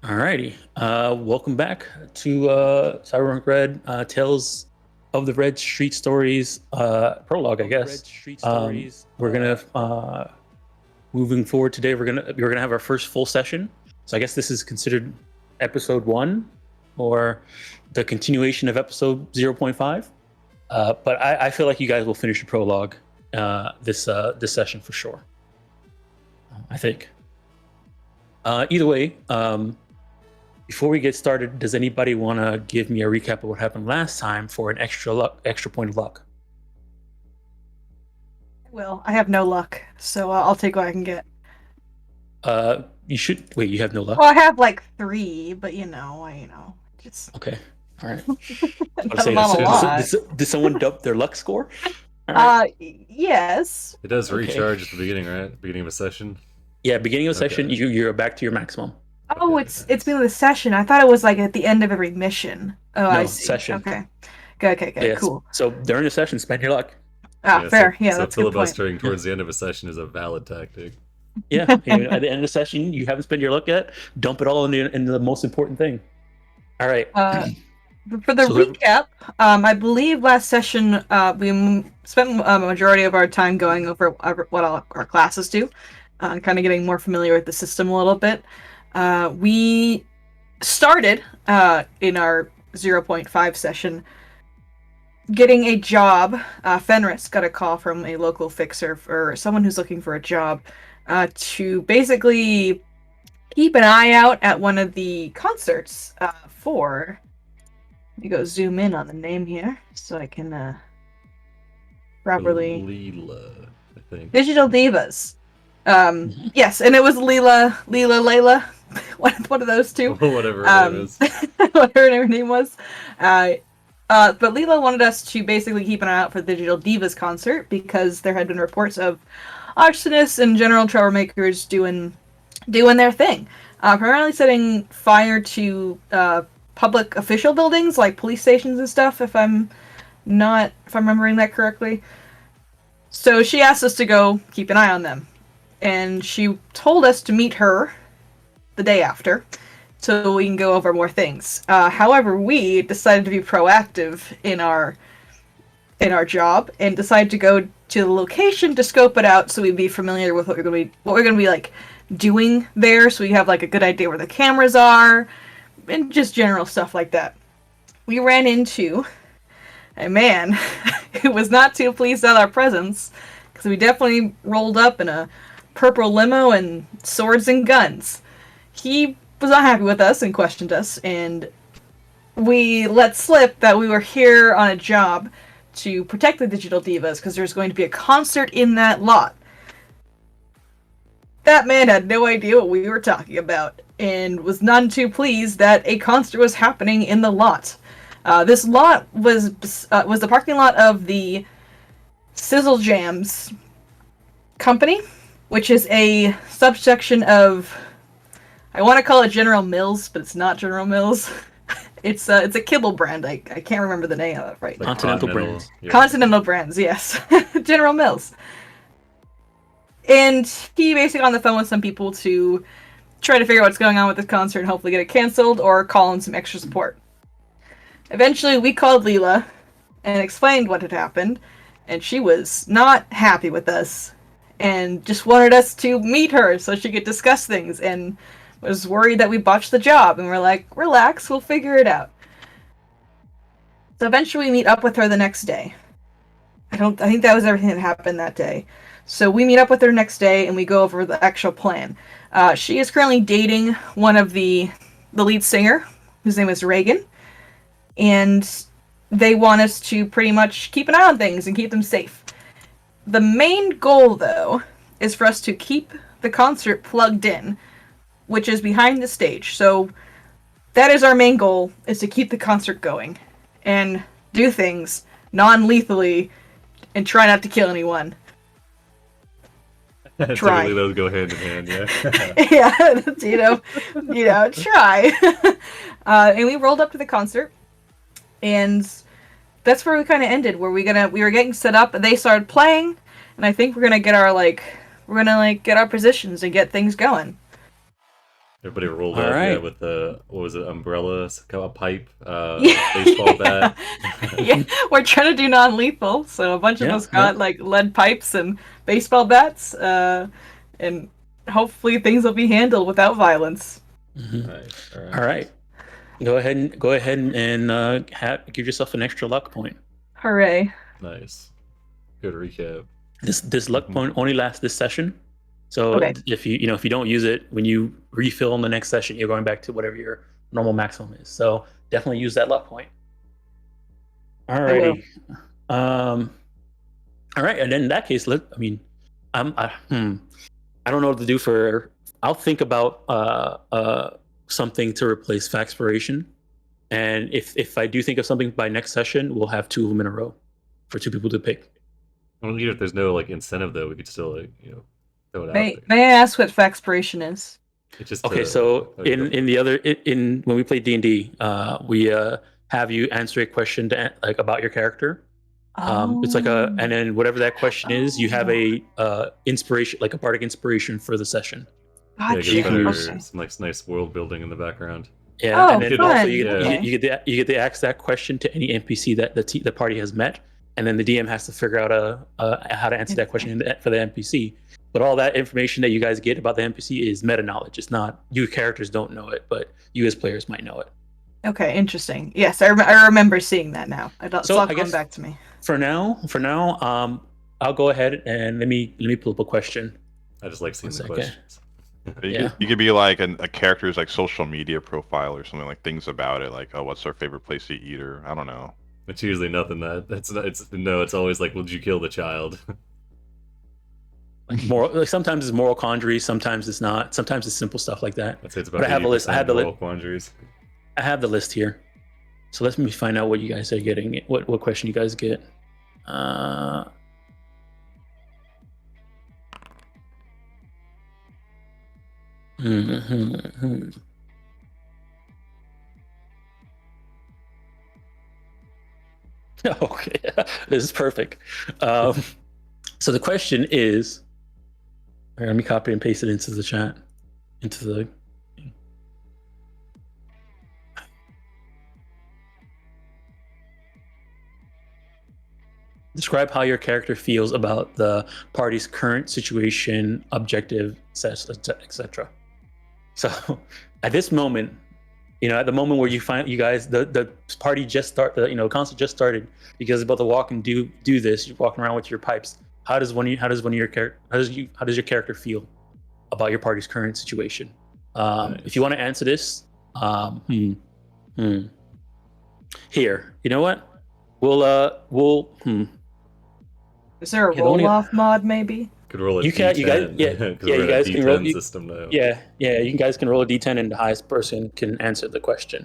Alrighty. Welcome back to Cyberpunk Red Tales of the Red Street Stories prologue, I guess. We're gonna moving forward today. We're gonna have our first full session. So I guess this is considered episode 1 or the continuation of episode 0.5. But I feel like you guys will finish the prologue this session for sure. I think. Either way. Before we get started, does anybody want to give me a recap of what happened last time for an extra point of luck? Well, I have no luck, so I'll take what I can get. You should wait. You have no luck. Well, I have like 3, but just Okay. All right. not a lot. Did someone dump their luck score? Yes. It does recharge at the beginning, right? Beginning of a session. Yeah, beginning of a session, you're back to your maximum. Oh, it's been the session. I thought it was like at the end of every mission. Oh, No, I see. session. Okay. Okay, Yes. cool. So during the session, spend your luck. Fair. So That's a good point. filibustering towards the end of a session is a valid tactic. Yeah. At the end of the session, you haven't spent your luck yet. Dump it all in the most important thing. All right. For the recap, I believe last session we spent a majority of our time going over what all our classes do, kind of getting more familiar with the system a little bit. We started in our 0.5 session getting a job. Fenris got a call from a local fixer for someone who's looking for a job to basically keep an eye out at one of the concerts for... Let me go zoom in on the name here so I can properly... Leela, I think. Digital Divas. Yes, and it was Layla. One of those two. Whatever her name is. Whatever her name was. But Leela wanted us to basically keep an eye out for the Digital Divas concert because there had been reports of arsonists and general troublemakers doing their thing. Primarily setting fire to public official buildings like police stations and stuff, if I'm remembering that correctly. So she asked us to go keep an eye on them. And she told us to meet her the day after so we can go over more things. However, we decided to be proactive in our job and decided to go to the location to scope it out so we'd be familiar with what we're gonna be like doing there, so we have like a good idea where the cameras are and just general stuff like that. We ran into a man who was not too pleased at our presence because we definitely rolled up in a purple limo and swords and guns. He was not happy with us and questioned us, and we let slip that we were here on a job to protect the Digital Divas because there's going to be a concert in that lot. That man had no idea what we were talking about and was none too pleased that a concert was happening in the lot. This lot was the parking lot of the Sizzle Jams company, which is a subsection of, I want to call it General Mills, but it's not General Mills. It's a kibble brand. I can't remember the name of it right now. Continental Brands. Yeah. Continental Brands, yes. General Mills. And he basically on the phone with some people to try to figure out what's going on with this concert and hopefully get it canceled or call in some extra support. Eventually, we called Leela and explained what had happened, and she was not happy with us and just wanted us to meet her so she could discuss things and was worried that we botched the job. And we're like, relax, we'll figure it out. So eventually we meet up with her the next day. I think that was everything that happened that day. So we meet up with her next day and we go over the actual plan. She is currently dating one of the lead singer, whose name is Reagan. And they want us to pretty much keep an eye on things and keep them safe. The main goal, though, is for us to keep the concert plugged in, which is behind the stage. So that is our main goal, is to keep the concert going and do things non-lethally and try not to kill anyone. Try. Typically those go hand in hand, yeah. Yeah, try. And we rolled up to the concert, and that's where we kind of ended. Where we were getting set up, and they started playing, and I think we're gonna get our positions and get things going. Everybody rolled All up, yeah, right. with the what was it, umbrella, a pipe, Yeah, baseball bat. yeah, we're trying to do non-lethal, so a bunch of Yeah, us got like lead pipes and baseball bats, and hopefully things will be handled without violence. Nice. All All right. right. Go ahead and give yourself an extra luck point. Hooray! Nice. Good recap. This luck point only lasts this session. So Okay. if if you don't use it when you refill in the next session, you're going back to whatever your normal maximum is. So definitely use that luck point. Alrighty. All right, and then in that case, I don't know what to do for. I'll think about something to replace Faxpiration, and if I do think of something by next session, we'll have two of them in a row for two people to pick. Well, even if there's no like incentive though, we could still throw it out May there. I ask what Faxpiration is? It's just Okay, so in the other in when we play D&D, we have you answer a question like about your character. It's like and then whatever that question is, you have a inspiration, like a bardic inspiration for the session. Yeah, Gotcha. get better, Okay. some nice world building in the background. Yeah, Oh, and then fun. also you Okay. get to ask that question to any NPC that the party has met, and then the DM has to figure out how to answer that question for the NPC. But all that information that you guys get about the NPC is meta knowledge. It's not, you characters don't know it, but you as players might know it. Okay, interesting. Yes, I remember seeing that now. It's all coming back to me. For now, I'll go ahead and let me pull up a question. I just like seeing the second. questions. You could be like a character's like social media profile or something, like things about it, like, oh, what's their favorite place to eat, or I don't know. It's usually nothing it's always like, well, did you kill the child? Like moral, like sometimes it's moral quandaries, sometimes it's not. Sometimes it's simple stuff like that. I'd say it's about But I have a list. I have the moral list. quandaries. I have the list here. So let me find out what you guys are getting. What question you guys get? Okay, this is perfect. So the question is, all right, let me copy and paste it into the chat, into the. Describe how your character feels about the party's current situation, objective, etc. So, at this moment, at the moment where you find you guys, the party just concert just started. You guys are about to walk and do this. You're walking around with your pipes. How does your character feel about your party's current situation? Nice. If you want to answer this, here, you know what? We'll. Is there a Yeah, the only- roll-off mod, maybe? Could roll a You D10. can- you guys- yeah, because yeah, we're you in a guys can D10 roll- system now. Yeah, you guys can roll a d10 and the highest person can answer the question.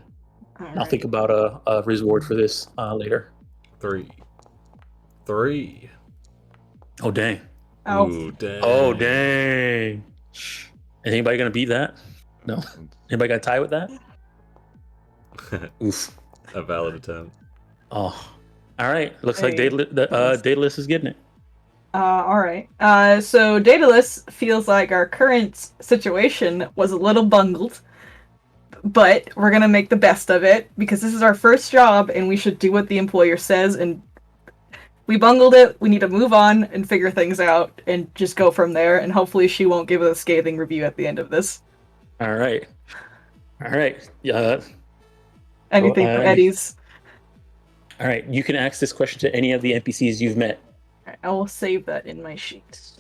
I'll think about a reward for this later. 3. Oh dang! Oh, Ooh, dang. Oh dang! Is anybody gonna beat that? No. Anybody gonna tie with that? Oof. A valid attempt. Oh. All right. Looks like Hey, Daedalus is getting it. all right. So Daedalus feels like our current situation was a little bungled, but we're gonna make the best of it because this is our first job and we should do what the employer says. And we bungled it. We need to move on and figure things out and just go from there. And hopefully she won't give us a scathing review at the end of this. All right. Yeah. Anything for Eddie's. All right. You can ask this question to any of the NPCs you've met. Alright, I will save that in my sheets.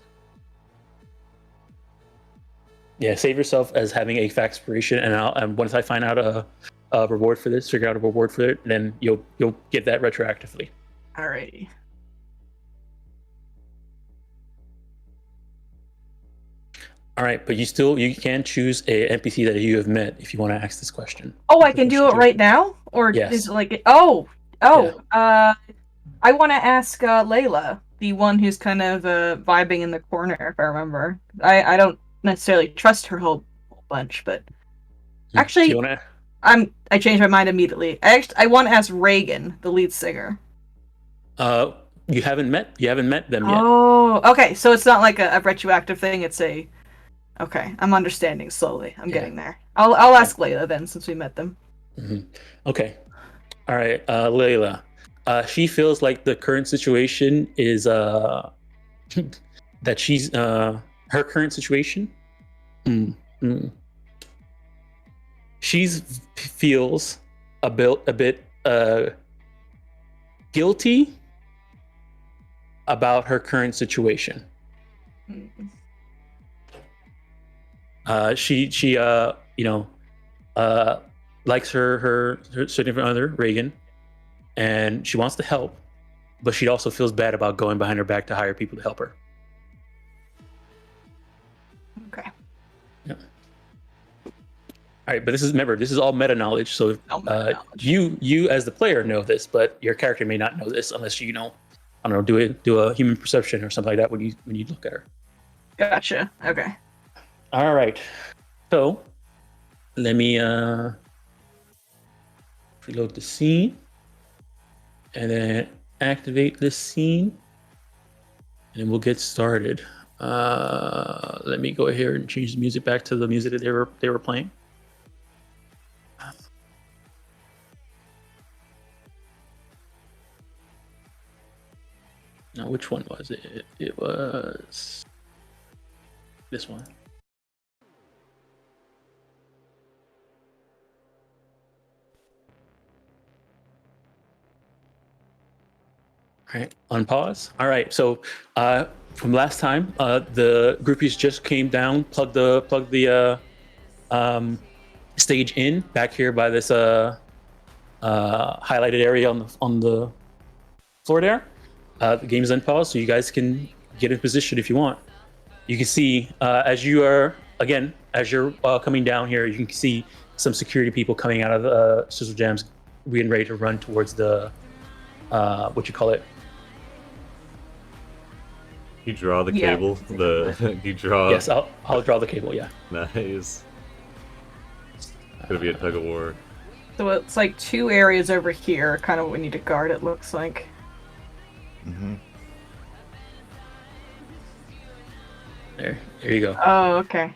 Yeah, save yourself as having a Faxpiration, and once I find out a reward for this, figure out a reward for it, then you'll get that retroactively. Alrighty. All right, but you can choose a NPC that you have met if you want to ask this question. Oh, I can do it right now? Or Yes. is it like I want to ask Layla, the one who's kind of vibing in the corner, if I remember. I don't necessarily trust her whole bunch, but actually, Do you wanna... I changed my mind immediately. I want to ask Reagan, the lead singer. You haven't met them yet. Oh, okay. So it's not like a retroactive thing. It's a Okay, I'm understanding slowly. I'm Yeah. getting there. I'll ask Layla then, since we met them. Okay. All right, Layla. She feels like the current situation is that she's her current situation. She's feels a bit guilty about her current situation. She likes her significant other Reagan, and she wants to help, but she also feels bad about going behind her back to hire people to help her. Okay. Yeah. All right, but this is all meta knowledge. So you as the player know this, but your character may not know this unless you know, I don't know, do a human perception or something like that when you look at her. Gotcha. Okay. All right. So let me reload the scene and then activate this scene, and then we'll get started. Let me go here and change the music back to the music that they were playing. Now, which one was it? It was this one. All right, unpause. All right, so from last time, the groupies just came down, plugged the stage in back here by this highlighted area on the floor there. The game is unpaused, so you guys can get in position if you want. You can see as you're coming down here, you can see some security people coming out of the Sizzle Jams, getting ready to run towards the what you call it. You draw the cable. You draw. Yes, I'll draw the cable. Yeah. Nice. Gonna be a tug of war. So it's like two areas over here, kind of what we need to guard. It looks like. Mm-hmm. There you go. Oh, okay.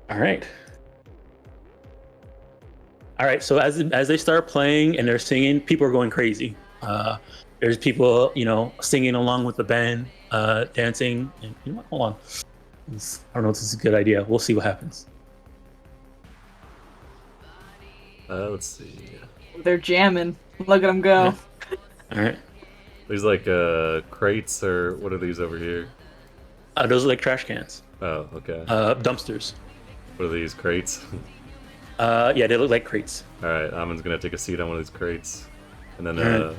All right. So as they start playing and they're singing, people are going crazy. There's people, singing along with the band, dancing. And hold on. I don't know if this is a good idea. We'll see what happens. Let's see. They're jamming. Look at them go. All right. There's like crates, or what are these over here? Those are like trash cans. Oh, okay. Dumpsters. What are these, crates? Yeah, they look like crates. All right, Amin's gonna take a seat on one of these crates, and then Right.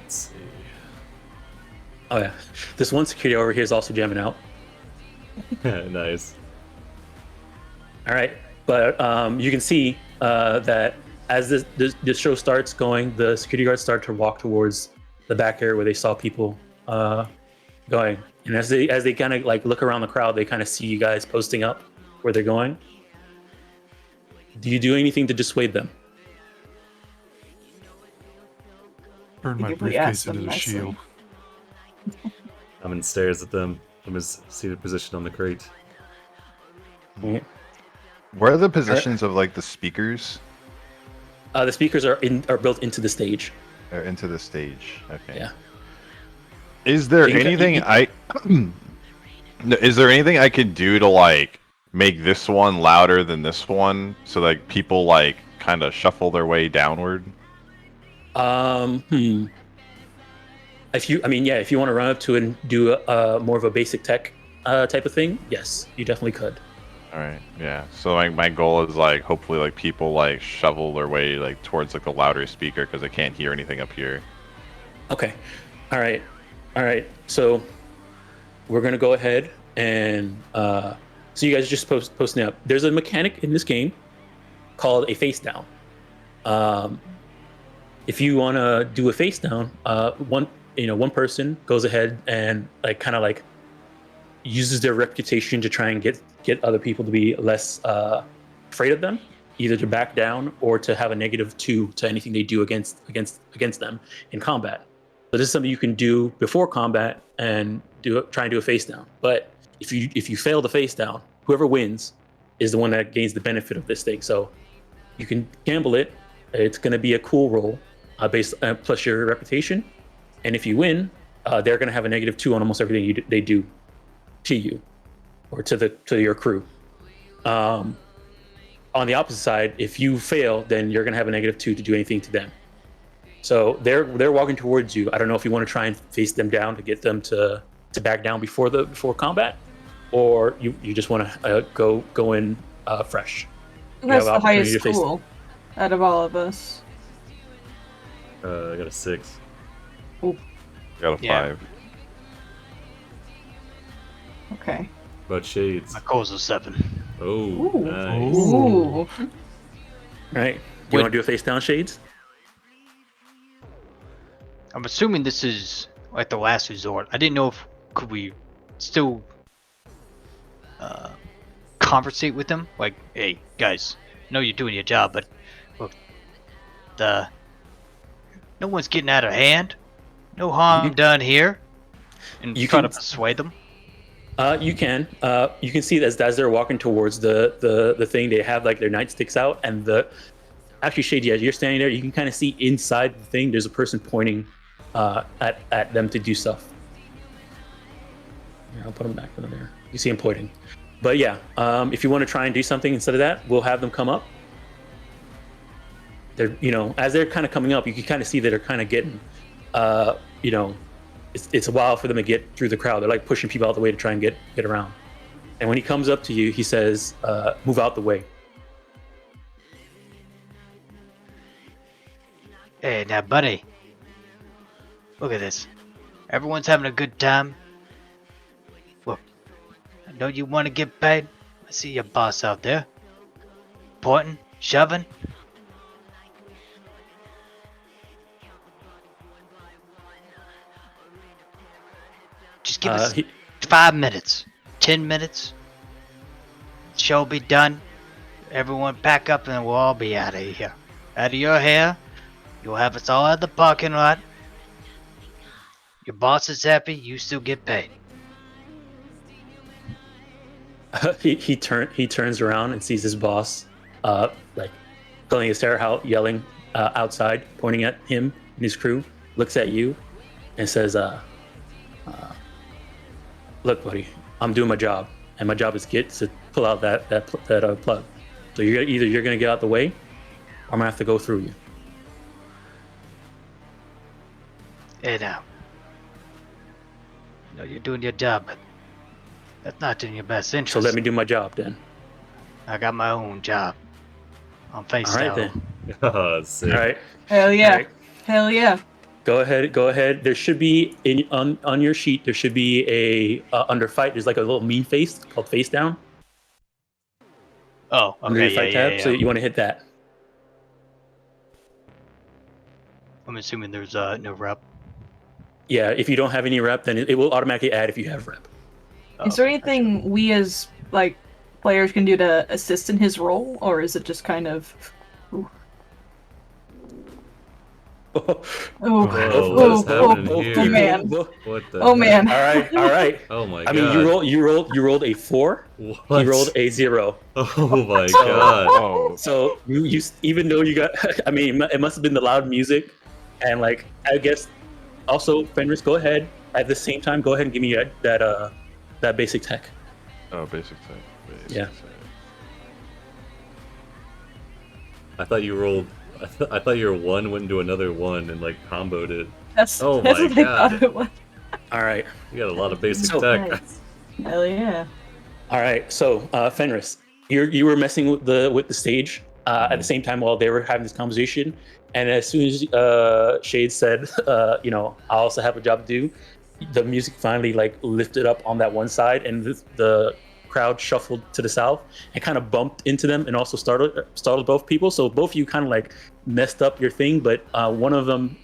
let's see. Oh yeah, this one security over here is also jamming out. Nice. All right, but you can see that as this show starts going, the security guards start to walk towards the back area where they saw people going, and as they kind of like look around the crowd, they kind of see you guys posting up where they're going. Do you do anything to dissuade them? Turn my You really asked briefcase them into a nicely. shield. Amin stares at them from his seated position on the crate. Mhm. Where are the positions of like the speakers? The speakers are built into the stage. Or into the stage. Okay. Yeah. Is there You can- anything you- No, is there anything I could do to like make this one louder than this one so like people like kind of shuffle their way downward? If you want to run up to it and do more of a basic tech type of thing, yes, you definitely could. All right. Yeah. So my goal is like hopefully like people like shovel their way like towards like the louder speaker because they can't hear anything up here. Okay. All right. So we're gonna go ahead and so you guys are just posting up. There's a mechanic in this game called a face down. If you want to do a face down, one person goes ahead and like uses their reputation to try and get other people to be less afraid of them, either to back down or to have a -2 to anything they do against them in combat. So this is something you can do before combat and try and do a face down. But if you fail the face down, whoever wins is the one that gains the benefit of this thing. So you can gamble it. It's going to be a cool roll based plus your reputation. And if you win, they're going to have a -2 on almost everything they do to you or to your crew. On the opposite side, if you fail, then you're going to have a -2 to do anything to them. So they're walking towards you. I don't know if you want to try and face them down to get them to back down before combat, or you just want to go in fresh. That's the highest school out of all of us. I got a 6. Ooh. I got a 5. Okay. About Shades? My goal's a 7. Oh, Ooh. nice. Ooh. All right. You want to do a face down, Shades? I'm assuming this is like the last resort. I didn't know if could we still conversate with them. Like, hey guys, I know you're doing your job, but look, no one's getting out of hand. No harm done here. And You try can- to persuade them. You can see that as they're walking towards the thing, they have like their nightsticks out, and actually, Shade, yeah, you're standing there. You can kind of see inside the thing. There's a person pointing at them to do stuff. Here, I'll put them back in there. You see him pointing. But yeah, if you want to try and do something instead of that, we'll have them come up. They're, as they're kind of coming up, you can kind of see that they're kind of getting, it's a while for them to get through the crowd. They're like pushing people out the way to try and get around. And when he comes up to you, he says, "Move out the way." Hey, now, buddy. Look at this. Everyone's having a good time. Look, I know you want to get paid. I see your boss out there. Pointing, shoving. Just give us 5 minutes. 10 minutes. Show be done. Everyone pack up and we'll all be out of here. Out of your hair. You'll have us all at the parking lot. Your boss is happy, you still get paid. He turns around and sees his boss, like pulling his hair out, yelling outside, pointing at him and his crew. Looks at you, and says, "Look, buddy, I'm doing my job, and my job is to pull out that plug. So you're gonna get out the way, or I'm gonna have to go through you." Hey now. I know you're doing your job, but that's not in your best interest. So let me do my job then. I got my own job. I'm face All right down. then. Oh, sick. All right. Hell yeah. All right. Hell yeah. Go ahead. There should be on your sheet. There should be a under fight. There's like a little meme face called face down Oh, under okay, your fight tab. So you want to hit that. I'm assuming there's no rep. Yeah. If you don't have any rep, then it will automatically add if you have rep. Is there anything we as like players can do to assist in his role, or is it just kind of? Whoa, what's happening here? Oh man! What the Oh man! All right. Oh my god. I mean, you rolled a 4. What? He rolled a 0. Oh my god. Oh, So you even though you got, I mean, it must have been the loud music, and like I guess also Fenris, go ahead at the same time. Go ahead and give me that basic tech. oh, basic type. Yeah. I thought you rolled. I thought your 1 went into another 1 and like comboed it. That's Oh that's my what I God. thought it was. All right. You got a lot of basic So- tech. Nice. Hell yeah! All right. So Fenris, you were messing with the stage at the same time while they were having this conversation, and as soon as Shade said, I also have a job to do, the music finally like lifted up on that one side, and the crowd shuffled to the south and kind of bumped into them and also startled both people. So both of you kind of like messed up your thing, but one of them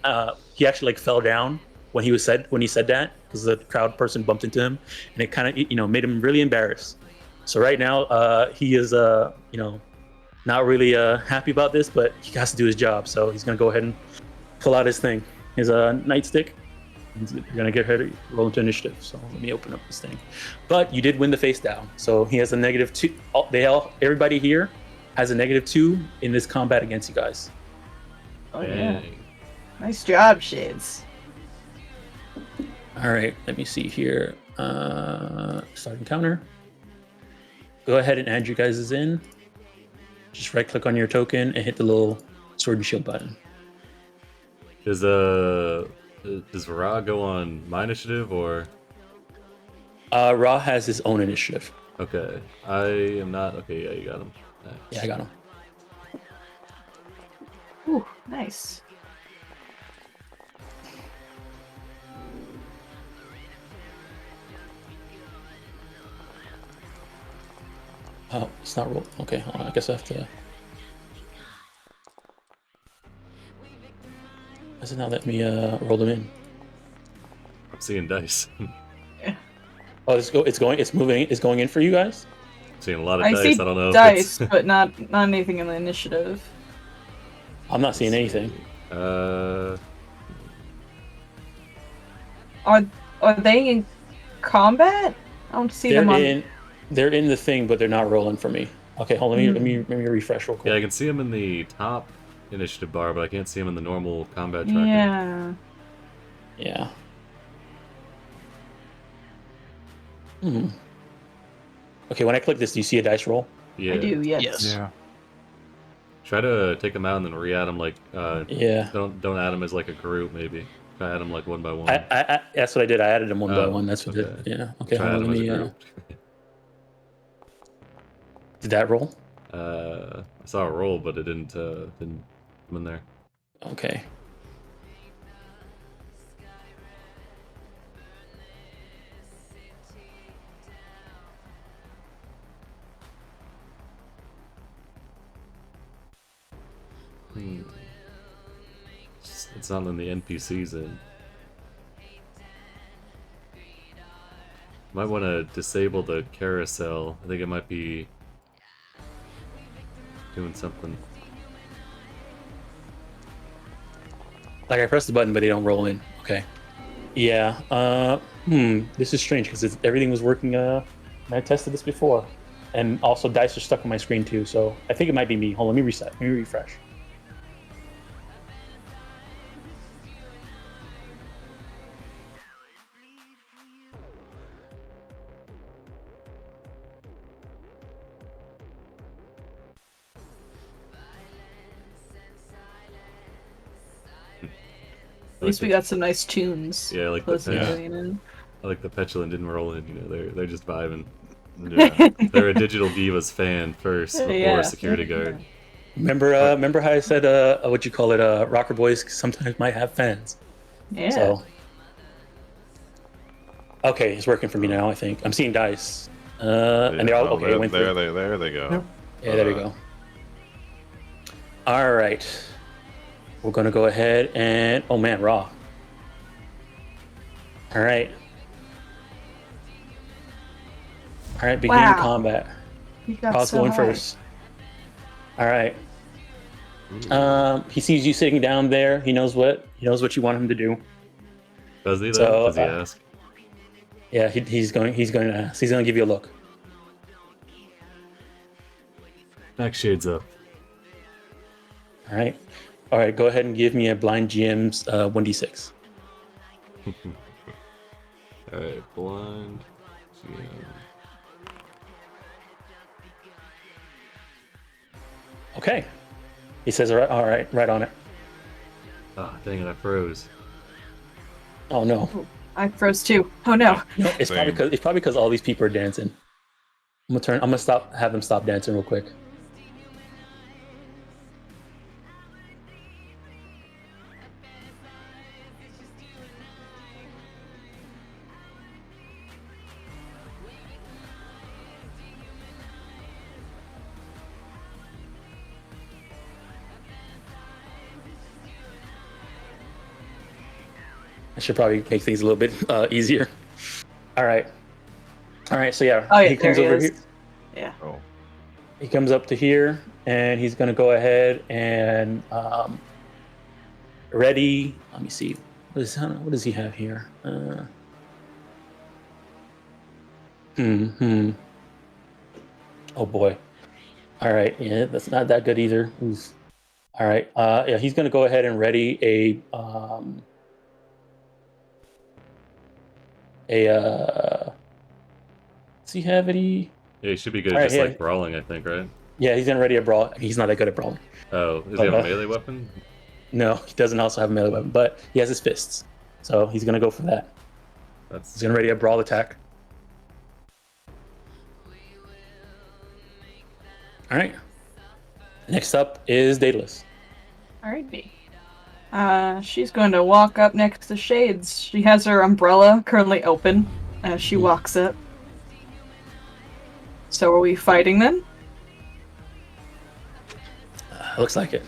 he actually like fell down when he said that, because the crowd person bumped into him, and it kind of made him really embarrassed. So right now he is not really happy about this, but he has to do his job, so he's gonna go ahead and pull out his thing, his nightstick. You're gonna get ready, roll into initiative. So let me open up this thing. But you did win the face down, so he has a -2. Everybody here has a -2 in this combat against you guys. Oh yeah. Dang. Nice job, Shades. All right, let me see here. Start encounter. Go ahead and add you guys in. Just right click on your token and hit the little sword and shield button. Does Ra go on my initiative or? Ra has his own initiative. Okay, I am not. Okay, yeah, you got him. Nice. Yeah, I got him. Ooh, nice. Oh, it's not rolled. Okay, hold on. I guess I have to. Does it not let me roll them in? I'm seeing dice. Oh, it's moving. It's going in for you guys. I'm seeing a lot of I dice. see I don't know. dice, If it's... but not anything in the initiative. I'm not seeing anything. Are they in combat? I don't see them on. They're in the thing, but they're not rolling for me. Okay, hold on. Let me refresh real quick. Yeah, I can see him in the top initiative bar, but I can't see him in the normal combat tracker. Yeah. Yeah. Hmm. Okay, when I click this, do you see a dice roll? Yeah. I do. Yes. Yes. Yeah. Try to take them out and then re-add them. Like, Yeah. don't add them as like a group. Maybe try add them like one by one. I that's what I did. I added them one by Oh, one. That's what okay. I did. Yeah. Okay, Try hold add on. them Let as a me. group. Did that roll? I saw a roll, but it didn't come in there. Okay. It's not in the NPCs in. Might want to disable the carousel. I think it might be doing something. Like I pressed the button, but they don't roll in. Okay. Yeah. This is strange because everything was working. And I tested this before, and also dice are stuck on my screen too. So I think it might be me. Hold on. Let me reset. Let me refresh. At least we got some nice tunes. Yeah, like Close the to yeah. going in. I like the petulant didn't roll in. You know, they're just vibing. Yeah. They're a Digital Divas fan first before Yeah. a security guard. Remember how I said what you call it? Rocker boys sometimes might have fans. Yeah. So. Okay, it's working for me now. I think I'm seeing dice. And they're all okay. It went There through. they go. Yep. Yeah, there we go. All right. We're going to go ahead and... Oh, man, Raw. All right. All right, beginning Wow. combat. You got Raw's so going high. first. All right. He sees you sitting down there. He knows what you want him to do. Does he though? So, Does he ask? Yeah, he's going to ask. He's going to give you a look. Back shades up. All right. All right, go ahead and give me a blind GM's 1d6. Alright, blind. GM. Okay. He says, all right, right on it. Ah, dang it, I froze. Oh, no. I froze too. Oh no. No, it's Same. probably because all these people are dancing. I'm gonna have them stop dancing real quick. I should probably make things a little bit easier. All right. So yeah, Oh yeah, he comes there he over is. here. Yeah. Oh. He comes up to here, and he's gonna go ahead and ready. Let me see. What does he have here? Oh boy. All right. Yeah, that's not that good either. Oof. All right. Yeah, he's gonna go ahead and ready does he have any? Yeah, he should be good All at right, just yeah. like brawling, I think, right? Yeah, he's gonna ready a brawl. He's not that good at brawling. Oh, does But, he have a melee weapon? No, he doesn't also have a melee weapon, but he has his fists. So he's gonna go for that. That's He's gonna ready a brawl attack. All right. Next up is Daedalus. Alrighty. She's going to walk up next to Shades. She has her umbrella currently open as she walks up. So are we fighting then? Looks like it.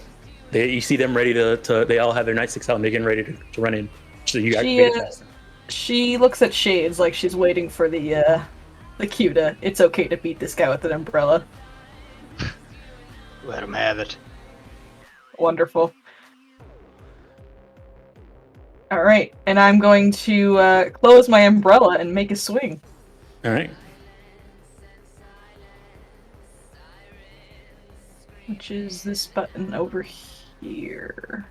You see them ready to they all have their nightsticks out and they're getting ready to run in. So you got to be faster. She looks at Shades like she's waiting for the cue to, it's okay to beat this guy with an umbrella. Let him have it. Wonderful. Alright, and I'm going to close my umbrella and make a swing. All right. Which is this button over here.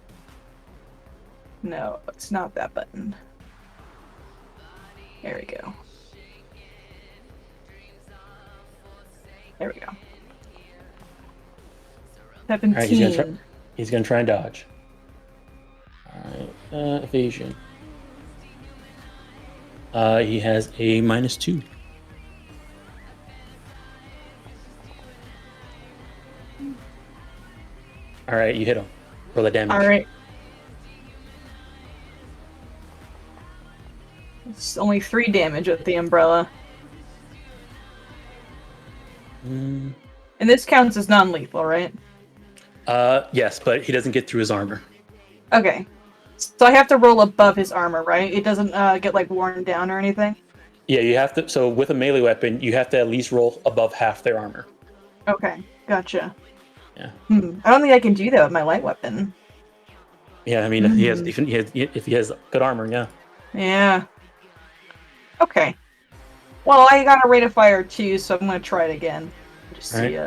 No, it's not that button. There we go. There we go. All 17. right, he's gonna try and dodge. All right, evasion. He has a -2. All right, you hit him. Roll the damage. Alright. It's only 3 damage with the umbrella. And this counts as non-lethal, right? Yes, but he doesn't get through his armor. Okay. So I have to roll above his armor, right? It doesn't get like worn down or anything? Yeah, you have to. So with a melee weapon, you have to at least roll above half their armor. Okay, gotcha. Yeah. I don't think I can do that with my light weapon. Yeah, I mean, if he has good armor, yeah. Yeah. Okay. Well, I got a rate of fire too, so I'm gonna try it again. Just All see,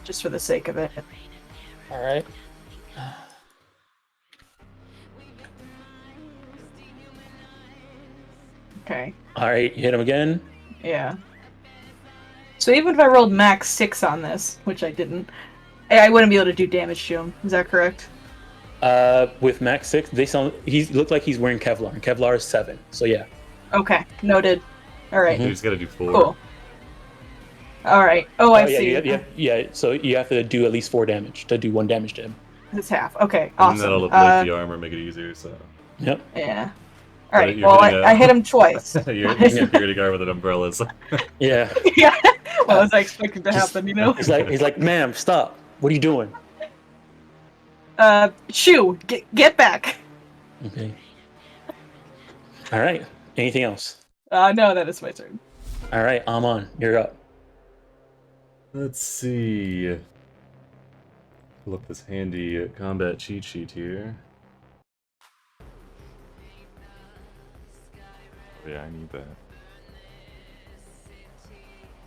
just for the sake of it. All right. Okay. All right, you hit him again. Yeah. So even if I rolled max 6 on this, which I didn't, I wouldn't be able to do damage to him. Is that correct? With max 6, he looked like he's wearing Kevlar, and Kevlar is 7. So yeah. Okay, noted. All right. You just gotta do 4. Cool. All right. Oh, I see. Yeah. So you have to do at least 4 damage to do 1 damage to him. It's half. Okay, And awesome. then that'll uplift the armor, make it easier. So Yep. Yeah. All right. you're Well, hitting I hit him twice. you're a security guard with an umbrella. So. Yeah. Yeah. What was I expecting to happen? You know. He's like, ma'am, stop. What are you doing? Shoo, get back. Okay. All right. Anything else? No, that is my turn. All right, Amon, you're up. Let's see. Pull up this handy combat cheat sheet here. Yeah, I need that.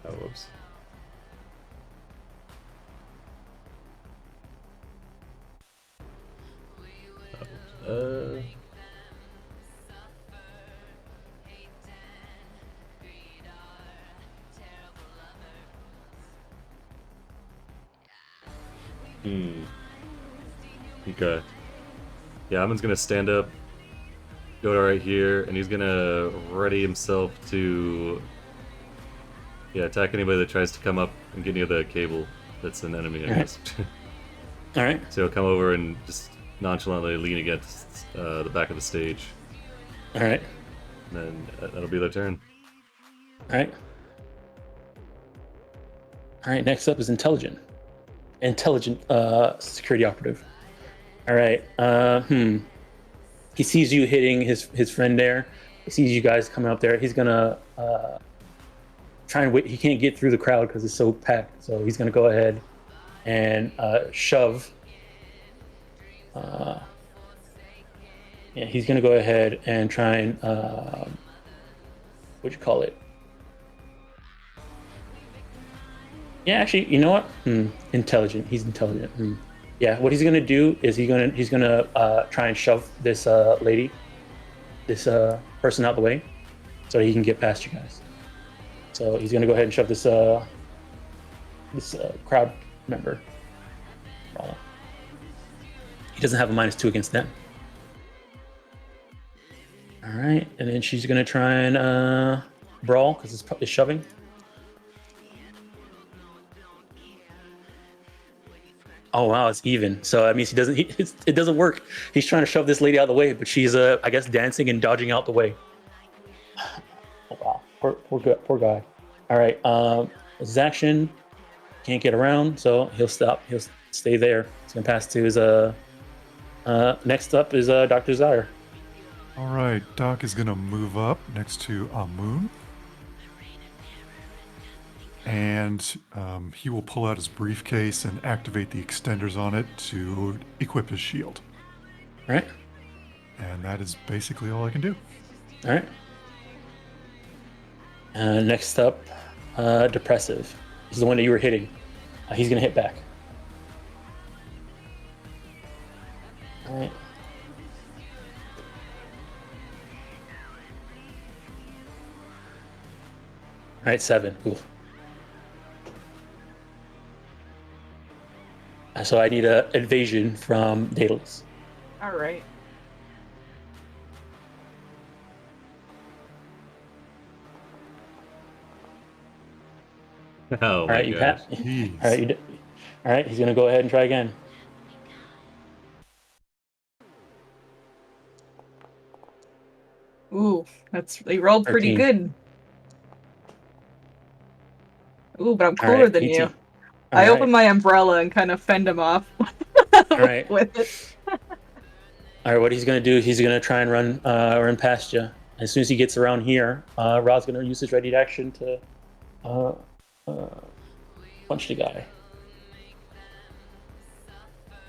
Oh, whoops. Okay. Yeah, Amon's gonna stand up, go to right here, and he's gonna ready himself to attack anybody that tries to come up and get near the cable that's an enemy, I guess. All right. So he'll come over and just nonchalantly lean against the back of the stage. All right. And then that'll be their turn. All right. All right. Next up is intelligent security operative. All right. He sees you hitting his friend there. He sees you guys coming up there. He's gonna try and wait. He can't get through the crowd because it's so packed. So he's gonna go ahead and shove Yeah, he's gonna go ahead and try and what'd you call it? Yeah, actually, you know what? Intelligent. He's intelligent. Yeah, what he's gonna do is he's gonna try and shove this lady, this person out the way, so he can get past you guys. So he's gonna go ahead and shove this crowd member. He doesn't have a -2 against them. All right, and then she's gonna try and brawl because it's shoving. Oh wow, it's even. So that means it doesn't work. He's trying to shove this lady out of the way, but she's I guess dancing and dodging out the way. Oh wow, poor guy. All right, his action can't get around, so he'll stop. He'll stay there. He's gonna pass to his next up is Dr. Zire. All right, Doc is gonna move up next to Amun, and he will pull out his briefcase and activate the extenders on it to equip his shield. All right. And that is basically all I can do. All right. Next up, Depressive. This is the one that you were hitting. He's gonna hit back. All right. All right, 7. Oof. So I need a evasion from Daedalus. All right. Oh All my right, you gosh. pass. All right, all right. He's gonna go ahead and try again. Ooh, they rolled pretty 13. good. Ooh, but I'm All cooler right, than 18. you. All I right. open my umbrella and kind of fend him off. All right. With it. All right, what he's gonna do? He's gonna try and run past you. As soon as he gets around here, Rod's gonna use his ready action to punch the guy.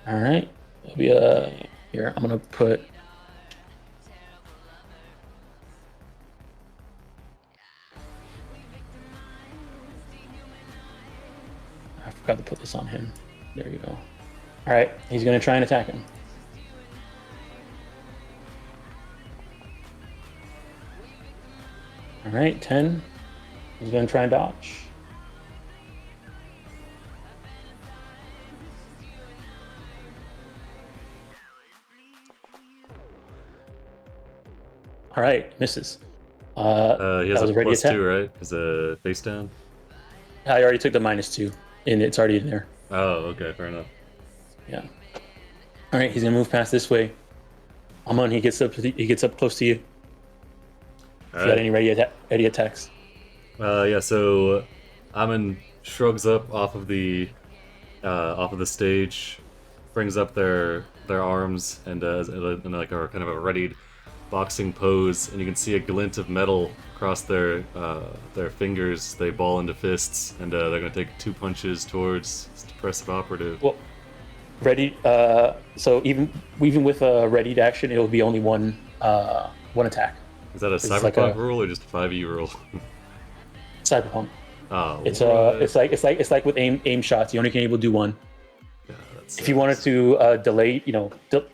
All right, it'll be here. I'm gonna put. I forgot to put this on him. There you go. All right, he's gonna try and attack him. All right, 10. He's gonna try and dodge. All right, misses. He has that was a a ready attack. +2, right? Is a face down? I already took the -2, and it's already in there. Oh, okay, fair enough. Yeah. All right, he's gonna move past this way. Amon, he gets up close to you. If you got any ready attacks. Yeah, so Amon shrugs up off of the stage, brings up their arms and in like a kind of a readied boxing pose, and you can see a glint of metal across their fingers. They ball into fists, and they're gonna take 2 punches towards this depressive operative. Well, ready. So even with a readied action, it will be only one attack. Is that a It's Cyberpunk like a- rule or just a 5e rule? Cyberpunk. Oh, It's what? it's like with aim shots. You only can able to do one. Yeah, that's If you wanted to delay,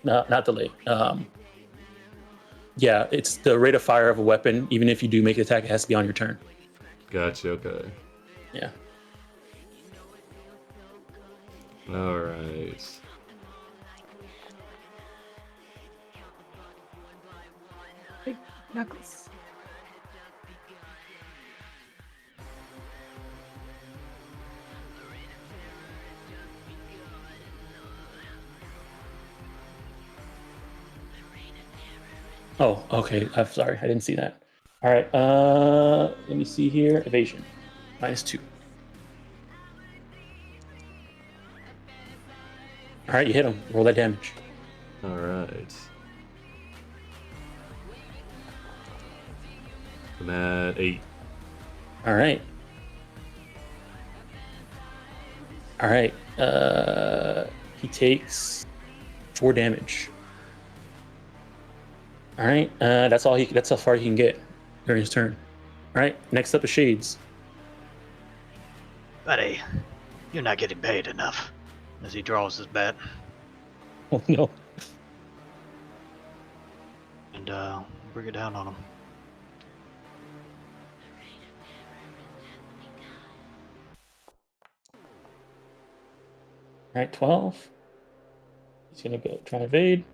not delay. Yeah, it's the rate of fire of a weapon. Even if you do make an attack, it has to be on your turn. Gotcha. Okay. Yeah. All right. Big knuckles. Oh, okay. I'm sorry. I didn't see that. All right. Let me see here. Evasion. -2. All right, you hit him. Roll that damage. All right. I'm at 8. All right. All right. He takes 4 damage. All right, that's all. That's how far he can get during his turn. All right, next up is Shades. Buddy, you're not getting paid enough. As he draws his bat. Oh no. And bring it down on him. All right, 12. He's gonna go try and evade.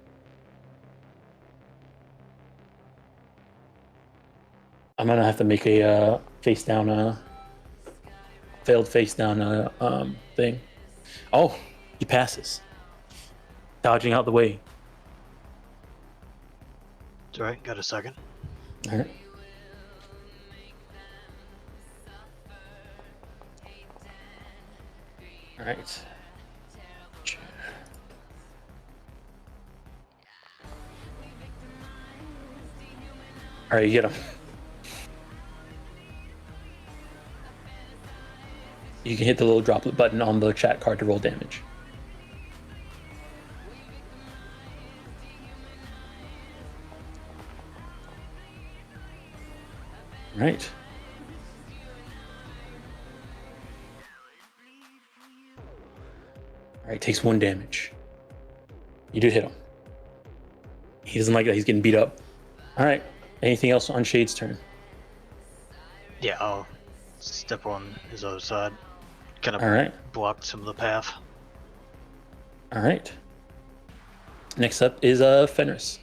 I'm gonna have to make a face down, failed face down thing. Oh, he passes, dodging out the way. It's alright, got a second. All right. All right. All right, you get him. You can hit the little droplet button on the chat card to roll damage. All right. All right, takes 1 damage. You do hit him. He doesn't like that he's getting beat up. All right. Anything else on Shade's turn? Yeah, I'll step on his other side. Kind of All right. block some of the path. All right. Next up is Fenris.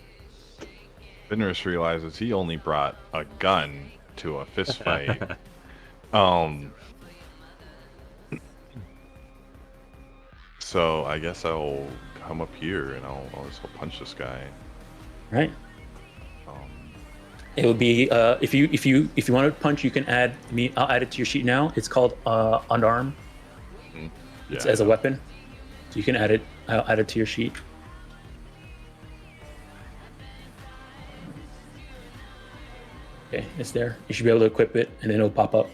Fenris realizes he only brought a gun to a fist fight. So I guess I'll come up here and I'll punch this guy. All right. It would be if you want to punch, you can add me. I'll add it to your sheet now. It's called unarmed. Yeah, It's as a weapon, so you can add it. I'll add it to your sheet. Okay, it's there. You should be able to equip it, and then it'll pop up.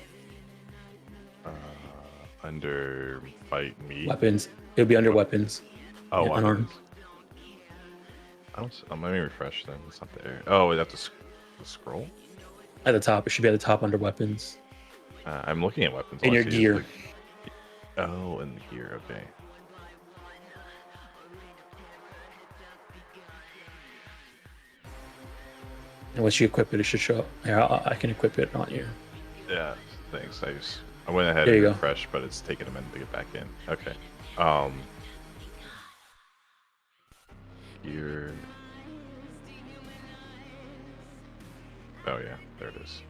Under fight me. Weapons. It'll be under weapons. Oh, Yeah, unarmed. Let me refresh then. It's not there. Oh, that's the scroll. At the top, it should be at the top under weapons. I'm looking at weapons. In All I your see is gear. Oh, in the gear. Okay. And once you equip it, it should show up. Here, I can equip it on you. Yeah. Thanks. I went ahead There and you go. refreshed, but it's taking a minute to get back in. Okay. Gear. Oh yeah, there it is.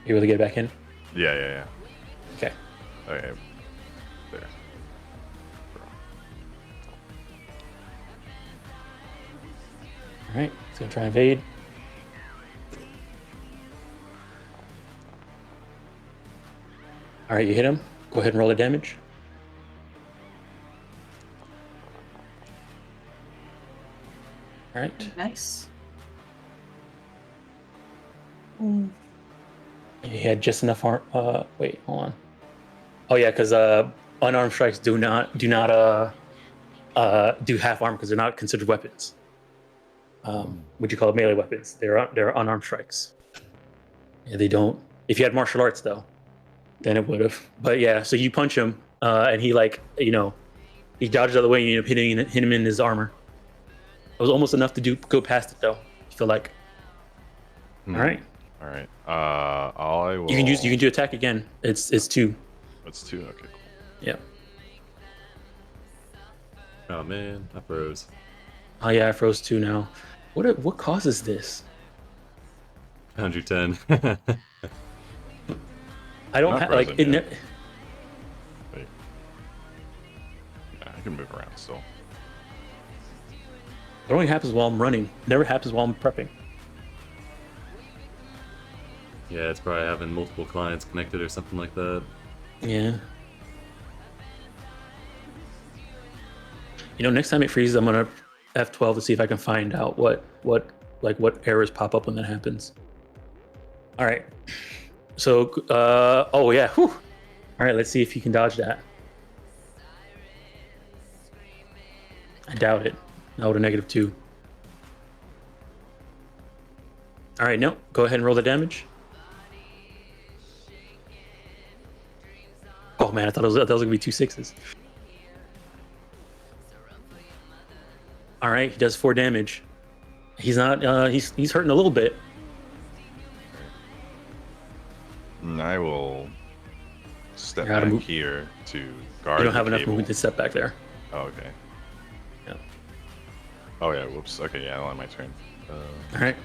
You able to get back in? Yeah. Okay. Okay. There. All right. It's gonna try and evade. All right, you hit him. Go ahead and roll the damage. All right. Nice. He had just enough arm. Wait, hold on. Oh yeah, because unarmed strikes do not do half arm because they're not considered weapons. Would you call it melee weapons? They're unarmed strikes. Yeah, they don't. If you had martial arts though, then it would have. But yeah, so you punch him, and he he dodges out of the way and you end up hitting him in his armor. It was almost enough to go past it though. I feel like. All right. All right. I will. You can do attack again. It's 2. It's 2. Okay. Cool. Yeah. Oh man, I froze. Oh yeah, I froze 2 now. What causes this? 110. I don't Not have like frozen it. yet. Wait. Yeah, I can move around still. It only happens while I'm running. It never happens while I'm prepping. Yeah, it's probably having multiple clients connected or something like that. Yeah. Next time it freezes, I'm gonna F12 to see if I can find out what errors pop up when that happens. All right. So, oh yeah, whew. All right, let's see if you can dodge that. I doubt it. Not with a -2. All right, no. Go ahead and roll the damage. Oh man, I thought that was gonna be 2 6s. All right, he does 4 damage. He's not. He's hurting a little bit. And I will step You're out of back move- here to guard. You don't have the enough cable. movement to step back there. Oh, okay. Yeah. Oh yeah. Whoops. Okay. Yeah. On my turn. All right.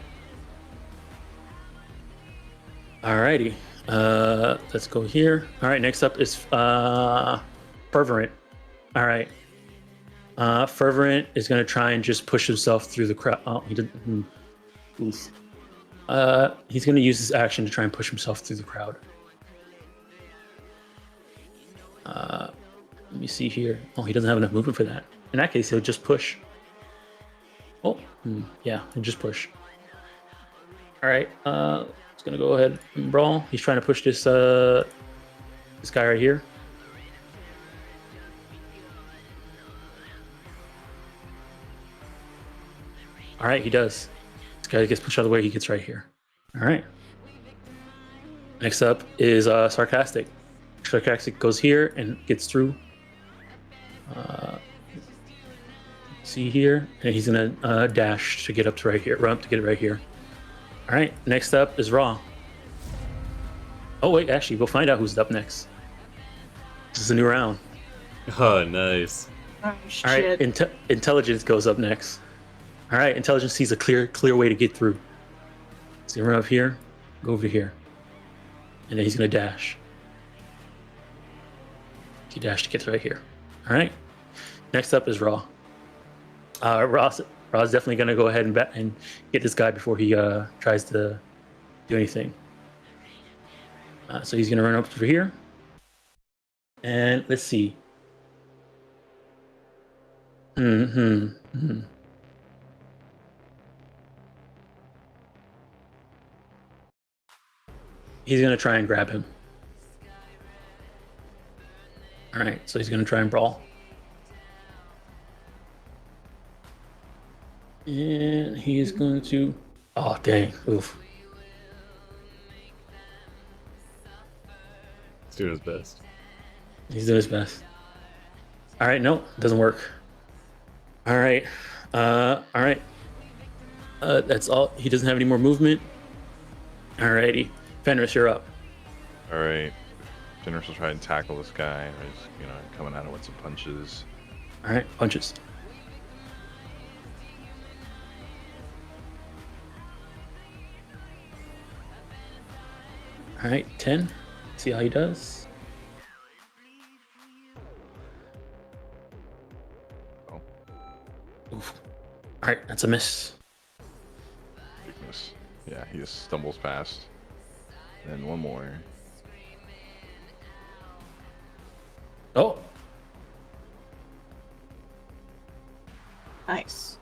Alrighty. Let's go here. All right. Next up is Fervent. All right. Fervent is going to try and just push himself through the crowd. Oh, he didn't. Oof. He's going to use his action to try and push himself through the crowd. Let me see here. Oh, he doesn't have enough movement for that. In that case, he'll just push. Oh, yeah, he'll just push. All right. He's going to go ahead and brawl. He's trying to push this guy right here. All right, he does. This guy gets pushed out of the way. He gets right here. All right. Next up is Sarcastic. Sarcastic goes here and gets through. See here, and he's gonna dash to get up to right here. Run up to get it right here. All right. Next up is Raw. Oh wait, actually, we'll find out who's up next. This is a new round. Oh, nice. Oh, All right. Intelligence goes up next. All right, Intelligence sees a clear way to get through. He's gonna run up here, go over here, and then he's gonna dash. He dashed to get right here. All right. Next up is Raw. Raw's definitely gonna go ahead and get this guy before he tries to do anything. So he's gonna run up over here, and let's see. He's gonna try and grab him. All right, so he's gonna try and brawl. And he is going to... Oh, dang. Oof. He's doing his best. He's doing his best. All right, no, doesn't work. All right. All right. That's all. He doesn't have any more movement. All righty. Fenris, you're up. All right. Fenris will try and tackle this guy. He's, coming at him with some punches. All right, punches. All right, 10. See how he does. Oh. Oof. All right, that's a miss. Big miss. Yeah, he just stumbles past. And one more. Oh. Nice.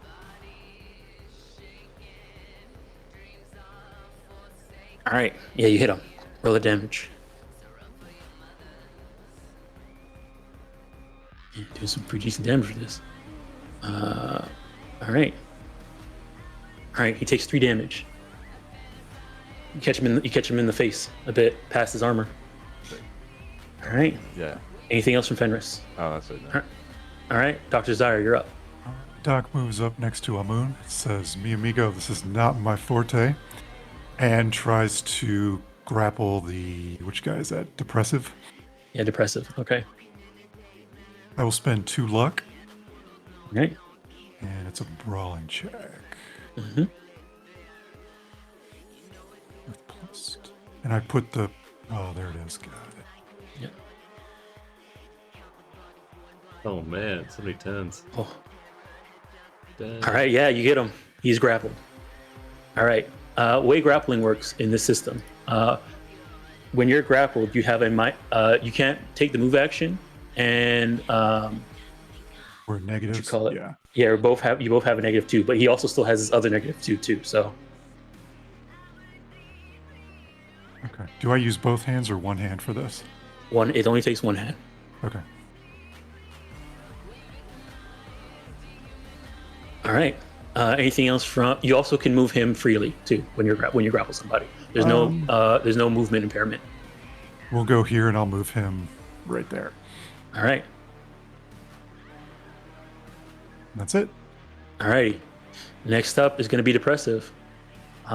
All right. Yeah, you hit him. Roll the damage. Yeah, doing some pretty decent damage with this. All right. All right. He takes 3 damage. You catch him in the face a bit past his armor. All right. Yeah. Anything else from Fenris? Oh, that's it. All right. Dr. Zyre, you're up. Doc moves up next to Amun, says, "Mi amigo, this is not my forte," and tries to grapple which guy is that? Depressive? Yeah, depressive. Okay. I will spend 2 luck, Okay. and it's a brawling check. Mm-hmm. With plus, and I put the... Oh, there it is. Got it. Yep. Oh man, so many tens. Oh. Dang. All right. Yeah, you get him. He's grappled. All right. Way grappling works in this system. When you're grappled, you have you can't take the move action, and We're negatives. what you call it? Yeah. Yeah, you both have a -2, but he also still has his other -2 too. So Okay. Do I use both hands or one hand for this? One. It only takes one hand. Okay. All right. Anything else from? You also can move him freely too when you grapple somebody. There's no movement impairment. We'll go here, and I'll move him right there. All right. That's it. All righty. Next up is going to be depressive.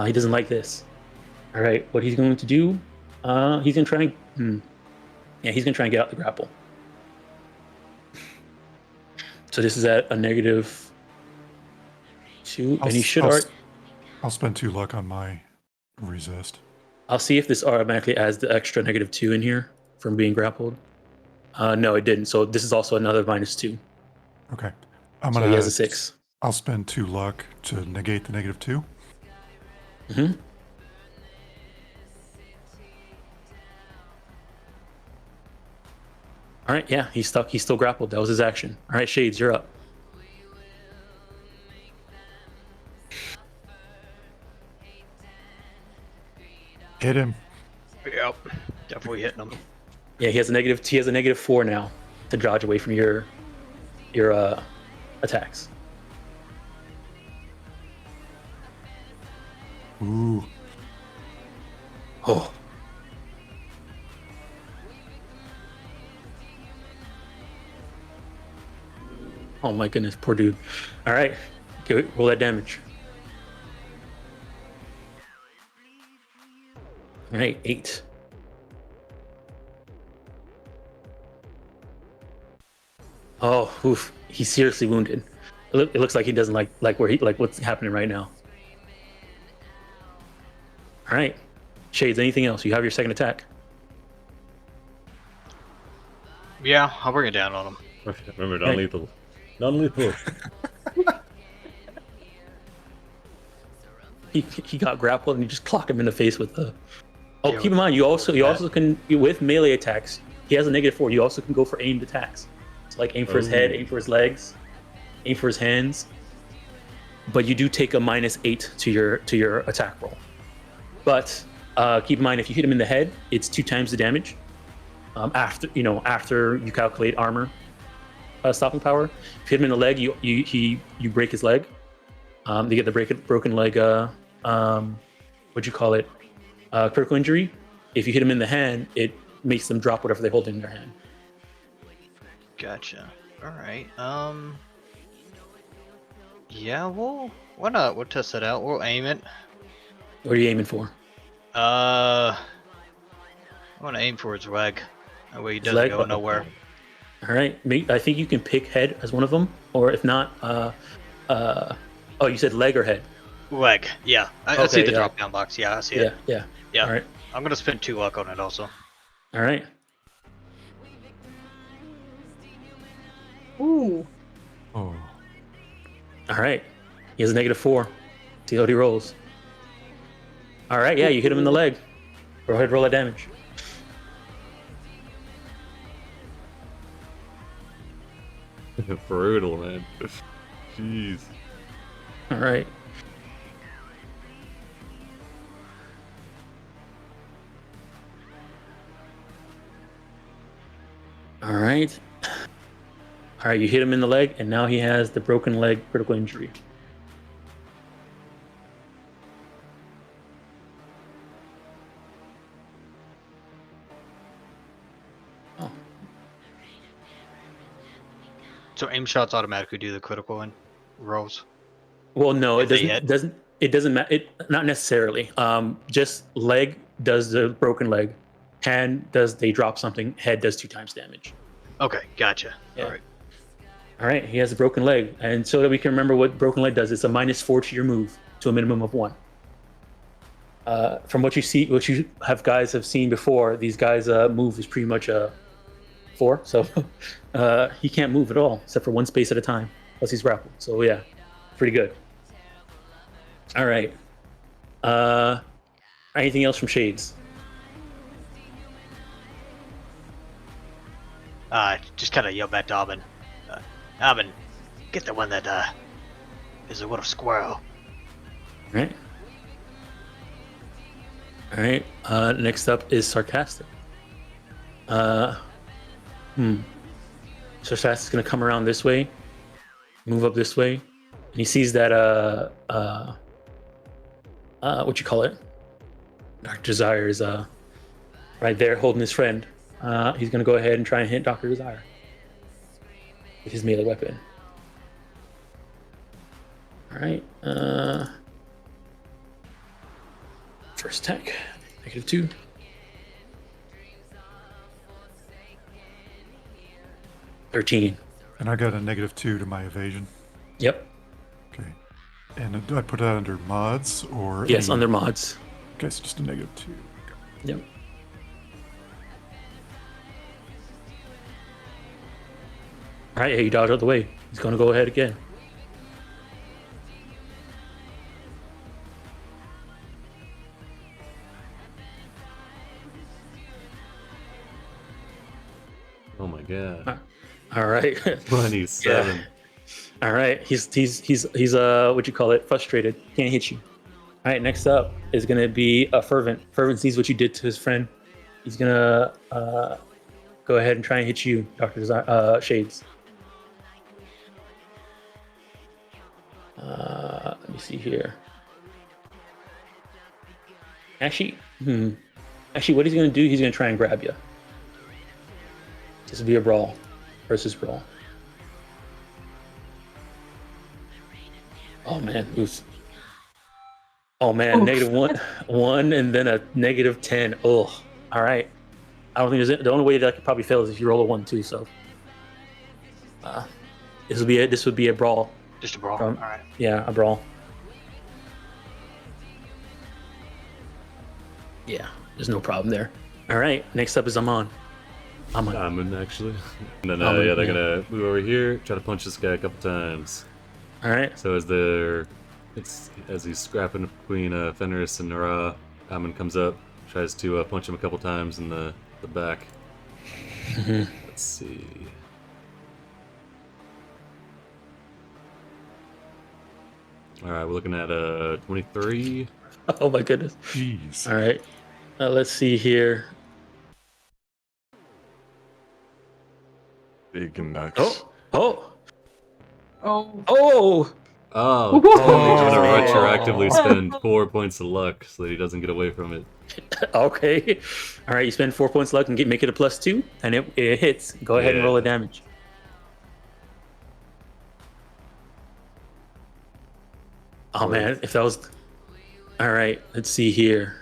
He doesn't like this. All right. What he's going to do? He's going to try and. Yeah, he's going to try and get out the grapple. So this is at a -2, and he should. I'll spend 2 luck on my resist. I'll see if this automatically adds the extra -2 in here from being grappled. No, it didn't. So this is also another -2. Okay. So he has a 6. I'll spend 2 luck to negate the -2. Mm-hmm. All right, yeah, he's stuck. He's still grappled. That was his action. All right, Shades, you're up. Hit him. Yep. Definitely hitting him. Yeah, he has a -4 now to dodge away from your attacks. Ooh. Oh. Oh my goodness, poor dude. All right, okay, roll that damage. All right, 8. Oh, oof. He's seriously wounded. It looks like he doesn't like what's happening right now. All right, Shades. Anything else? You have your second attack. Yeah, I'll bring it down on him. Okay, remember, non-lethal. Non-lethal. He got grappled and you just clock him in the face with the. Oh, Yeah, keep in mind you also can with melee attacks. He has a -4. You also can go for aimed attacks. So like aim for his head, aim for his legs, aim for his hands. But you do take a -8 to your attack roll. But keep in mind if you hit him in the head, it's 2 times the damage. After you calculate armor stopping power. If you hit him in the leg, you break his leg. They get the broken leg. What'd you call it? Critical injury. If you hit them in the hand, it makes them drop whatever they hold in their hand. Gotcha. All right. Yeah. Why not? We'll test it out. We'll aim it. What are you aiming for? I want to aim for his leg. That way he doesn't leg? go nowhere. All right. I think you can pick head as one of them, or if not, oh, you said leg or head? Leg. Yeah. I see the drop down box. Yeah, I see it. Yeah. Yeah. All right. I'm gonna spend 2 luck on it also. All right. Ooh. Oh. All right. He has a -4. See how he rolls. All right. Yeah, you hit him in the leg. Go ahead, roll that damage. Brutal, man. Jeez. All right. All right. All right, you hit him in the leg, and now he has the broken leg critical injury. Oh. So aim shots automatically do the critical rolls. Well, no, If it they doesn't. hit? It doesn't matter. It not necessarily. Just leg does the broken leg, hand does they drop something, head does 2 times damage. Okay, gotcha. Yeah. All right. All right, he has a broken leg, and so that we can remember what broken leg does, it's a -4 to your move to a minimum of 1. From what you guys have seen before, these guys' move is pretty much a 4, so he can't move at all except for 1 space at a time, plus he's grappled. So yeah, pretty good. All right. Anything else from Shades? Just kind of yell back to Aubin. Aubin, get the one that is a little squirrel. All right. All right. Next up is sarcastic. So Fast is gonna come around this way, move up this way, and he sees that what you call it? Dr. Desire is right there holding his friend. He's gonna go ahead and try and hit Dr. Desire with his melee weapon. All right. First attack, -2. -13. And I got a -2 to my evasion. Yep. Okay. And do I put that under mods or? Yes, under mods. Okay, so just a -2. Yep. All right, you dodge out the way. He's gonna go ahead again. Oh my god. All right. 27. Yeah. All right. He's what you call it? Frustrated. Can't hit you. All right. Next up is gonna be a Fervent. Fervent sees what you did to his friend. He's gonna go ahead and try and hit you, Dr. Shades. Let me see here. Actually, what he's gonna do? He's gonna try and grab you. This will be a brawl versus brawl. Oh man, oof. Oh man, oof. -1, and then a -10. Oh, all right. I don't think the only way that could probably fail is if you roll a 1 too. So, this would be a brawl. Just a brawl. All right. Yeah, a brawl. Yeah, there's no problem there. All right, next up is Amon. Amon, actually. And then, they're gonna move over here, try to punch this guy a couple times. All right. So as he's scrapping between Fenris and Nara, Amon comes up, tries to punch him a couple times in the back. Let's see. All right, we're looking at 23. Oh my goodness. Jeez. All right. Let's see here. Big nuts. Oh. Oh, I'm gonna retroactively spend 4 points of luck so that he doesn't get away from it. Okay. All right, you spend 4 points of luck and make it a +2, and it hits. Go ahead and roll the damage. Oh man, if that was... All right, let's see here.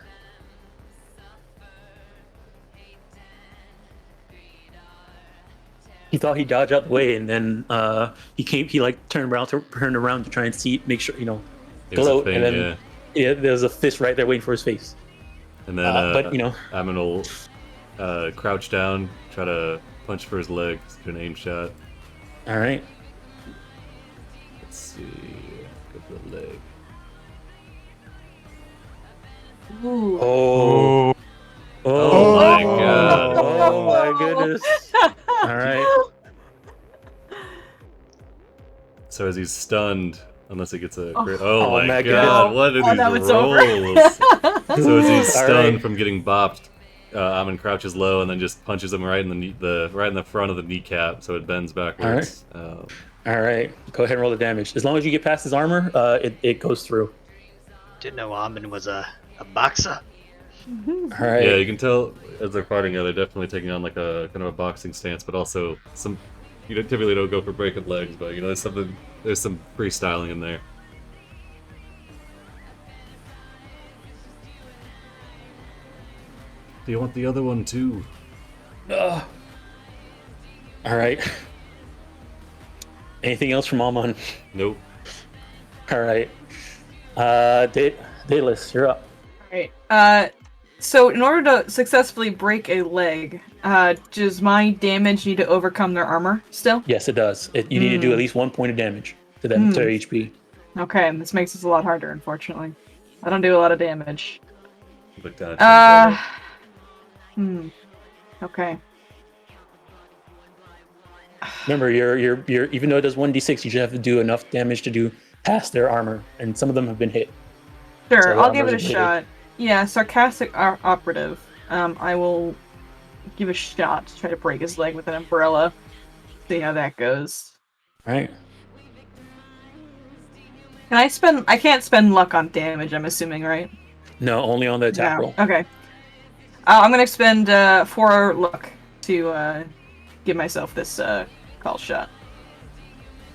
He thought he'd dodge out the way, and then he like turned around to try and make sure, gloat, and then there's a fist right there waiting for his face. And then Amon will crouch down, try to punch for his leg, do an aim shot. All right. Let's see, go for the leg. Ooh. Oh my god! Oh my goodness! All right. So as he's stunned, unless he gets a crit. Oh my my god! goodness. What are now these it's over. rolls? So as he's All stunned right. from getting bopped, Amon crouches low and then just punches him right in the front of the kneecap, so it bends backwards. All right. Go ahead and roll the damage. As long as you get past his armor, it goes through. Didn't know Amon was a boxer. All right. Yeah, you can tell as they're fighting, they're definitely taking on like a kind of a boxing stance, but also some. Typically don't go for breaking legs, but there's some freestyling in there. Do you want the other one too? All right. Anything else from Amon? Nope. All right. Daedalus, you're up. Alright. So in order to successfully break a leg, does my damage need to overcome their armor still? Yes, it does. You need to do at least 1 point of damage to them to their HP. Okay, this makes this a lot harder, unfortunately. I don't do a lot of damage. But, uh, Okay. Remember, you're even though it does 1d6, you should have to do enough damage to do past their armor, and some of them have been hit. Sure, So I'll give it a armor's shot. Yeah, sarcastic operative. I will give a shot to try to break his leg with an umbrella. See how that goes. All right. Can I spend? I can't spend luck on damage. I'm assuming, right? No, only on the attack roll. Okay. I'm gonna spend 4 luck to give myself this call shot.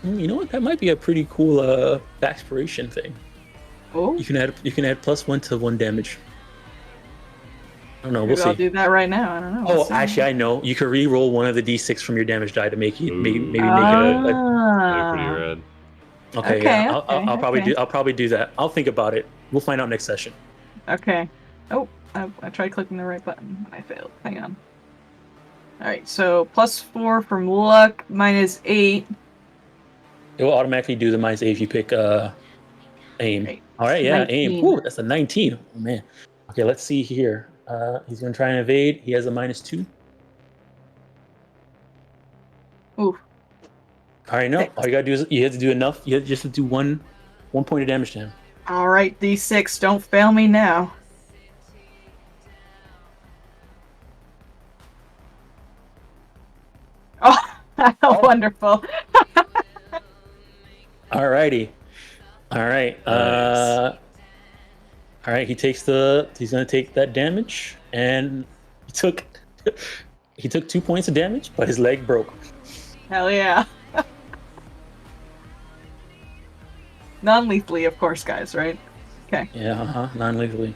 You know what? That might be a pretty cool aspiration thing. Oh. You can add +1 to 1 damage. I don't know. Maybe We'll see. I'll do that right now. I don't know. Oh, actually, I know. You could re-roll one of the d6 from your damage die to make it maybe make it. They're pretty rad. Okay, Okay, yeah. I'll okay. probably do that. I'll think about it. We'll find out next session. Okay. Oh, I tried clicking the right button and I failed. Hang on. Alright, so +4 from luck, -8. It will automatically do the -8 if you pick aim. Right. All right, yeah, 19. aim. Ooh, that's a 19. Oh, man. Okay, let's see here. He's gonna try and evade. He has a -2. Ooh. All right, no. All you gotta do is you have to do enough. You have just to do one point of damage to him. Alright, D6, don't fail me now. Oh, wonderful. Alrighty. All right. Nice. All right. He's gonna take that damage, and he took 2 points of damage, but his leg broke. Hell yeah. Non-lethally, of course, guys, right? Okay. Yeah, non-lethally.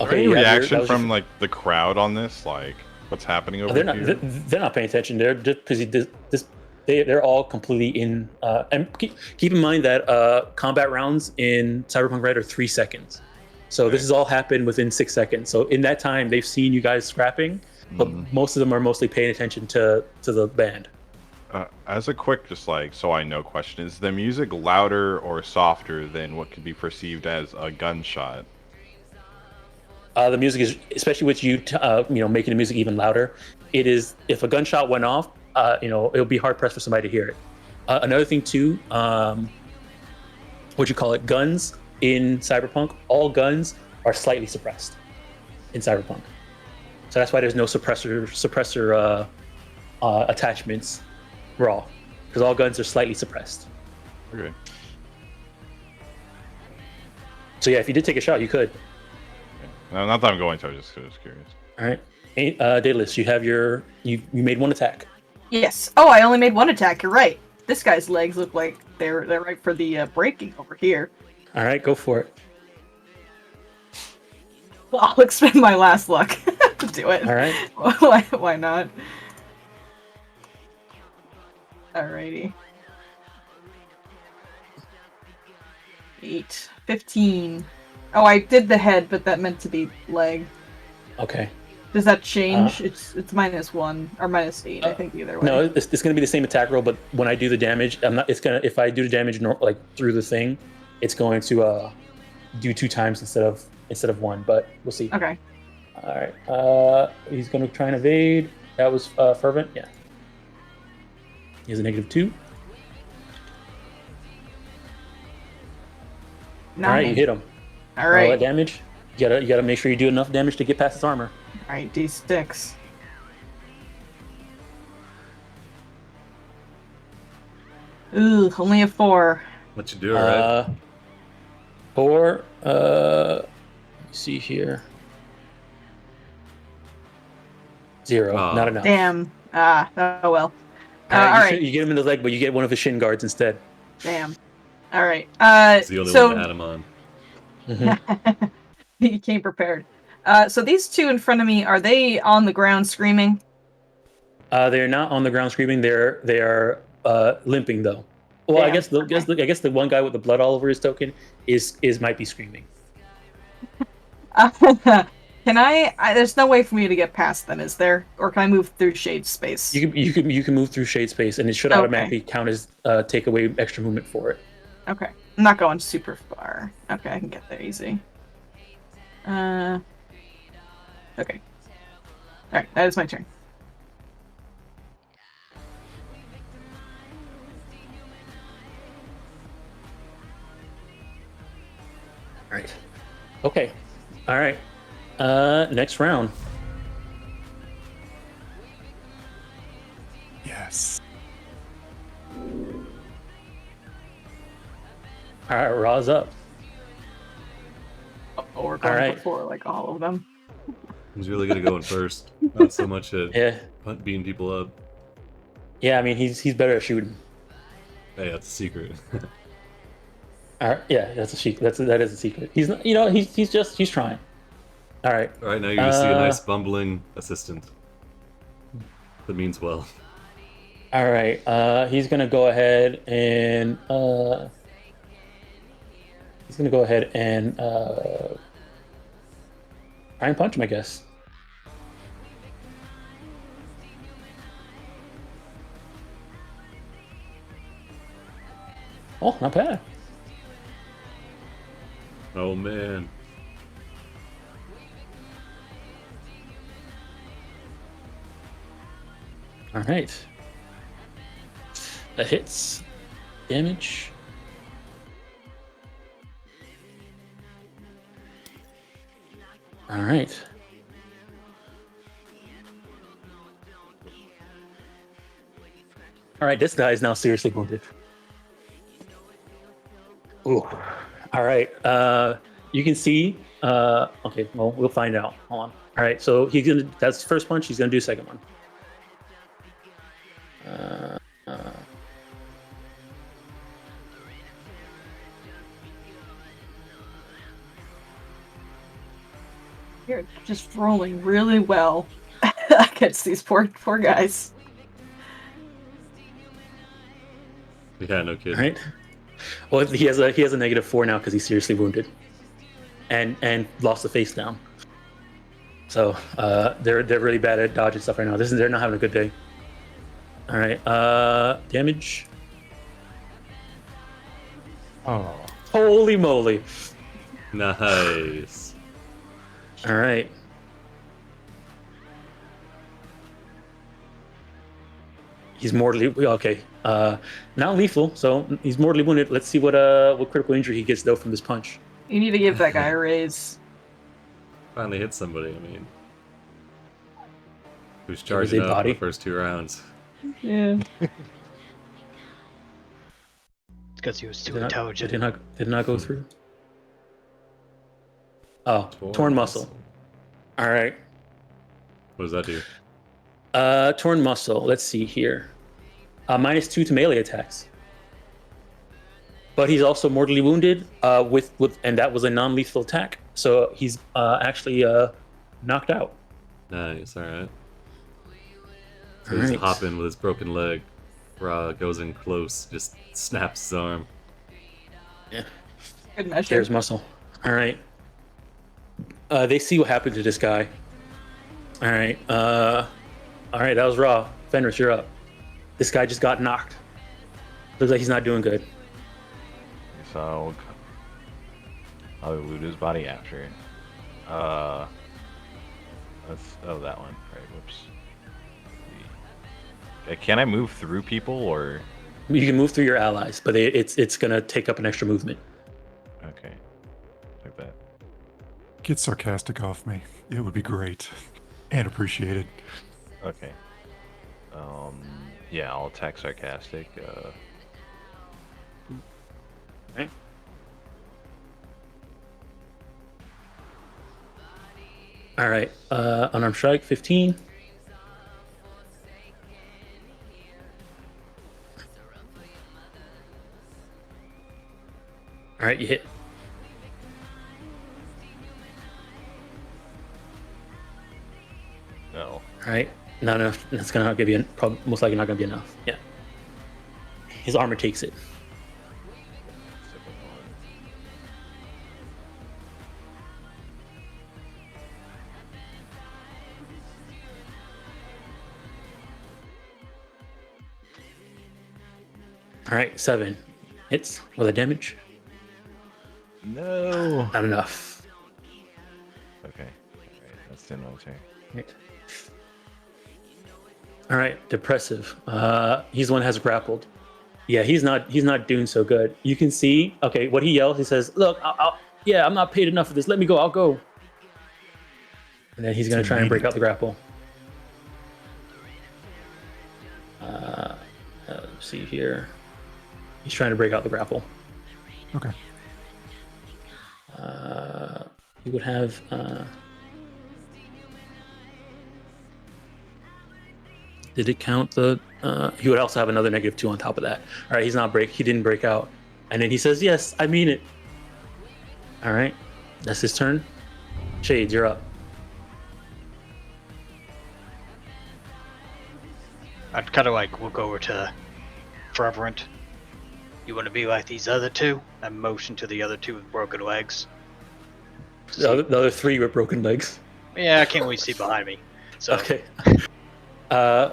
Any yeah, reaction from like the crowd on this? Like, what's happening over here? They're not paying attention. They're just because they're all completely in. And keep in mind that combat rounds in Cyberpunk Red are 3 seconds. So this has all happened within 6 seconds. So in that time, they've seen you guys scrapping, but most of them are mostly paying attention to the band. As a quick, just like so I know, question: is the music louder or softer than what could be perceived as a gunshot? The music is, especially with you, making the music even louder. It is, if a gunshot went off, it'll be hard pressed for somebody to hear it. Another thing too, guns in Cyberpunk, all guns are slightly suppressed in Cyberpunk. So that's why there's no suppressor attachments raw, because all guns are slightly suppressed. Okay. So yeah, if you did take a shot, you could. No, not that I'm going to. I was just curious. All right, Daedalus, you have you made 1 attack. Yes. Oh, I only made 1 attack. You're right. This guy's legs look like they're right for the breaking over here. All right, go for it. Well, I'll expend my last luck to do it. All right. Why not? Alrighty. 8, 15. Oh, I did the head, but that meant to be leg. Okay. Does that change? It's -1 or -8, I think, either way. No, it's going to be the same attack roll, but when I do the damage, if I do the damage through the thing, it's going to do 2 times instead of 1, but we'll see. Okay. All right. He's going to try and evade. That was fervent. Yeah. He has a -2. 9. All right, you hit him. All right. All that damage. You gotta make sure you do enough damage to get past his armor. All right, D6. Ooh, only a 4. What you do, alright? 4. Let me see here. 0. Oh. Not enough. Damn. Oh well. All Alright. You get him in the leg, but you get one of his shin guards instead. Damn. Alright. He's the only one that had him on. Mm-hmm. He came prepared. So these 2 in front of me, are they on the ground screaming? They're not on the ground screaming. They are limping though. Well, Damn. I guess the one guy with the blood all over his token might be screaming. Can I? There's no way for me to get past them, is there? Or can I move through shade space? You can move through shade space, and it should automatically count as take away extra movement for it. Okay, I'm not going super far. Okay, I can get there easy. Okay. All right, that is my turn. Okay. All right. Next round. Yes. All right, Raw's up. Oh, we're going right. before like all of them. He's really good at going first. Not so much at Yeah. beating people up. Yeah, I mean he's better at shooting. Hey, that's a secret. All right. Yeah, that's a secret. That is a secret. He's not. He's trying. All right. All right, now you just see a nice bumbling assistant. That means well. All right. He's gonna go ahead and try and punch him, I guess. Oh, not bad. Oh man. All right. That hits. Damage. All right. All right, this guy is now seriously wounded. Ooh. All right. You can see. Okay. Well, we'll find out. Hold on. All right. So he's gonna. That's the first punch. He's gonna do second one. You're just rolling really well against these poor guys. Yeah, no kidding. All right. Well, he has a -4 now because he's seriously wounded, and lost the face down. So they're really bad at dodging stuff right now. They're not having a good day. All right. Damage. Oh. Holy moly! Nice. All right. He's mortally okay. Not lethal, so he's mortally wounded. Let's see what critical injury he gets though from this punch. You need to give that guy a raise. Finally hit somebody, I mean. Who's a charging up in body. the first 2 rounds. Yeah. Because he was too Did intelligent. not go through. Oh, torn muscle. All right. What does that do? Torn muscle. Let's see here. -2 to melee attacks. But he's also mortally wounded. And that was a non-lethal attack. So he's actually knocked out. Nice, alright. So All he's right. hopping with his broken leg. Ra goes in close, just snaps his arm. Yeah. Good measure. There's muscle. All right. They see what happened to this guy. All right. All right. That was Ra. Fenris, you're up. This guy just got knocked. Looks like he's not doing good. So I'll loot his body after. That one. Right. Whoops. Can I move through people or? You can move through your allies, but it's gonna take up an extra movement. Okay. Like that. Get sarcastic off me. It would be great and appreciated. Okay. Yeah, I'll attack sarcastic. Okay. All right. Unarmed strike, 15. All right, you hit. No. All right, not enough. That's gonna give you most likely not gonna be enough. Yeah. His armor takes it. All right, 7 hits with a damage. No. Not enough. Okay. Alright, that's the end of my turn. Right. All right, depressive. He's the one that has grappled. Yeah, he's not doing so good. You can see. Okay, what he yells, he says, "Look, Yeah, I'm not paid enough for this. Let me go. I'll go. And then he's going to try and break out the grapple. Let's see here. He's trying to break out the grapple. Okay. He would have... did it count the... he would also have another -2 on top of that. All right, he didn't break out. And then he says, yes, I mean it. All right, that's his turn. Shades, you're up. I'd kind of like look over to Fervent. You want to be like these other two? I motion to the other two with broken legs. The other 3 with broken legs. Yeah, I can't really see behind me. So. Okay. All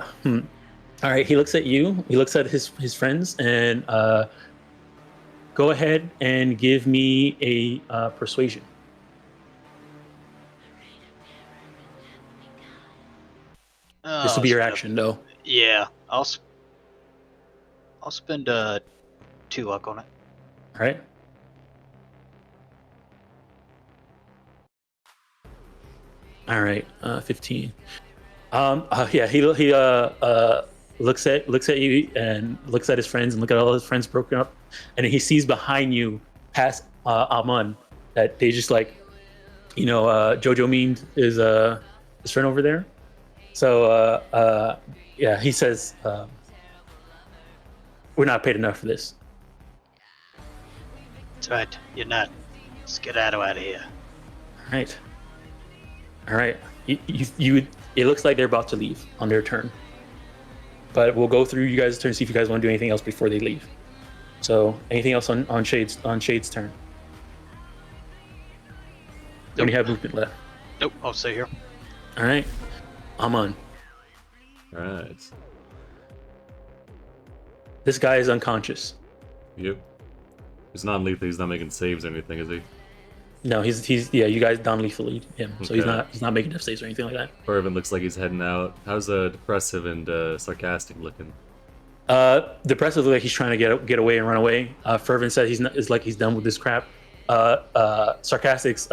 right, he looks at you. He looks at his friends, and go ahead and give me a persuasion. This will be your action, though. Yeah, I'll spend 2 luck on it. All right. All right, 15. Yeah, he looks at you and looks at his friends and look at all his friends broken up, and he sees behind you, past Amun, that they just like, Jojo memed his friend over there. So yeah, he says, we're not paid enough for this. That's right, you're not. Skedaddle out of here. All right. It looks like they're about to leave on their turn, but we'll go through you guys' turn, see if you guys want to do anything else before they leave. So anything else on Shade's turn? Nope. When you have movement left. Nope, I'll stay here. All right, I'm on. All right. This guy is unconscious. Yep. He's not lethal. He's not making saves or anything, is he? No, he's yeah. You guys non-lethal him, so Okay. he's not making death saves or anything like that. Fervent looks like he's heading out. How's depressive and sarcastic looking? Depressive looks like he's trying to get away and run away. Fervent said he's like he's done with this crap. Sarcastic's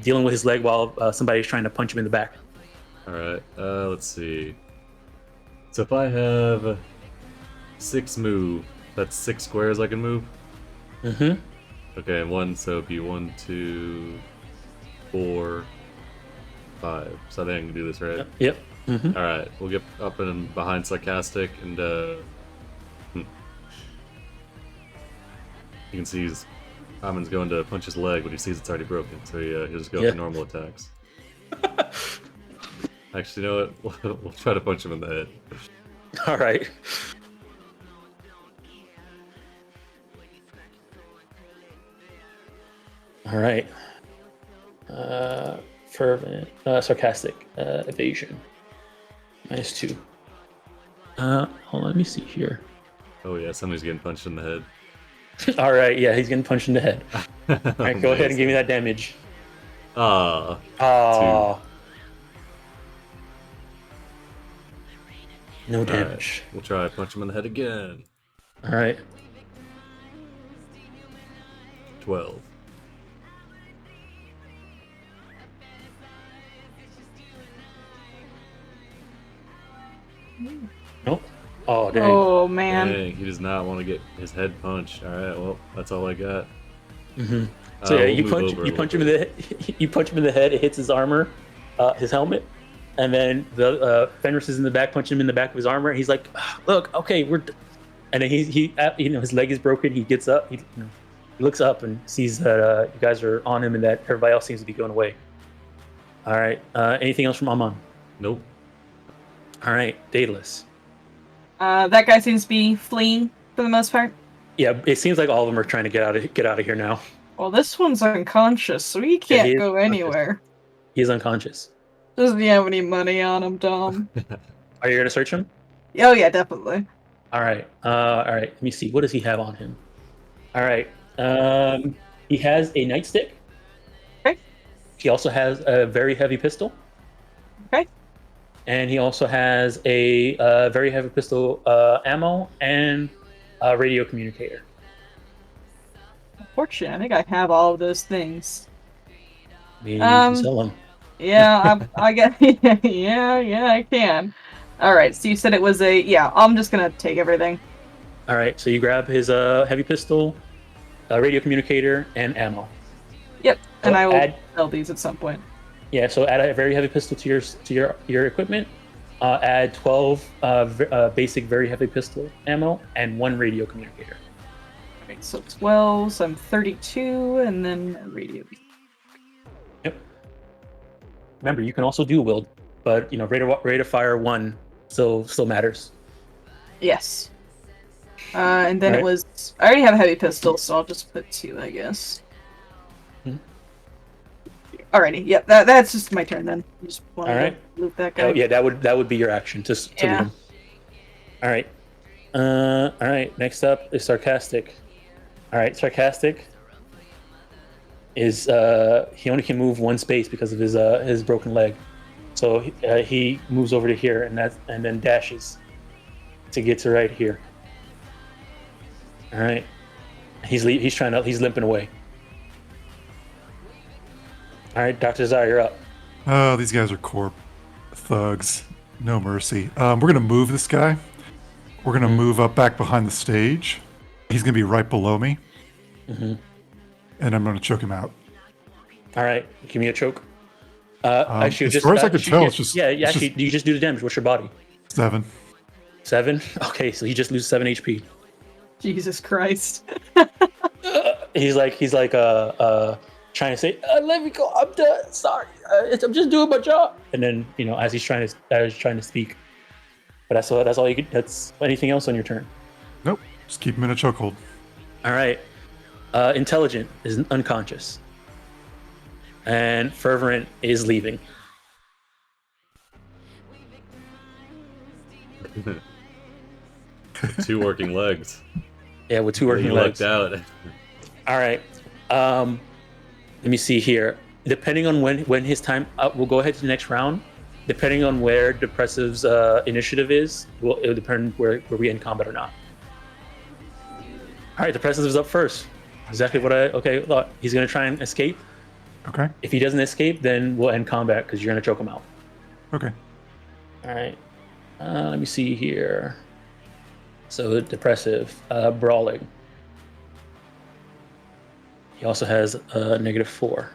dealing with his leg while somebody's trying to punch him in the back. All right. Let's see. So if I have 6 move, that's 6 squares I can move. Mm-hmm. Okay, and so it'd be 1, 2, 4, 5. So I think I can do this, right? Yep. Mm-hmm. All right, we'll get up and behind sarcastic, and you can see Amon's going to punch his leg, but he sees it's already broken, so he'll just go for normal attacks. Actually, you know what? We'll try to punch him in the head. All right. All right. Fervent, sarcastic, evasion. -2. Hold on, let me see here. Oh yeah, somebody's getting punched in the head. All right, yeah, he's getting punched in the head. All right, go ahead and give me that damage. Ah. No damage. Right, we'll try to punch him in the head again. All right. 12. Nope. Oh, dang. Oh man. Dang, he does not want to get his head punched. All right, well, that's all I got. Mm-hmm. So yeah, We'll you move punch him in the head. You punch him in the head. It hits his armor, his helmet, and then the Fenris is in the back, punching him in the back of his armor. He's like, "Look, okay, and then he his leg is broken. He gets up. He looks up and sees that you guys are on him, and that everybody else seems to be going away. All right. Anything else from Amon? Nope. All right, Daedalus. That guy seems to be fleeing for the most part. Yeah, it seems like all of them are trying to get out of here now. Well, this one's unconscious, so he can't go anywhere. He's unconscious. Doesn't he have any money on him, Dom? Are you gonna search him? Oh yeah, definitely. All right. Let me see. What does he have on him? All right. He has a nightstick. Okay. He also has a very heavy pistol. Okay. And he also has a very heavy pistol ammo and a radio communicator. Unfortunately, I think I have all of those things. I mean, you can sell them. Yeah, I get. Yeah, I can. All right. So you said it was a. Yeah, I'm just gonna take everything. All right, so you grab his heavy pistol, radio communicator, and ammo. Yep, and So I will add, sell these at some point. yeah, so add a very heavy pistol to your equipment. Add 12 basic very heavy pistol ammo and 1 radio communicator. All right, so 12. So I'm 32, and then a radio. Yep. Remember, you can also dual wield, but you know, rate of fire 1 still matters. Yes. And then Right. it was. I already have a heavy pistol, so I'll just put 2, I guess. Alrighty, yep, that's just my turn then. Just wanted All right. to loot that guy. Oh yeah, that would be your action to loot Yeah. him. All right. All right. Next up is sarcastic. All right, sarcastic is he only can move 1 space because of his broken leg, so he moves over to here and then dashes to get to right here. All right. He's limping away. All right, Dr. Zai, you're up. Oh, these guys are corp thugs. No mercy. We're gonna move this guy. We're gonna move up back behind the stage. He's gonna be right below me. And I'm gonna choke him out. All right, give me a choke. Actually, as just far as I can tell, it's just actually, you just do the damage. What's your body? 7. 7. Okay, so he just loses 7 HP. Jesus Christ. He's like trying to say, "Let me go. I'm done. Sorry, I'm just doing my job." And then as he's trying to speak, but that's all you could. That's anything else on your turn. Nope. Just keep him in a chokehold. All right. Intelligent is unconscious, and fervent is leaving. 2 working legs. Yeah, with 2 working You legs. lucked out. All right. Let me see here. Depending on when his time up, we'll go ahead to the next round. Depending on where Depressive's initiative is, it'll depend where we end combat or not. All right, Depressive is up first. Exactly what I thought. He's gonna try and escape. Okay. If he doesn't escape, then we'll end combat because you're gonna choke him out. Okay. All right. Let me see here. So Depressive, brawling. He also has a -4.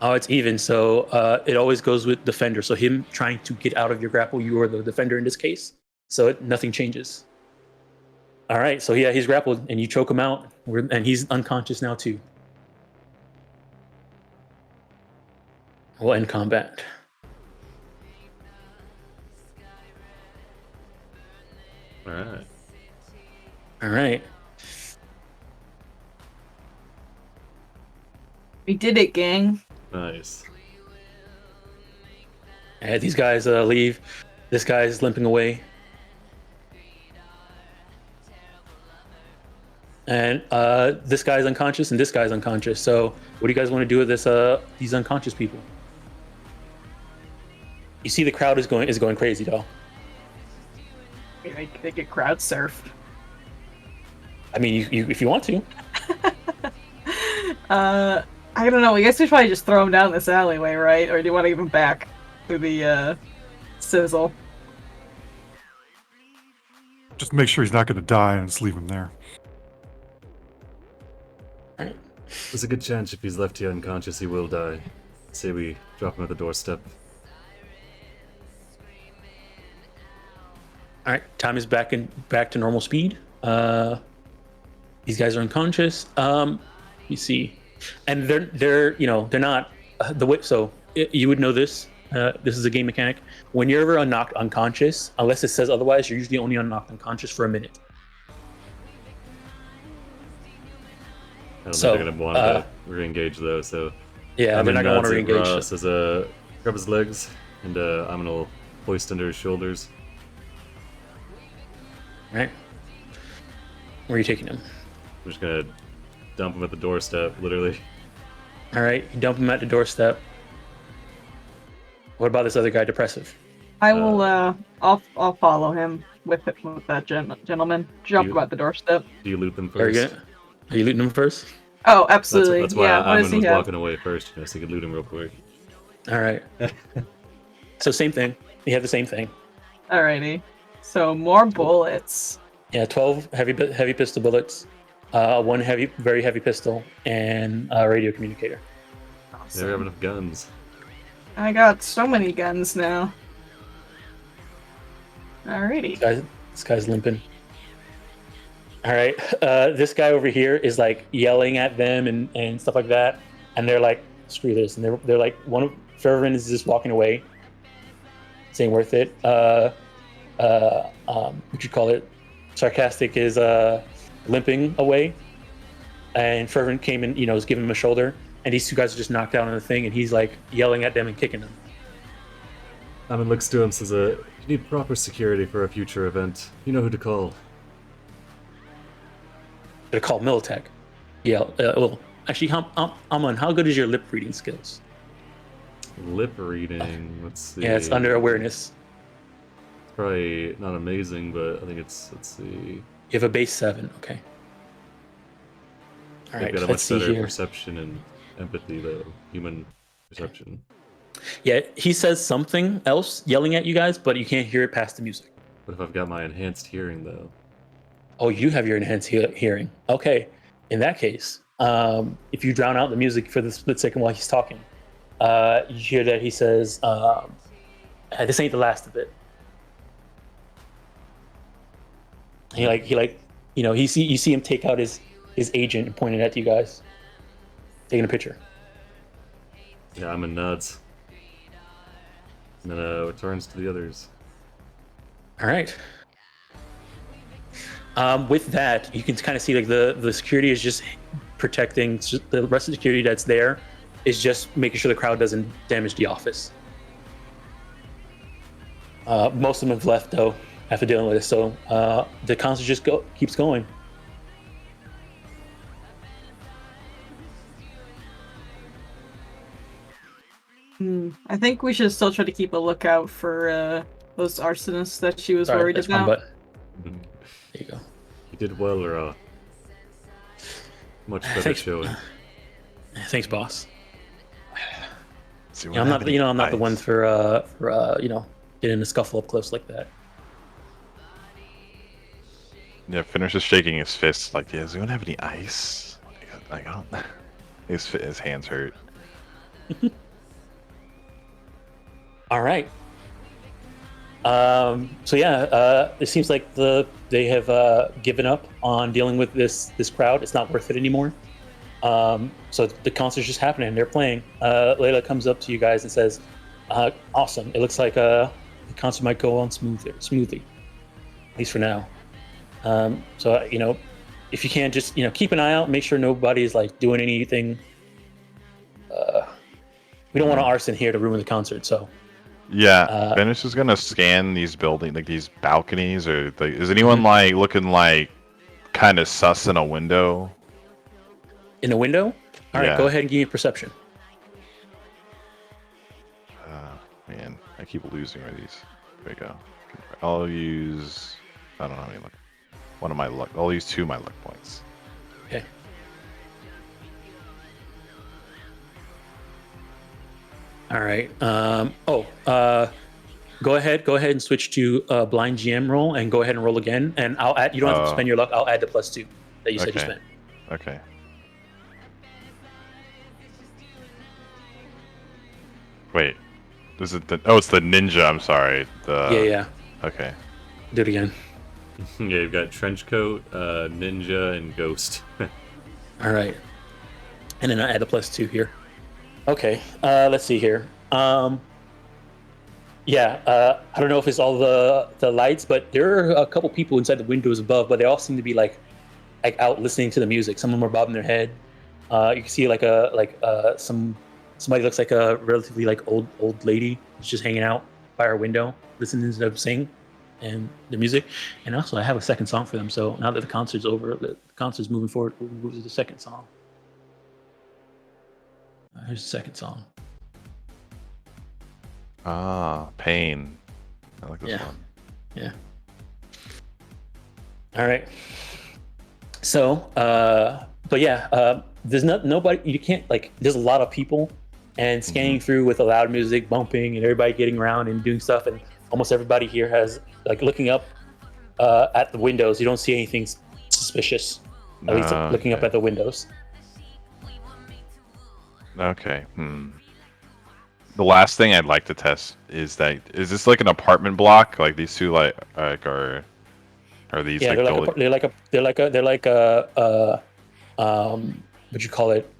Oh, it's even. So it always goes with defender. So him trying to get out of your grapple, you are the defender in this case. So nothing changes. All right. So yeah, he's grappled and you choke him out, and he's unconscious now too. We'll end combat. All right. All right. We did it, gang. Nice. Yeah, these guys leave. This guy is limping away. And this guy's unconscious and this guy's unconscious. So what do you guys want to do with these unconscious people? You see the crowd is going crazy, though. They get crowd surfed. I mean, you if you want to. I don't know. I guess we should probably just throw him down this alleyway, right? Or do you want to give him back to the Sizzle? Just make sure he's not going to die and just leave him there. There's a good chance if he's left here unconscious, he will die. Say we drop him at the doorstep. All right, time is back to normal speed. These guys are unconscious. You see, and they're not the way. So you would know this. This is a game mechanic. When you're ever knocked unconscious, unless it says otherwise, you're usually only knocked unconscious for a minute. I don't think they're gonna want to re-engage though. So yeah, they're not gonna want to re-engage. Ross says, grab his legs, and I'm gonna hoist under his shoulders. All right. Where are you taking him? I'm just gonna dump him at the doorstep, literally. All right, you dump him at the doorstep. What about this other guy, Depressive? I will. I'll follow him with that gentleman. Jump about the doorstep. Do you loot them Are you first? are you looting them first? Oh, absolutely. That's why Yeah. What does Amon he was have? walking away first, so he could loot him real quick. All right. So same thing. You have the same thing. Alrighty. So more bullets. Yeah, 12 heavy pistol bullets, one very heavy pistol, and a radio communicator. They never have enough guns. I got so many guns now. Alrighty. This guy's limping. All right, this guy over here is like yelling at them and stuff like that, and they're like, "Screw this!" And they're like, one of Fervin is just walking away, saying, "Worth it." What you call it? Sarcastic is limping away, and Fervent came and was giving him a shoulder, and these two guys are just knocked down on the thing, and he's like yelling at them and kicking them. Amon looks to him and says, "You need proper security for a future event. You know who to call." They're called Militech. Yeah. Well, actually, Amon, how good is your lip reading skills? Lip reading. Let's see. Yeah, it's under awareness. It's probably not amazing, but I think it's. Let's see. You have a base 7. Okay. All right. They've got a Let's much see better here. perception and empathy, though. Human perception. Yeah, he says something else yelling at you guys, but you can't hear it past the music. What if I've got my enhanced hearing, though? Oh, you have your enhanced hearing. Okay. In that case, if you drown out the music for the split second while he's talking, you hear that he says, "This ain't the last of it." You see him take out his agent and point it at you guys, taking a picture. Yeah, I'm in nods. And then returns to the others. All right. With that, you can kind of see like the security is just protecting the rest of the security that's there is just making sure the crowd doesn't damage the office. Most of them have left though after dealing with it, so the concert just keeps going. I think we should still try to keep a lookout for those arsonists that she was worried that's about. There you go. You did well, or much better Thanks. showing. Thanks, boss. See, I'm not the one for getting in a scuffle up close like that. Yeah, finishes shaking his fist like, "Yeah, does anyone have any ice?" Like, I don't. His hands hurt. All right. So yeah, it seems like they have given up on dealing with this crowd. It's not worth it anymore. So the concert's just happening. They're playing. Layla comes up to you guys and says, "Awesome! It looks like the concert might go on smoothly, at least for now. So if you can, just keep an eye out. Make sure nobody's like doing anything. We don't want an arson here to ruin the concert. So." Yeah, Venice is gonna scan these buildings, like these balconies, or like, is anyone like looking like kind of sus in a window? In a window? All right, Yeah. go ahead and give me a perception. Man, I keep losing with these. There we go. I'll use. I don't know how many luck. One of my luck. I'll use 2 of my luck points. Okay. All right. Go ahead and switch to blind GM roll and go ahead and roll again. And I'll add. You don't have to spend your luck. I'll add the +2 that you said you spent. Okay. Wait. This is the. Oh, it's the ninja. I'm sorry. Yeah. Okay. Do it again. Yeah, you've got trenchcoat, ninja, and ghost. All right. And then I add a +2 here. Okay. Let's see here. I don't know if it's all the lights, but there are a couple people inside the windows above, but they all seem to be like out listening to the music. Some of them are bobbing their head. You can see somebody looks like a relatively like old lady who's just hanging out by our window listening to them sing and the music. And also I have a second song for them. So now that the concert's over, the concert's moving forward, we'll move to the second song. Here's the second song. Pain. I like this Yeah. one. Yeah. All right. So, but yeah, there's nobody. You can't like. There's a lot of people, and scanning through with the loud music bumping and everybody getting around and doing stuff, and almost everybody here has like looking up at the windows. You don't see anything suspicious. At least looking up at the windows. Okay. The last thing I'd like to test is this like an apartment block? Like these two like are these Yeah, like they're like a what you call it,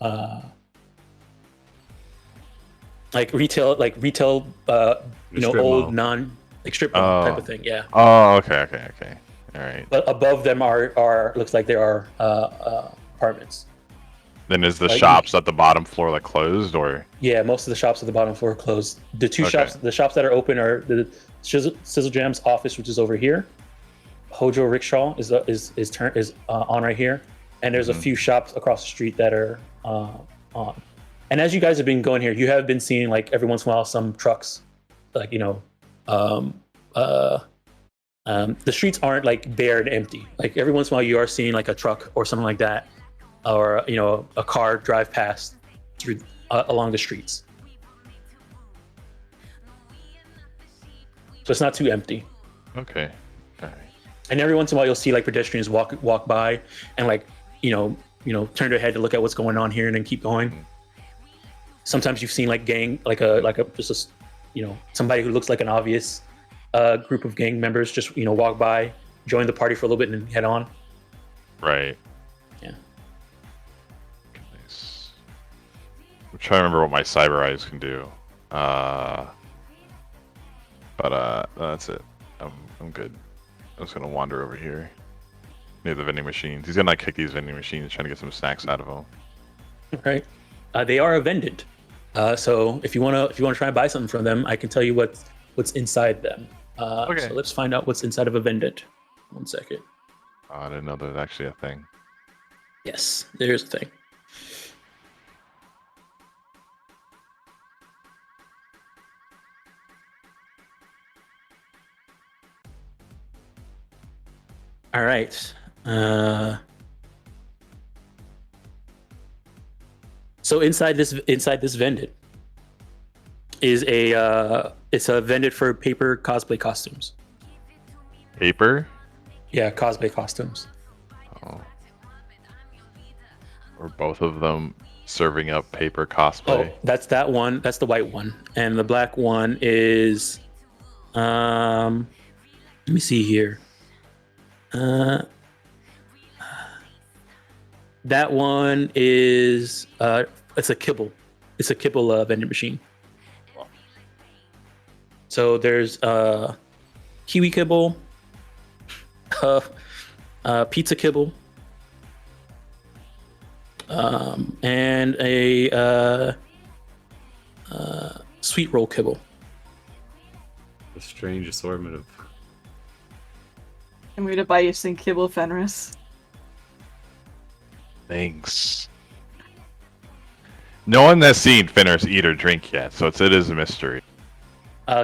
like retail you know, strip old mall. non like strip mall type of thing. Yeah. Oh, okay. All right. But above them are looks like there are apartments. Then is the Like, shops at the bottom floor like closed or? Yeah, most of the shops at the bottom floor are closed. The two shops that are open are the Sizzle Jam's office, which is over here. Hojo Rickshaw is on right here, and there's a few shops across the street that are on. And as you guys have been going here, you have been seeing like every once in a while some trucks, like, you know, the streets aren't like bare and empty. Like every once in a while you are seeing like a truck or something like that, or, you know, a car drive past through along the streets. So it's not too empty. Okay. All right. And every once in a while you'll see like pedestrians walk by and like, you know, turn their head to look at what's going on here and then keep going. Sometimes you've seen like gang, you know, somebody who looks like an obvious group of gang members just, you know, walk by, join the party for a little bit and then head on. Right. Yeah. Nice. I'm trying to remember what my cyber eyes can do. But that's it. I'm good. I'm just gonna wander over here near the vending machines. He's gonna like kick these vending machines, trying to get some snacks out of them. Right. They are a vendant. So if you wanna try and buy something from them, I can tell you what's inside them. Okay. So let's find out what's inside of a vendant. 1 second. Oh, I didn't know there was actually a thing. Yes, there's a thing. All right. So inside this vendant is it's a vendant for paper cosplay costumes. Paper? Yeah, cosplay costumes. Oh. Or both of them serving up paper cosplay. Oh, that's that one. That's the white one, and the black one is. Let me see here. That one is it's a kibble. It's a kibble vending machine. So there's kiwi kibble, pizza kibble, and a sweet roll kibble. A strange assortment of. I'm going to buy you some kibble, Fenris. Thanks. No one has seen Fenris eat or drink yet, so it is a mystery.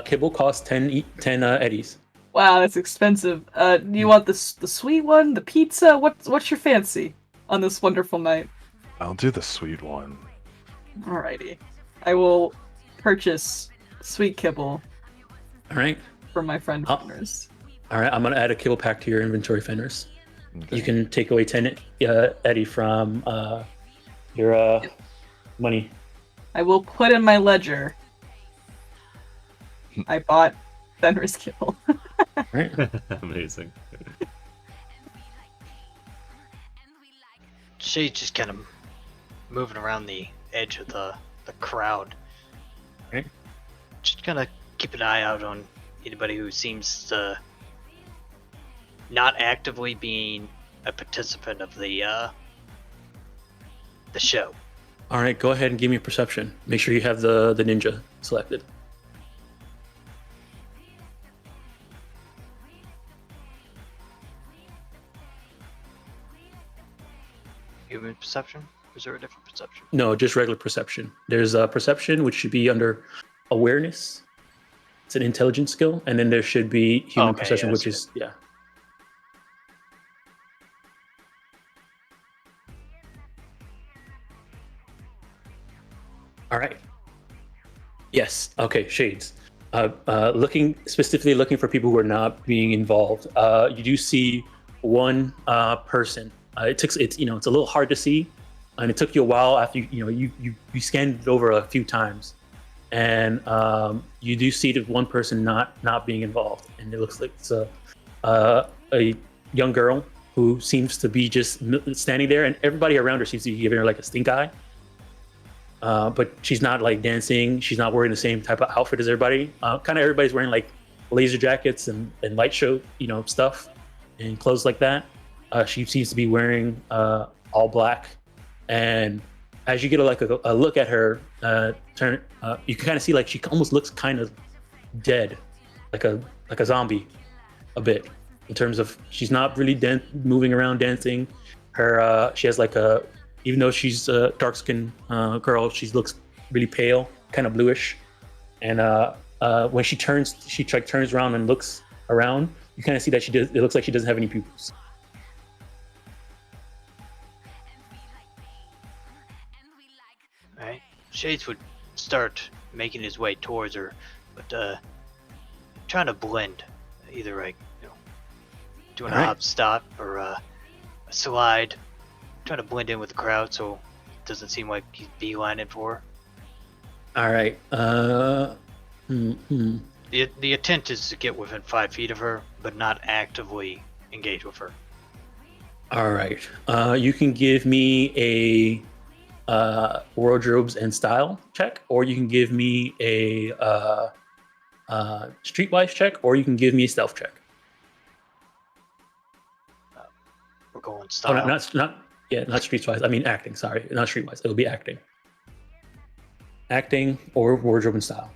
Kibble costs 10 eddies. Wow, that's expensive. Do you want the sweet one, the pizza? What's your fancy on this wonderful night? I'll do the sweet one. Alrighty. I will purchase sweet kibble All right. from my friend Fenris. All right. I'm gonna add a kibble pack to your inventory, Fenris. Okay. You can take away 10 eddy from your money. I will put in my ledger. I bought Fenris kibble. All right. Amazing. She's just kind of moving around the edge of the crowd. Okay. Just kind of keep an eye out on anybody who seems to not actively being a participant of the show. All right. Go ahead and give me a perception. Make sure you have the ninja selected. Human perception? Or is there a different perception? No, just regular perception. There's a perception which should be under awareness, it's an intelligence skill, and then there should be human Okay, perception, yeah, which that's is yeah. All right. Yes. Okay. Shades. Specifically looking for people who are not being involved. You do see one person. It's a little hard to see, and it took you a while after you scanned it over a few times, and you do see that one person not being involved, and it looks like it's a young girl who seems to be just standing there, and everybody around her seems to be giving her like a stink eye. But she's not like dancing. She's not wearing the same type of outfit as everybody. Kind of everybody's wearing like laser jackets and light show, stuff and clothes like that. She seems to be wearing all black. And as you get a look at her, you can kind of see like she almost looks kind of dead, like a zombie, a bit in terms of she's not really moving around dancing. She has like a even though she's a dark-skinned girl, she looks really pale, kind of bluish. And when she turns around and looks around, you kind of see that it looks like she doesn't have any pupils. Right. Shades would start making his way towards her, but trying to blend, either like doing a hop stop or a slide. Trying to blend in with the crowd so it doesn't seem like he's beelining for her. All right. The intent is to get within 5 feet of her, but not actively engage with her. All right. You can give me a wardrobes and style check, or you can give me a streetwise check, or you can give me a stealth check. We're going style. Oh, not streetwise. I mean acting. Sorry, not streetwise. It'll be acting. Acting or wardrobe and style.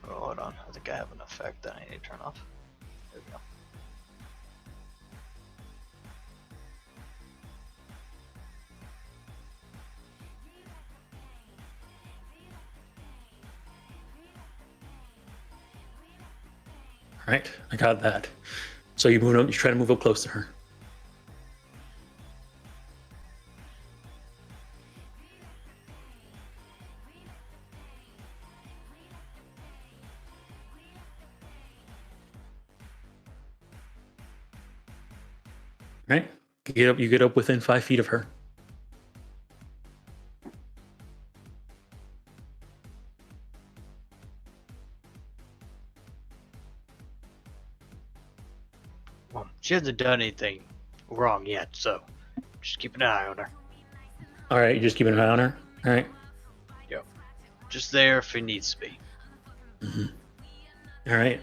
Oh, hold on. I think I have an effect that I need to turn off. There we go. All right, I got that. So you try to move up close to her. All right, you get up within 5 feet of her. Well, she hasn't done anything wrong yet, so just keep an eye on her. All right, you're just keeping an eye on her. All right. Yep. Just there if it needs to be. Mm-hmm. All right.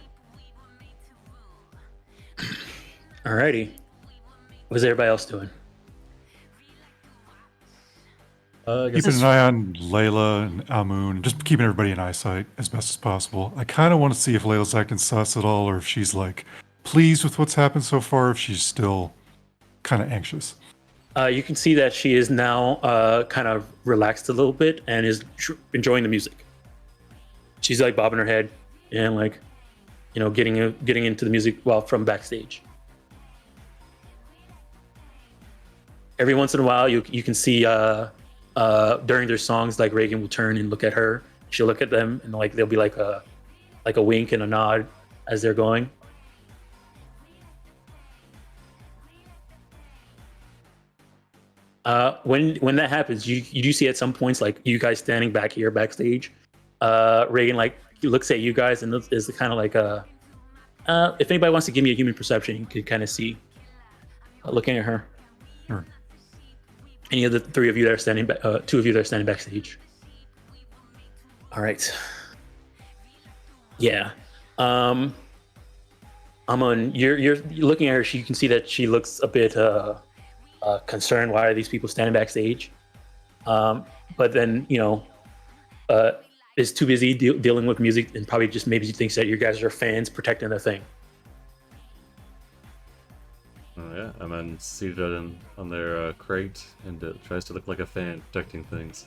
Alrighty. What's everybody else doing? Keeping an eye on Layla and Almoon, just keeping everybody in eyesight as best as possible. I kind of want to see if Layla's acting sus at all, or if she's like pleased with what's happened so far, or if she's still kind of anxious. You can see that she is now kind of relaxed a little bit and is enjoying the music. She's like bobbing her head and like, getting into the music from backstage. Every once in a while, you can see during their songs, like Reagan will turn and look at her. She'll look at them and like there'll be like a wink and a nod as they're going. When that happens, you do see at some points like you guys standing back here backstage. Reagan like looks at you guys and is kind of like if anybody wants to give me a human perception, you could kind of see looking at her. Sure. Any of the three of you that are standing back, two of you that are standing backstage. All right. Yeah. I'm on. You're looking at her. You can see that she looks a bit concerned. Why are these people standing backstage? But then is too busy dealing with music and probably just maybe thinks that you guys are fans protecting the thing. Oh yeah, and then seated on their crate, and it tries to look like a fan, protecting things.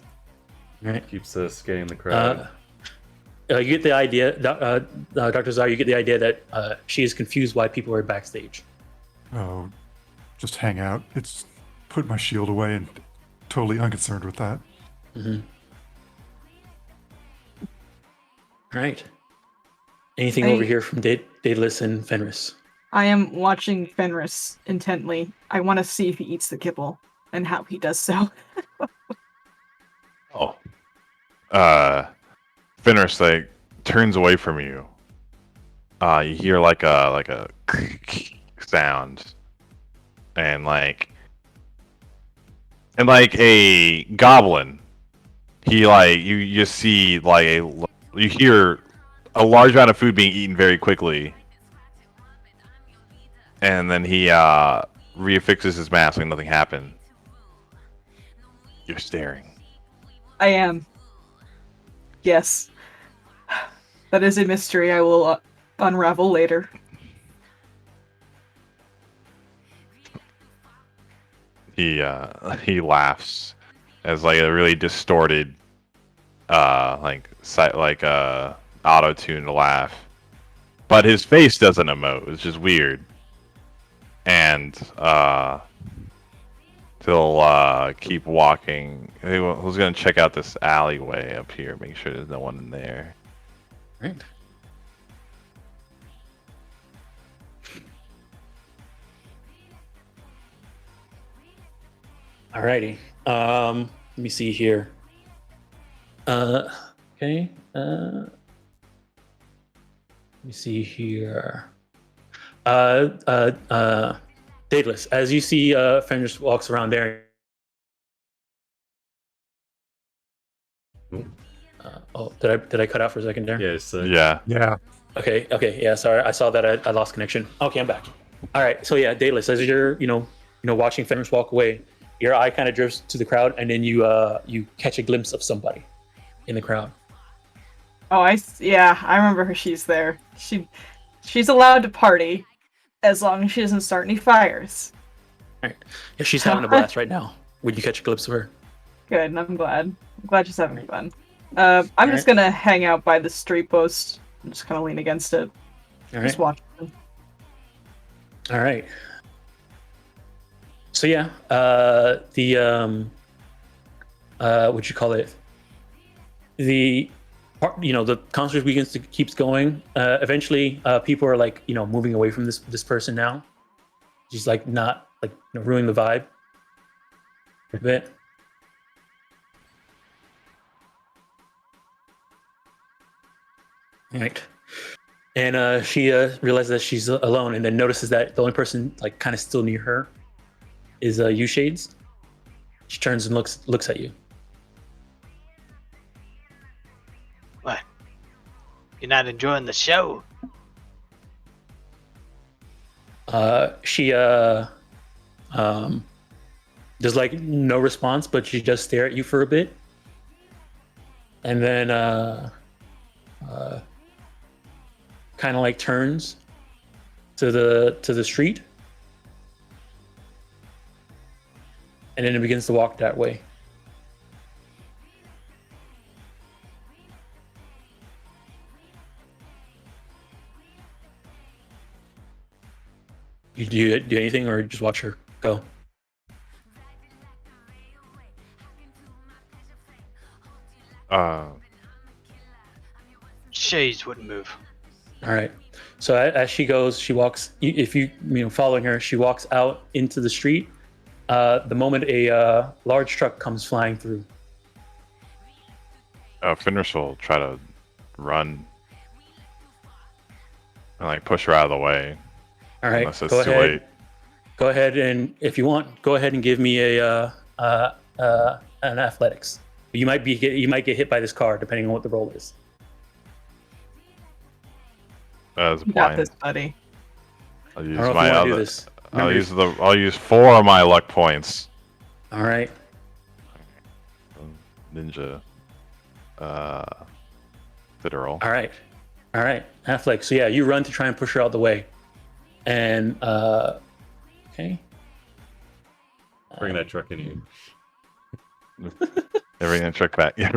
All right. Keeps scanning the crowd. You get the idea, Dr. Zar, you get the idea that she is confused why people are backstage. Oh, just hang out. It's put my shield away and totally unconcerned with that. Mm-hmm. All right. Anything over here from Daedalus and Fenris? I am watching Fenris intently. I want to see if he eats the kibble and how he does so. Oh. Fenris like turns away from you. You hear like a sound, and like a goblin. He like you just see like you hear a large amount of food being eaten very quickly, and then he reaffixes his mask like nothing happened. You're staring. I am. Yes. That is a mystery I will unravel later. He laughs as like a really distorted auto-tuned laugh. But his face doesn't emote. It's just weird. And he'll keep walking. Who's gonna check out this alleyway up here, make sure there's no one in there. Right. Alrighty. Let me see here. Okay. Let me see here. Daedalus, as you see Fenris walks around there. Did I cut out for a second there? Yeah, so Yeah. Okay, yeah, sorry. I saw that I lost connection. Okay, I'm back. All right, so yeah, Daedalus, as you're, watching Fenris walk away, your eye kind of drifts to the crowd, and then you catch a glimpse of somebody in the crowd. Oh, I remember her. She's there. She's allowed to party as long as she doesn't start any fires. All right. Yeah, she's having a blast right now. Would you catch a glimpse of her? Good, I'm glad. I'm glad she's having fun. I'm just gonna hang out by the street post and just kind of lean against it. All Just right. watch them. All right. So yeah, what you call it? The concert keeps going. Eventually, people are like moving away from this person now. She's like not like ruining the vibe a bit. Right. And she realizes that she's alone, and then notices that the only person like kind of still near her is you, Shades. She turns and looks at you. What? You're not enjoying the show? She does like no response, but she does stare at you for a bit, and then kind of like turns to the street, and then it begins to walk that way. You do anything or just watch her go? Shades wouldn't move. All right. So as she goes, she walks. If you following her, she walks out into the street. The moment a large truck comes flying through. Fenris will try to run and like push her out of the way. All right. Unless it's Go too ahead. late. Go ahead, and if you want, go ahead and give me an athletics. You might get hit by this car depending on what the roll is. As a You got plan. this, buddy. I'll use I don't know if my you want to do other. this. Remember, I'll use 4 of my luck points. all right. Ninja. Did a roll. All right. Athletics. So yeah, you run to try and push her out the way, and Okay. Bring that truck in here. Bring that truck back. Yeah.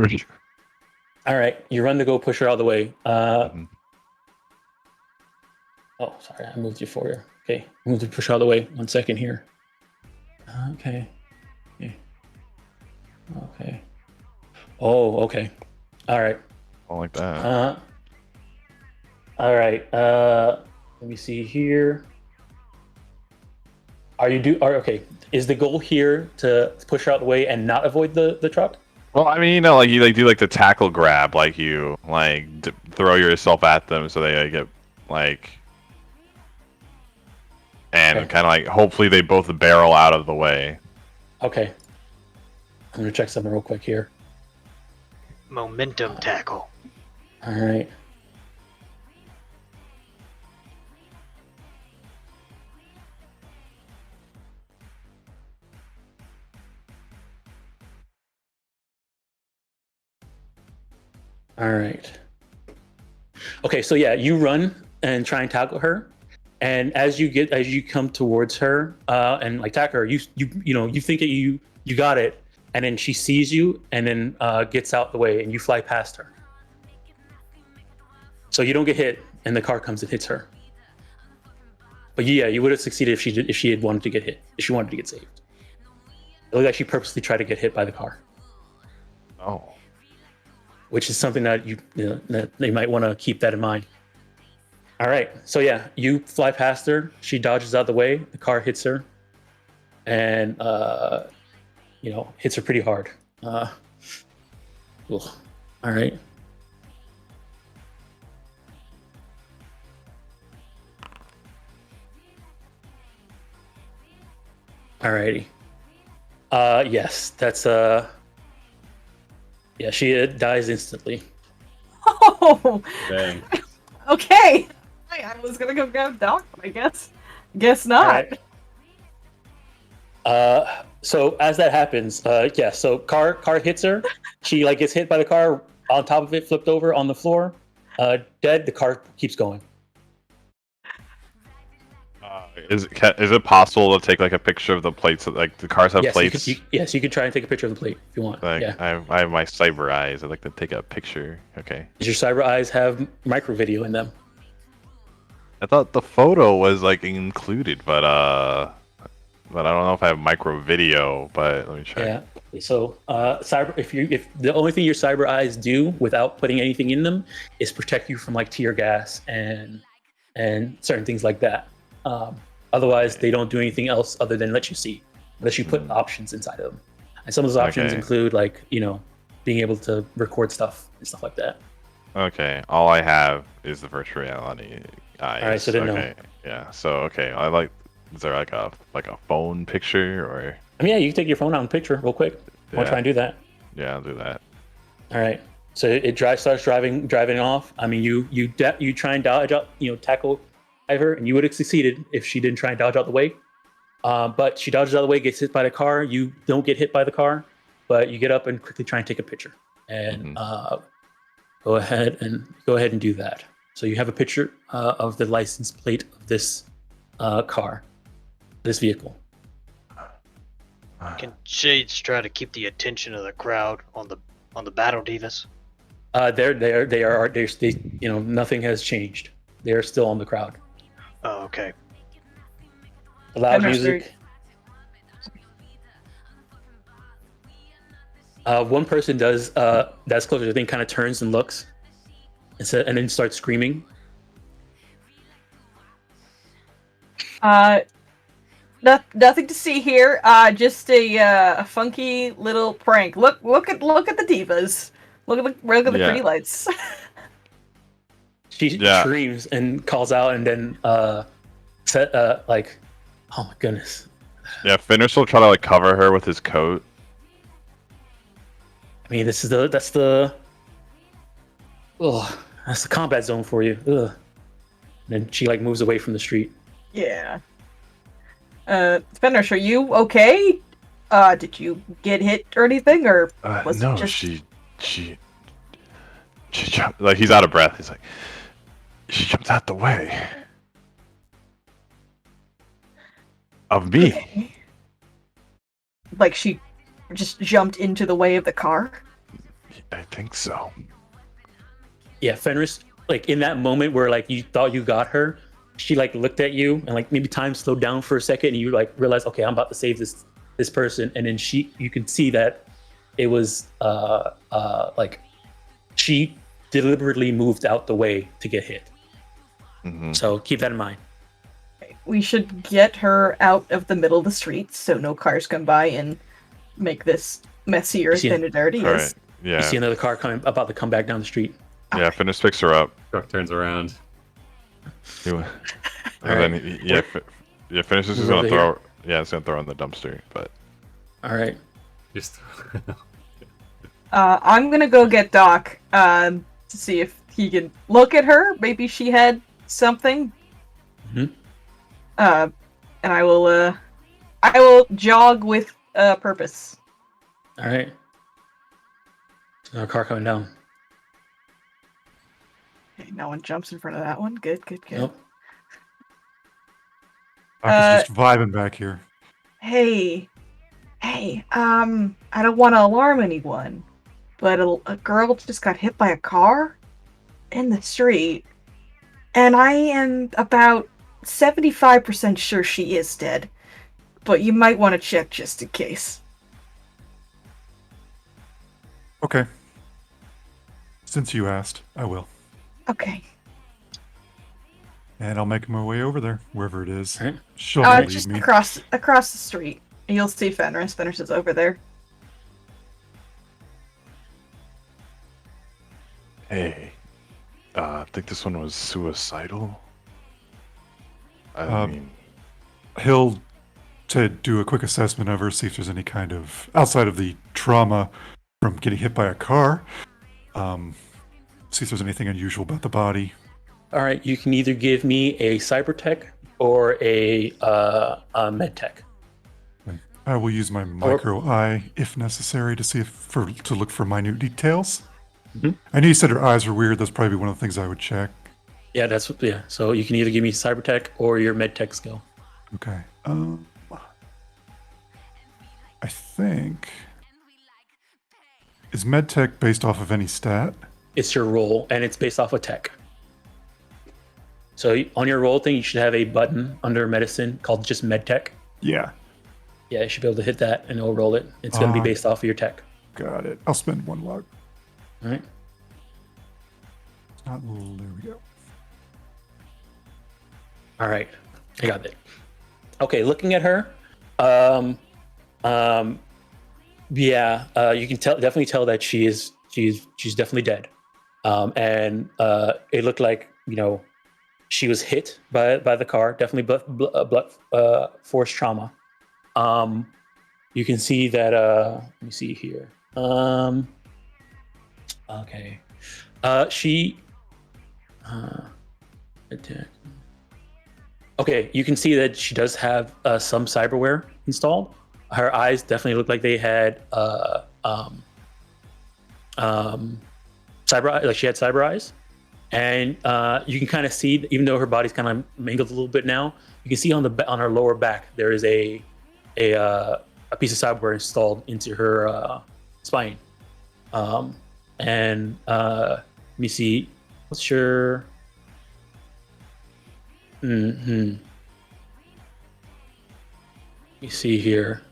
All right, you run to go push her out of the way. Mhm. Oh, sorry, I moved you forward. Okay, move to push out of the way. 1 second here. Okay. Okay. Oh, okay. All right. I like that. All right. Let me see here. Okay. Is the goal here to push her out of the way and not avoid the truck? Well, I mean, you know, like you like do like the tackle grab, like you like throw yourself at them so they get like, and Okay. kind of like hopefully they both barrel out of the way. Okay. I'm gonna check something real quick here. Momentum tackle. All right. All right. Okay, so yeah, you run and try and tackle her, and as you come towards her and like tackle her, you think that you got it, and then she sees you and then gets out the way, and you fly past her. So you don't get hit, and the car comes and hits her. But yeah, you would have succeeded if she had wanted to get hit, if she wanted to get saved. It looked like she purposely tried to get hit by the car. Oh. Which is something that that they might want to keep that in mind. All right, so yeah, you fly past her. She dodges out of the way. The car hits her, and hits her pretty hard. All right. Alrighty. Yes, that's yeah, she dies instantly. Oh, Dang. okay. I was gonna go grab Doc, but I guess not. Alright. So as that happens, yeah, so car hits her. She like gets hit by the car, on top of it, flipped over on the floor, dead. The car keeps going. Is it possible to take like a picture of the plates? Like the cars have Yes, plates. you could try and take a picture of the plate if you want. Like Yeah. I have my cyber eyes. I'd like to take a picture. Okay. Does your cyber eyes have micro video in them? I thought the photo was like included, but I don't know if I have micro video. But let me check. Yeah. So if the only thing your cyber eyes do without putting anything in them is protect you from like tear gas and certain things like that. Otherwise, they don't do anything else other than let you see, unless you put options inside of them. And some of those options include like being able to record stuff and stuff like that. Okay. All I have is the virtual reality eyes. All right, so then no. Yeah. So okay. Is there like a phone picture or? I mean, yeah, you can take your phone out and picture real quick. Want to try and do that? Yeah, I'll do that. All right. So it starts driving off. I mean, you try and dodge out, tackle her, and you would have succeeded if she didn't try and dodge out the way. But she dodges out of the way, gets hit by the car. You don't get hit by the car, but you get up and quickly try and take a picture. And go ahead and do that. So you have a picture of the license plate of this car, this vehicle. Can Shades try to keep the attention of the crowd on the battle divas? Nothing has changed. They are still on the crowd. Oh, okay. Loud music. One person does that's closer. I think kind of turns and looks, and then starts screaming. Nothing to see here. Just a funky little prank. Look at the divas. Look at the pretty lights. She screams and calls out, and then like, oh my goodness. Yeah, Finnish will try to like cover her with his coat. I mean, that's the combat zone for you. Ugh. And then she like moves away from the street. Yeah. Finnish, are you okay? Did you get hit or anything, or was no? it just... She jumped. Like he's out of breath. He's like, she jumped out the way. Of me. Okay. Like she just jumped into the way of the car? I think so. Yeah, Fenris, like in that moment where like you thought you got her, she like looked at you and like maybe time slowed down for a second and you like realized, okay, I'm about to save this person, and then you can see that it was like she deliberately moved out the way to get hit. Mm-hmm. So keep that in mind. We should get her out of the middle of the street so no cars come by and make this messier than it already All is. right. Yeah. You see another car about to come back down the street. Yeah, Fenris picks her up. Truck turns around. And Alright. then Fenris is Move gonna over throw. here. Yeah, it's gonna throw in the dumpster. But All right. Just I'm gonna go get Doc to see if he can look at her. Maybe she had something. Mhm. And I will jog with purpose. All right. Another car coming down. Okay, no one jumps in front of that one. Good. Nope. I'm just vibing back here. Hey, I don't want to alarm anyone, but a girl just got hit by a car in the street, and I am about 75% sure she is dead, but you might want to check just in case. Okay. Since you asked, I will. Okay. And I'll make my way over there, wherever it is. All right. She'll never leave Just me. across the street. You'll see Fenris. Fenris is over there. hey, I think this one was suicidal. I Um, mean, He'll to do a quick assessment of her, see if there's any kind of outside of the trauma from getting hit by a car. See if there's anything unusual about the body. All right. You can either give me a cyber tech or a med tech. I will use my micro eye if necessary to see if to look for minute details. Mhm. I know you said her eyes were weird. That's probably one of the things I would check. Yeah, yeah. So you can either give me cyber tech or your med tech skill. Okay. I think is medtech based off of any stat? It's your roll, and it's based off of tech. So on your roll thing, you should have a button under medicine called just med tech. Yeah. Yeah, you should be able to hit that, and it'll roll it. It's going to be based off of your tech. Got it. I'll spend one luck. All right. It's not. There we go. All right, I got it. Okay, looking at her, you can definitely tell that she's definitely dead, and it looked like she was hit by the car, definitely blood force trauma. You can see that. Let me see here. Okay, she attack. Okay, you can see that she does have some cyberware installed. Her eyes definitely look like they had cyber, like she had cyber eyes, and you can kind of see, even though her body's kind of mangled a little bit now, you can see on her lower back there is a piece of cyberware installed into her spine. And let me see, what's your Let me see here.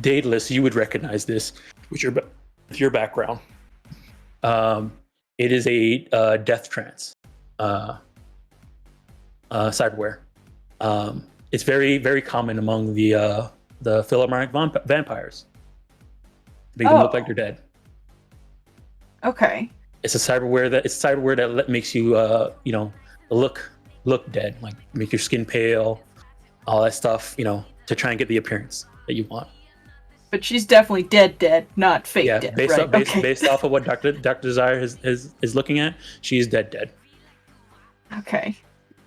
Daedalus, you would recognize this with your background. It is a death trance cyberware. It's very, very common among the philharmonic vampires. Make them look like they're dead. Okay. It's a cyberware that makes you look dead, like make your skin pale, all that stuff, to try and get the appearance that you want. But she's definitely dead, not fake dead. Based off of what Dr. Desire is looking at, she's dead. Okay.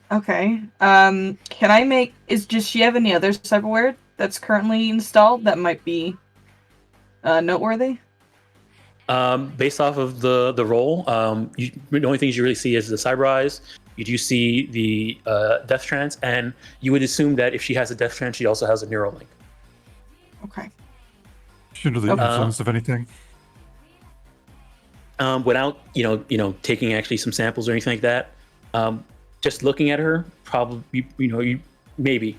Can I make? Does she have any other cyberware that's currently installed that might be noteworthy? Based off of the role, the only things you really see is the cyber eyes. You do see the death trance, and you would assume that if she has a death trance, she also has a neural link. Okay. She under the influence of anything? Without taking actually some samples or anything like that. Just looking at her, probably maybe.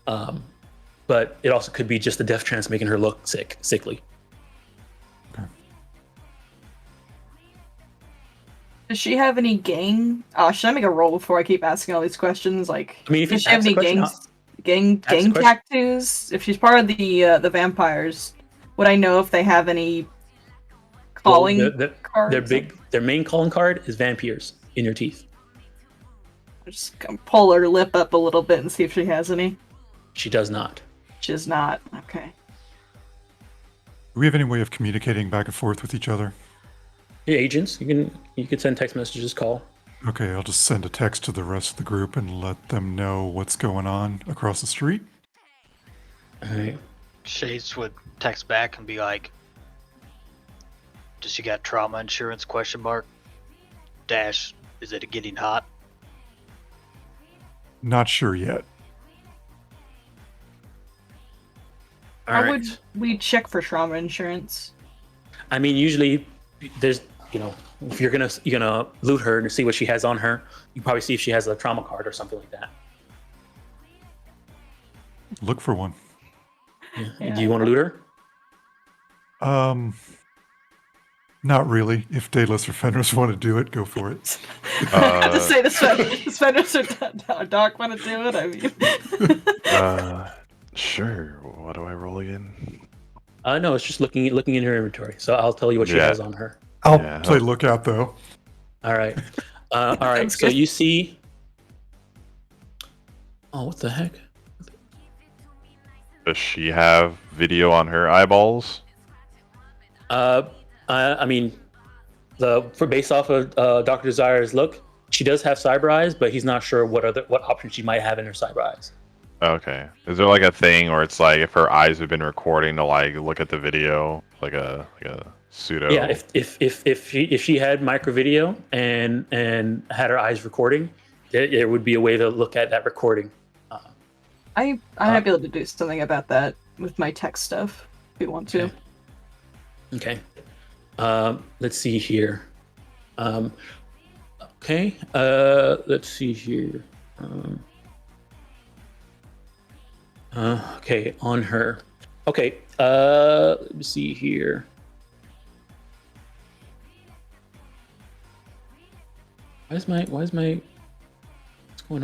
But it also could be just the death trance making her look sickly. Does she have any gang? Should I make a roll before I keep asking all these questions? Like, I mean, if does you she have ask the any question, gang tattoos? If she's part of the vampires, would I know if they have any calling cards? Their main calling card is vampires in your teeth. Just gonna pull her lip up a little bit and see if she has any. She does not. She does not. Okay. Do we have any way of communicating back and forth with each other? Your agents, you can send text messages, call. Okay, I'll just send a text to the rest of the group and let them know what's going on across the street. All right. Shades would text back and be like, "Does she got trauma insurance? ? Dash, is it getting hot?" Not sure yet. How would we check for trauma insurance? I mean, usually there's, if you're gonna loot her to see what she has on her, you probably see if she has a trauma card or something like that. Look for one. Yeah. Do you want to loot her? Not really. If Daedalus or Fenris want to do it, go for it. I just say the Fenris or Doc want to do it. I mean, Sure. What do I roll again? No, it's just looking in her inventory. So I'll tell you what she has on her. I'll play lookout though. All right. All right. So you see. Oh, what the heck? Does she have video on her eyeballs? I mean, based off of Dr. Desire's look, she does have cyber eyes, but he's not sure what options she might have in her cyber eyes. Okay. Is there like a thing where it's like if her eyes have been recording to like look at the video, like a pseudo? Yeah. If she had micro video and had her eyes recording, there would be a way to look at that recording. I might be able to do something about that with my tech stuff if you want to. Okay. Let's see here. Okay. Let's see here. Okay, on her. Okay. Let me see here. What's going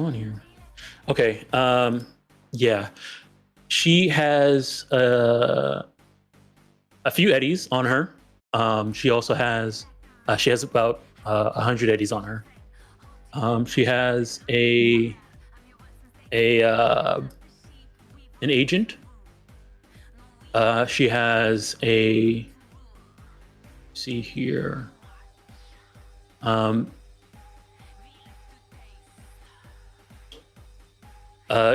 on here? Okay. Yeah. She has a few eddies on her. She also has about 100 eddies on her. She has an agent. She has see here.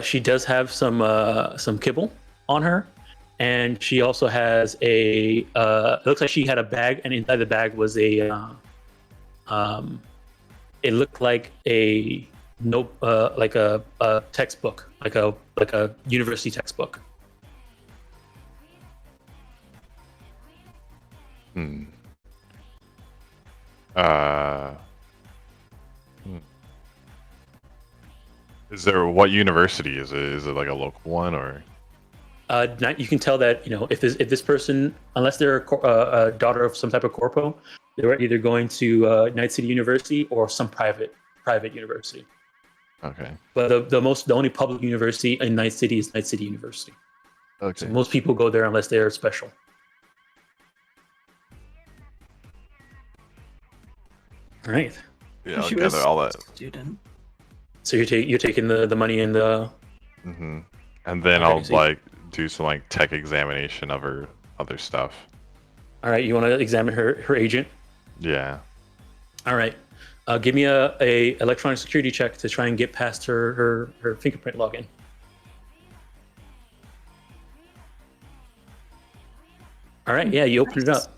She does have some kibble on her, and she also has it looks like she had a bag, and inside the bag was it looked like a note, like a textbook, like a university textbook. Is there, what university is it? Is it like a local one or? You can tell that if this person, unless they're a daughter of some type of corpo, they're either going to Night City University or some private university. Okay. But the only public university in Night City is Night City University. Okay. So most people go there unless they are special. All right. Yeah, I'll gather all that. Student. So you're taking the money and the. Mm-hmm. And then I'll do some tech examination of her other stuff. All right. You want to examine her agent? Yeah. All right. Give me a electronic security check to try and get past her fingerprint login. All right. Yeah, you open it up.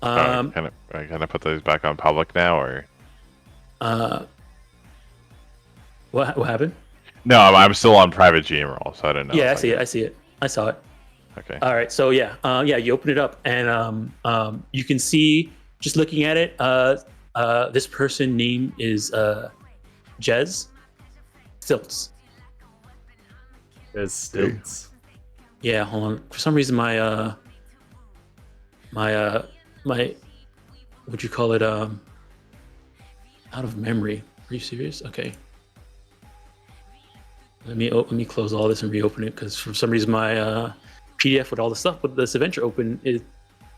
Kind of put those back on public now, or What happened? no? I'm still on private GM roll, so I don't know. Yeah, I see it. I see it. I saw it. Okay. All right. So yeah, you open it up, and you can see, just looking at it, this person name is Jez Stilts. As stilts. Yeah, hold on. For some reason, my what'd you call it? Out of memory. Are you serious? Okay. Let me close all this and reopen it, because for some reason my PDF with all the stuff with this adventure open, it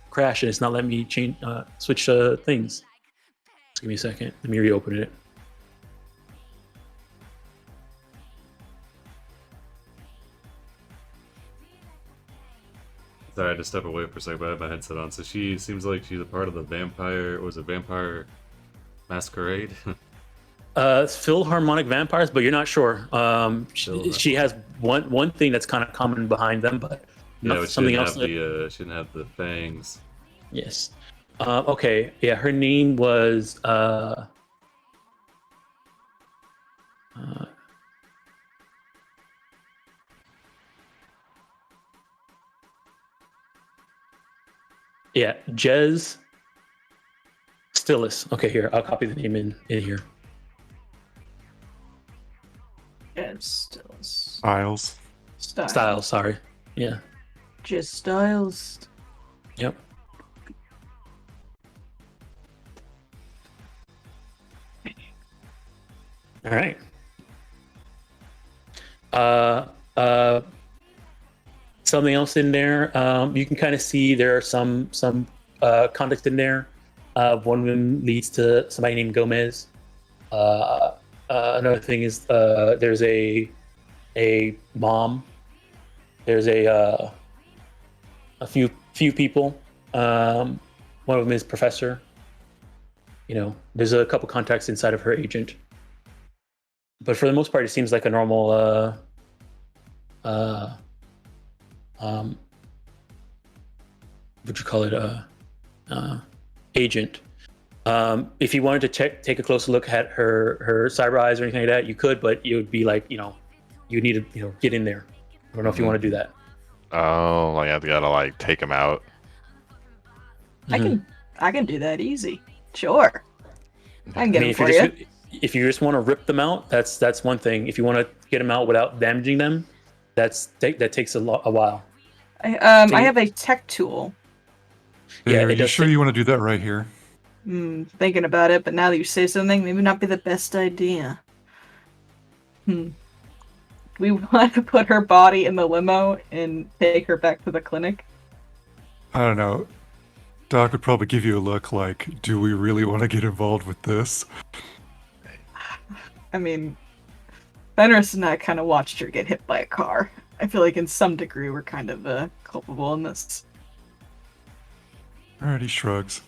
crashed and it's not letting me change switch things. Just give me a second. Let me reopen it. Sorry, I had to step away for a second, but I had my headset on. So she seems like she's a part of the vampire. Was it vampire masquerade? Philharmonic vampires, but you're not sure. She has one thing that's kind of common behind them, but yeah, but something else. She didn't have the fangs. Yes. Okay. Yeah, her name was yeah, Jez Stillis. Okay, here, I'll copy the name in here. Styles. Styles. Sorry. Yeah. Just Styles. Yep. All right. Something else in there. You can kind of see there are some context in there. One of them leads to somebody named Gomez. Another thing is there's a mom. There's a few people. One of them is Professor. You know, there's a couple contacts inside of her agent. But for the most part, it seems like a normal what'd you call it? Agent. If you wanted to take a closer look at her cyber eyes or anything like that, you could, but it would be like, you need to, get in there. I don't know if you want to do that. Oh, like I've got to like take them out. I can do that easy. Sure. I can get them for you. If you just want to rip them out, that's one thing. If you want to get them out without damaging them, that takes a while. I have a tech tool. Yeah, Are you sure you want to do that right here? Thinking about it, but now that you say something, maybe not be the best idea. We want to put her body in the limo and take her back to the clinic. I don't know. Doc would probably give you a look like, do we really want to get involved with this? I mean, Fenris and I kind of watched her get hit by a car. I feel like in some degree we're kind of culpable in this. Alright, he shrugs.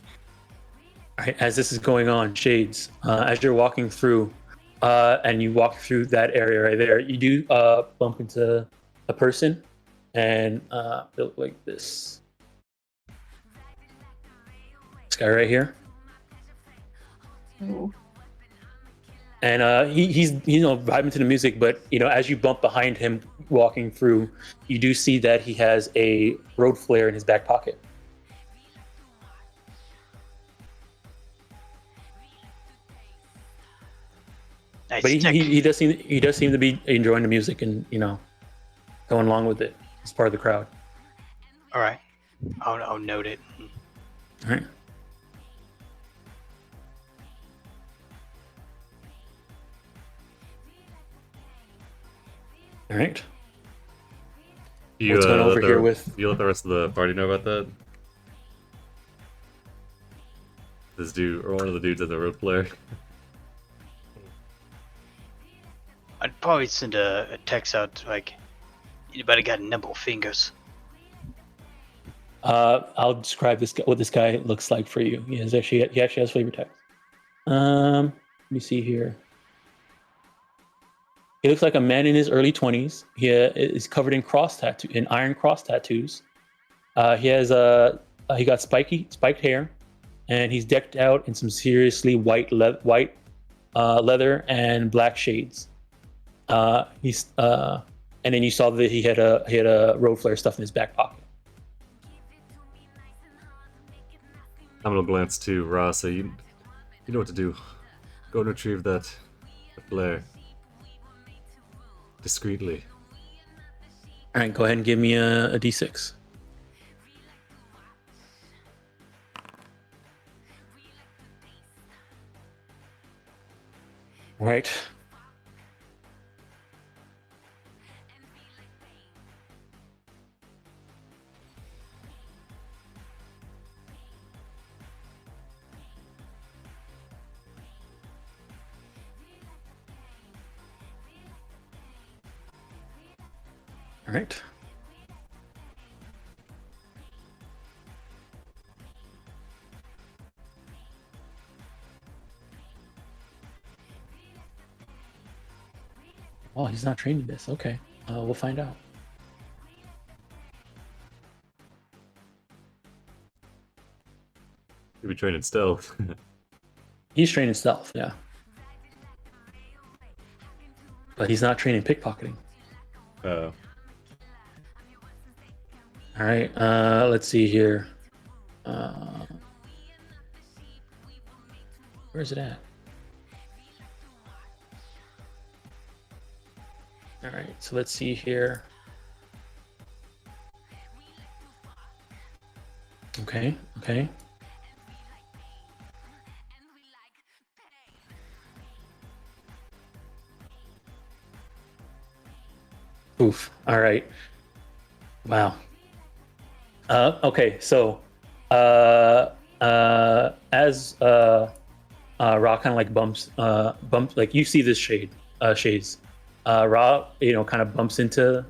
All right, as this is going on, Shades, as you're walking through, and you walk through that area right there, you do bump into a person, and they look like this. This guy right here. Ooh. And he's vibing to the music, but as you bump behind him walking through, you do see that he has a road flare in his back pocket. Nice. But he does seem to be enjoying the music and going along with it. He's part of the crowd. All right. I'll note it. All right. All right. What's going over here with? You let the rest of the party know about that? This dude, or one of the dudes at the road flare. I'd probably send a text out like, anybody got nimble fingers? I'll describe what this guy looks like for you. He actually has flavor text. Let me see here. He looks like a man in his early 20s. He is covered in iron cross tattoos. He got spiked hair, and he's decked out in some seriously white leather and black shades. And then you saw that he had a road flare stuff in his back pocket. I'm gonna glance to Ra. Say, you know what to do. Go and retrieve the flare discreetly. All right, go ahead and give me a d6. All right. All right. Oh, he's not trained in this. Okay, we'll find out. You'll be trained in stealth. He's trained in stealth, yeah. But he's not trained in pickpocketing. Oh. All right, let's see here. Where's it at? All right, so let's see here. Okay. Oof. All right. Wow. Okay, so as Ra kind of like bumps, like you see this shades. Ra, kind of bumps into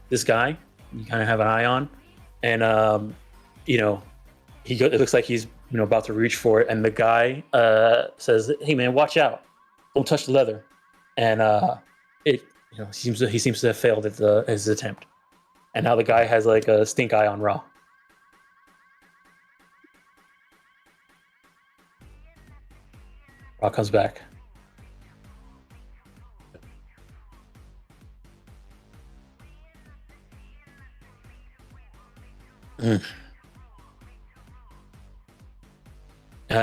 this guy. You kind of have an eye on, and it looks like he's about to reach for it, and the guy says, "Hey man, watch out! Don't touch the leather." And he seems to have failed at his attempt, and now the guy has like a stink eye on Ra. Ra comes back.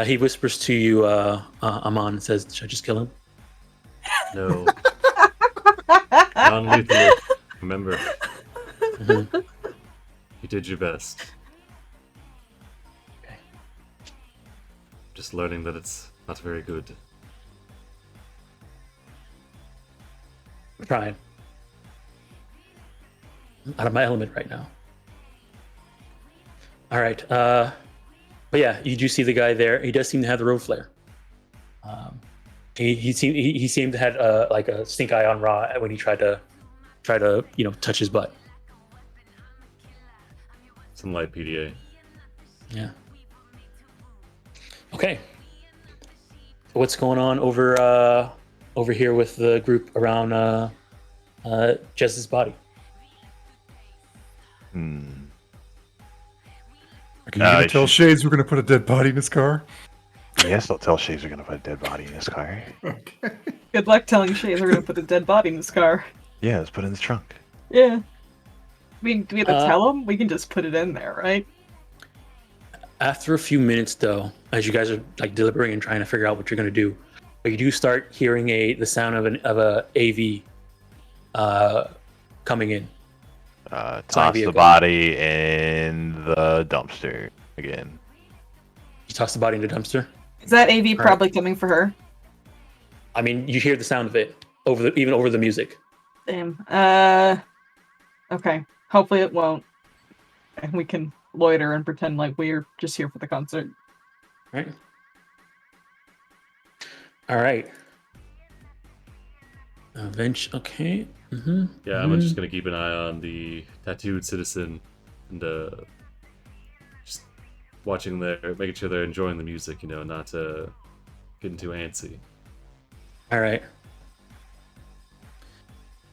He whispers to you, Amon, and says, "Should I just kill him?" No. Non-lethal. Remember. Mhm. You did your best. Okay. Just learning that it's not very good. I'm trying. I'm out of my element right now. All right. But yeah, you do see the guy there. He does seem to have the road flare. He seemed to have like a stink eye on Ra when he tried to touch his butt. Some light PDA. Yeah. Okay. So what's going on over here with the group around Jess's body? Are you gonna tell Shades we're gonna put a dead body in his car? Yes, I'll tell Shades we're gonna put a dead body in his car. Okay. Good luck telling Shades we're gonna put a dead body in this car. Yeah, let's put it in the trunk. Yeah. I mean, do we have to tell him? We can just put it in there, right? After a few minutes, though, as you guys are like deliberating and trying to figure out what you're gonna do, but you do start hearing the sound of a AV coming in. Toss the body in the dumpster again. You toss the body in the dumpster. Is that AV probably coming for her? I mean, you hear the sound of it even over the music. Damn. Okay. Hopefully it won't. And we can loiter and pretend like we're just here for the concert. Right. All right. Okay. Mm-hmm. Yeah, I'm just gonna keep an eye on the tattooed citizen and just watching making sure they're enjoying the music, not getting too antsy. All right.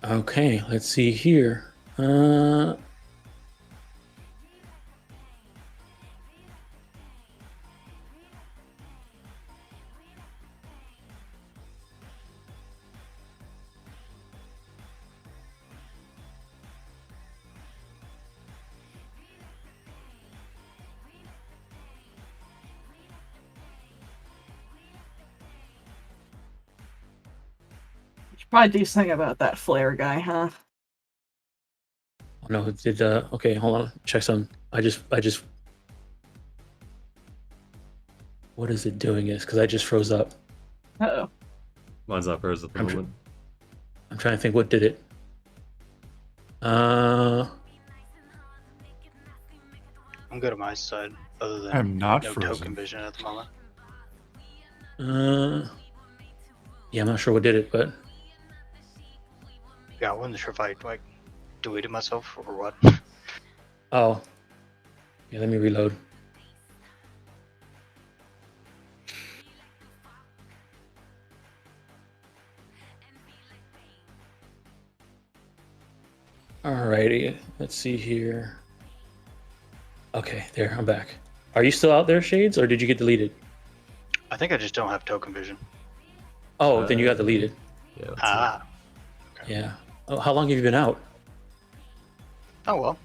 Okay, let's see here. Probably do something about that flare guy, huh? Oh, no, it did. Okay, hold on. Check some. I just. What is it doing? Is because I just froze up. Uh-oh. Mine's not frozen at the moment. I'm trying to think what did it. I'm good on my side, other than I'm not no frozen. token vision at the moment. Yeah, I'm not sure what did it, but Yeah, I wasn't sure if I like deleted myself or what. oh, yeah. Let me reload. Alrighty, let's see here. Okay, there, I'm back. Are you still out there, Shades, or did you get deleted? I think I just don't have token vision. Oh, then you got deleted. Yeah. Let's Ah. Yeah. Oh, how long have you been out? Oh well.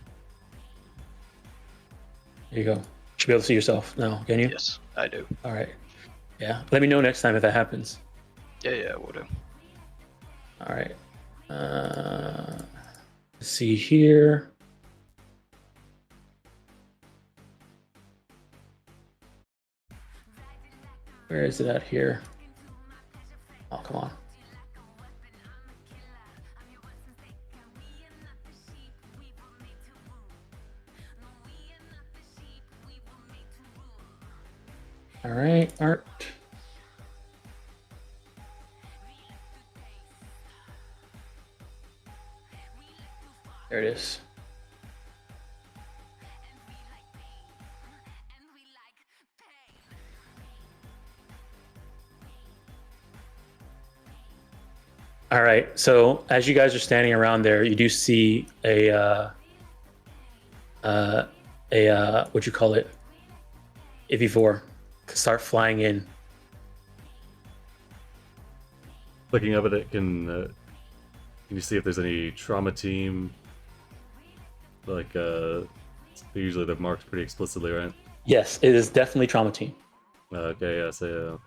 There you go. You should be able to see yourself now, can you? Yes, I do. All right. Yeah. Let me know next time if that happens. Yeah, we'll do. All right. Let's see here. Where is it at here? Oh, come on. All right, art. There it is. All right. So as you guys are standing around there, you do see a what you call it? IV4 start flying in. Looking up at it, can you see if there's any trauma team? Like, usually they're marked pretty explicitly, right? Yes, it is definitely trauma team. Okay, yeah, so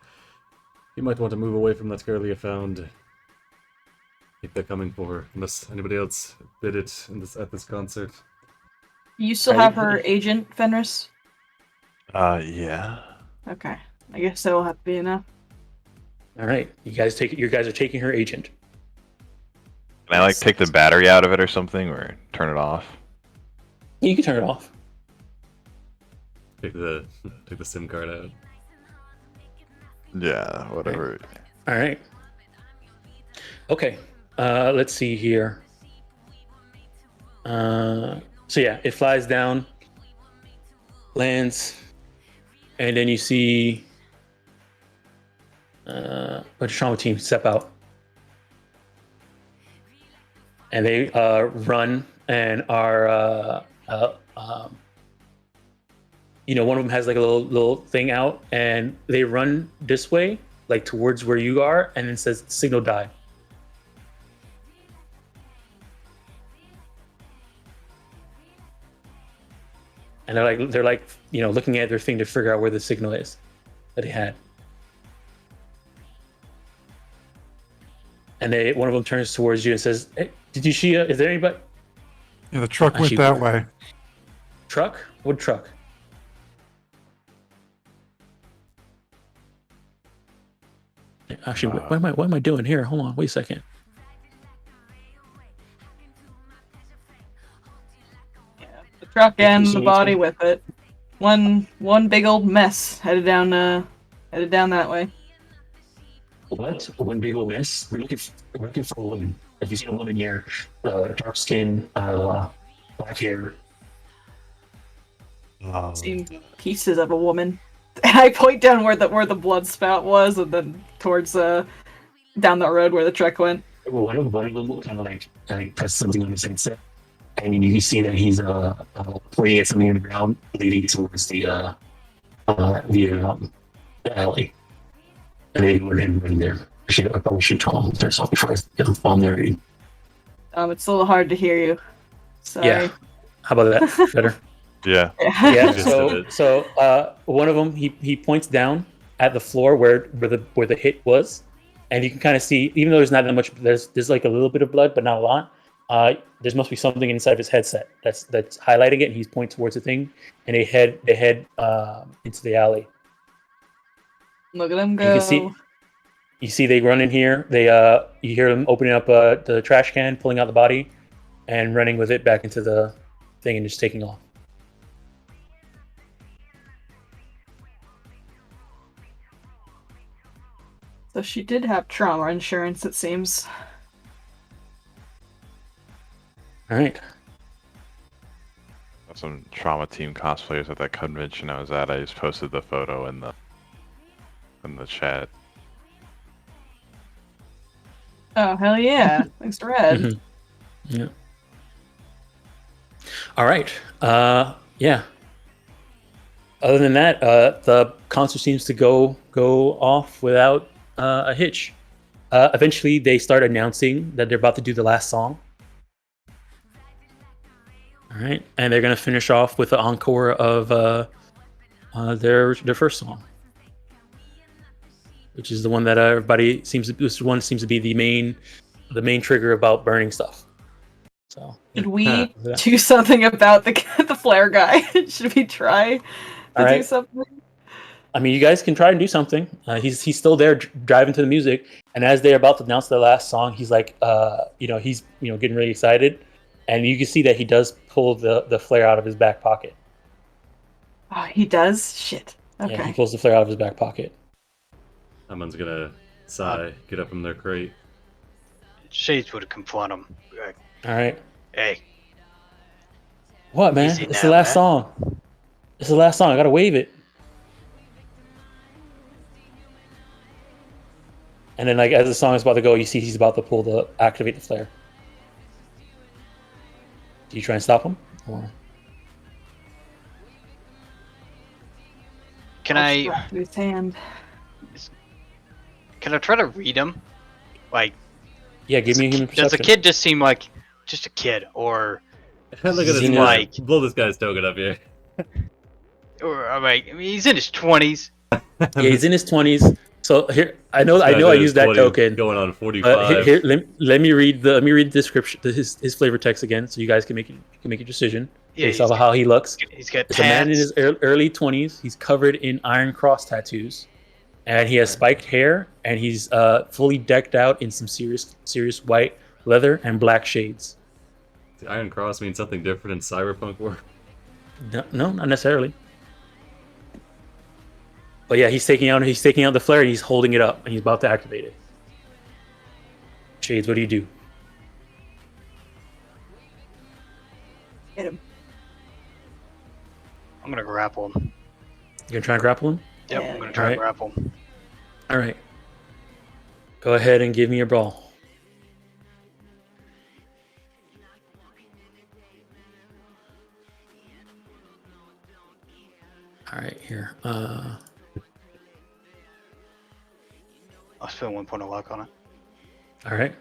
you might want to move away from that girl you found. Keep that coming for her, unless anybody else did it at this concert. You still have her agent, Fenris? Yeah. Okay. I guess that will have to be enough. All right, you guys are taking her agent. Can I like take the battery out of it or something, or turn it off? You can turn it off. Take the SIM card out. Yeah, whatever. All right. Okay. Let's see here. So yeah, it flies down, lands, and then you see a bunch of trauma teams step out, and they run and are one of them has like a little thing out, and they run this way, like towards where you are, and it says signal died. And they're like looking at their thing to figure out where the signal is that they had. And one of them turns towards you and says, "Hey, did you see? Is there anybody?" Yeah, the truck went that way. Truck? What truck? Actually, what am I doing here? Hold on, wait a second. The truck and the body with it. One big old mess headed down that way. What? One big old mess? We're looking for a woman. Have you seen a woman here? Dark skin, black hair. Seen pieces of a woman. And I point down where the blood spout was, and then towards down the road where the truck went. Well, one of them kind of like press something on his headset, and you see that he's pointing at something in the ground, leading towards the alley. And they were in there. I probably should tell him there's something before I get him on there. It's a little hard to hear you. Sorry. Yeah. How about that? Better. Yeah. Yeah. So one of them he points down at the floor where the hit was, and you can kind of see, even though there's not that much, there's like a little bit of blood, but not a lot. There must be something inside of his headset that's highlighting it, and he's pointing towards the thing, and they head into the alley. Look at them go. You see they run in here. They you hear them opening up the trash can, pulling out the body, and running with it back into the thing and just taking off. So she did have trauma insurance, it seems. All right. Some trauma team cosplayers at that convention I was at. I just posted the photo in the chat. Oh, hell yeah. Thanks to Red. Mm-hmm. Yeah. All right. Yeah. Other than that, the concert seems to go off without a hitch. Eventually, they start announcing that they're about to do the last song. All right, and they're gonna finish off with the encore of their first song, which is the one that everybody seems to. This one seems to be the main trigger about burning stuff. So, should we do something about the flare guy? Should we try to do something? I mean, you guys can try and do something. He's still there driving to the music, and as they're about to announce the last song, he's like, he's getting really excited. And you can see that he does pull the flare out of his back pocket. Oh, he does? Shit. Okay. Yeah, he pulls the flare out of his back pocket. Someone's gonna sigh, get up from their crate. Shades would confront him. Like, all right. Hey. What, man? It's the last song. It's the last song. I gotta wave it. And then, like, as the song is about to go, you see he's about to activate the flare. Do you try and stop him? Or... Can I try to read him? Like, yeah, give me a human perception. Does the kid just seem like just a kid, or look at this like blow this guy's token up here? Or I mean, he's in his 20s. Yeah, he's in his 20s. So here, I know I used that token. Going on 45. Here, let me read the description, his flavor text again, so you guys can make your decision based off of how he looks. He's got it's a man in his early 20s. He's covered in iron cross tattoos, and he has spiked hair, and he's fully decked out in some serious white leather and black shades. The iron cross means something different in cyberpunk world. No, not necessarily. But yeah, he's taking out the flare and he's holding it up and he's about to activate it. Shades, what do you do? Hit him. I'm gonna grapple him. You're gonna try and grapple him? Yep, I'm gonna try and grapple him. All right. Go ahead and give me your ball. All right, here. I'll spend 1 point of luck on it. All right.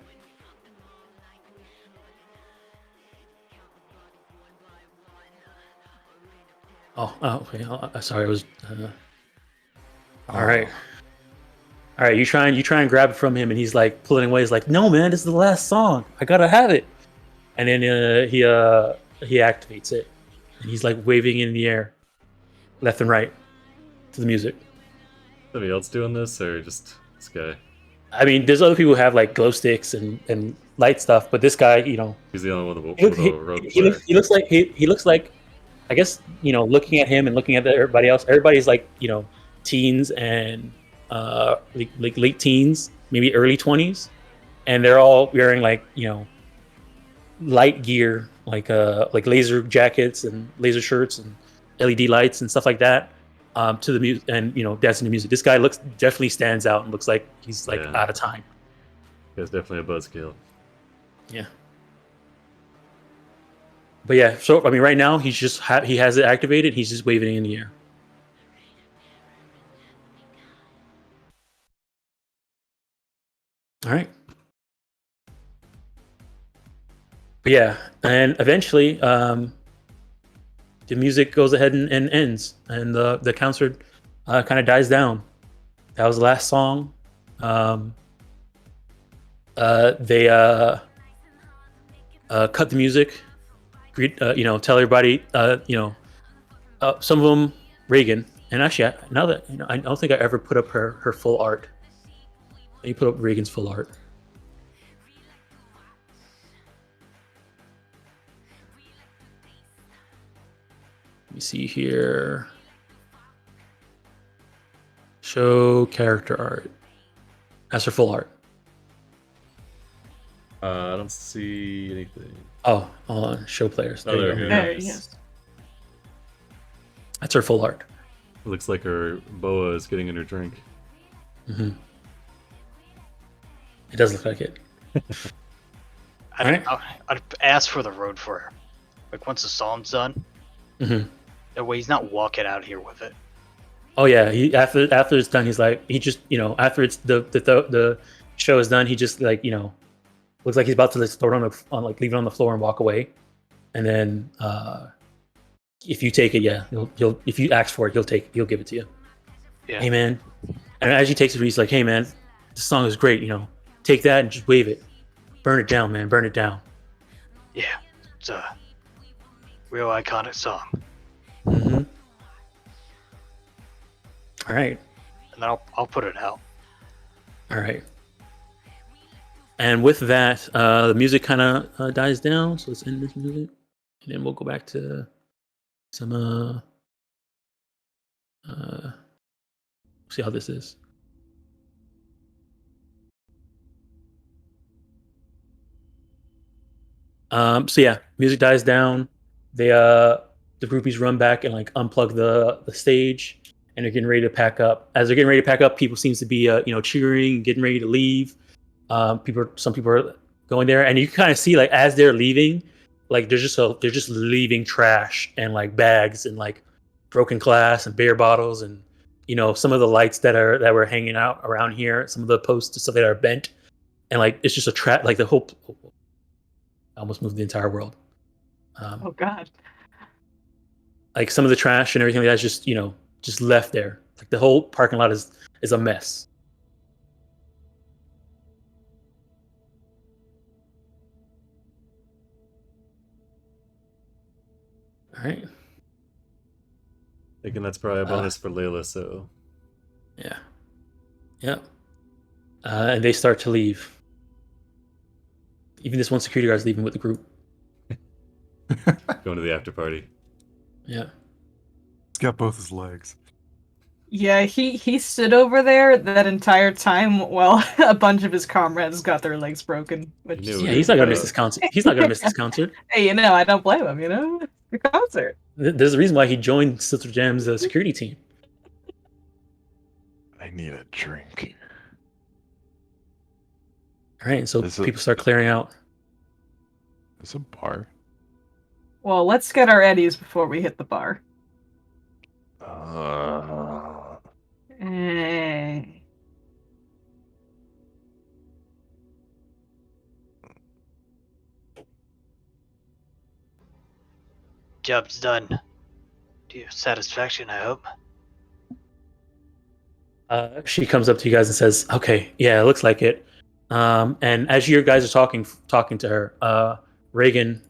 Oh, okay. Sorry, I was. All right. All right. You try and grab it from him, and he's like pulling away. He's like, "No, man, this is the last song. I gotta have it." And then he activates it, and he's like waving in the air, left and right, to the music. Somebody else doing this, or just this guy? I mean, there's other people who have like glow sticks and light stuff, but this guy, he's the only one with a rope. He looks like, I guess, looking at him and looking at everybody else. Everybody's like, teens and like late teens, maybe early 20s, and they're all wearing like light gear, like laser jackets and laser shirts and LED lights and stuff like that. To the music and dancing to music. This guy definitely stands out and looks like he's out of time. He's definitely a buzzkill. Yeah. But yeah, so I mean, right now he's just he has it activated. He's just waving it in the air. All right. But yeah, and eventually, the music goes ahead and ends, and the concert kind of dies down. That was the last song. They cut the music. Tell everybody. Some of them Reagan. And actually, now that I don't think I ever put up her full art. You put up Reagan's full art. Let me see here. Show character art. That's her full art. I don't see anything. Oh, hold on. Show players. Oh, there we go. There he is. That's her full art. It looks like her boa is getting in her drink. Mm-hmm. It does look like it. I'd ask for the road for her. Like once the song's done. Mm-hmm. That way he's not walking out here with it. Oh yeah, after it's done, he's like after it's the show is done, he just like looks like he's about to throw it leave it on the floor and walk away, and then if you take it, he'll if you ask for it, he'll give it to you. Yeah. Hey man, and as he takes it, he's like, hey man, this song is great. Take that and just wave it, burn it down, man, burn it down. Yeah, it's a real iconic song. Mm-hmm. All right. And then I'll put it out. All right. And with that, the music kind of dies down. So let's end this music, and then we'll go back to some see how this is. So yeah, music dies down. They the groupies run back and like unplug the stage, and they're getting ready to pack up. As they're getting ready to pack up, people seems to be cheering, getting ready to leave. Some people are going there, and you kind of see like as they're leaving, like they're just leaving trash and like bags and like broken glass and beer bottles and some of the lights that were hanging out around here, some of the posts and stuff that are bent, and like it's just a trap. Like the whole, I almost moved the entire world. Oh God. Like some of the trash and everything like that's just left there. Like the whole parking lot is a mess. All right. Thinking that's probably a bonus for Layla, so. Yeah. Yeah. And they start to leave. Even this one security guard's leaving with the group. Going to the after party. Yeah. He's got both his legs. Yeah, he stood over there that entire time while a bunch of his comrades got their legs broken. Which Yeah, he's not gonna miss this concert. He's not gonna miss this concert. Hey, I don't blame him. The concert. There's a reason why he joined Sizzle Jam's security team. I need a drink. All right, so people start clearing out. Is a bar? Well, let's get our eddies before we hit the bar. Job's done. To your satisfaction, I hope. She comes up to you guys and says, "Okay, yeah, it looks like it." And as you guys are talking to her, Reagan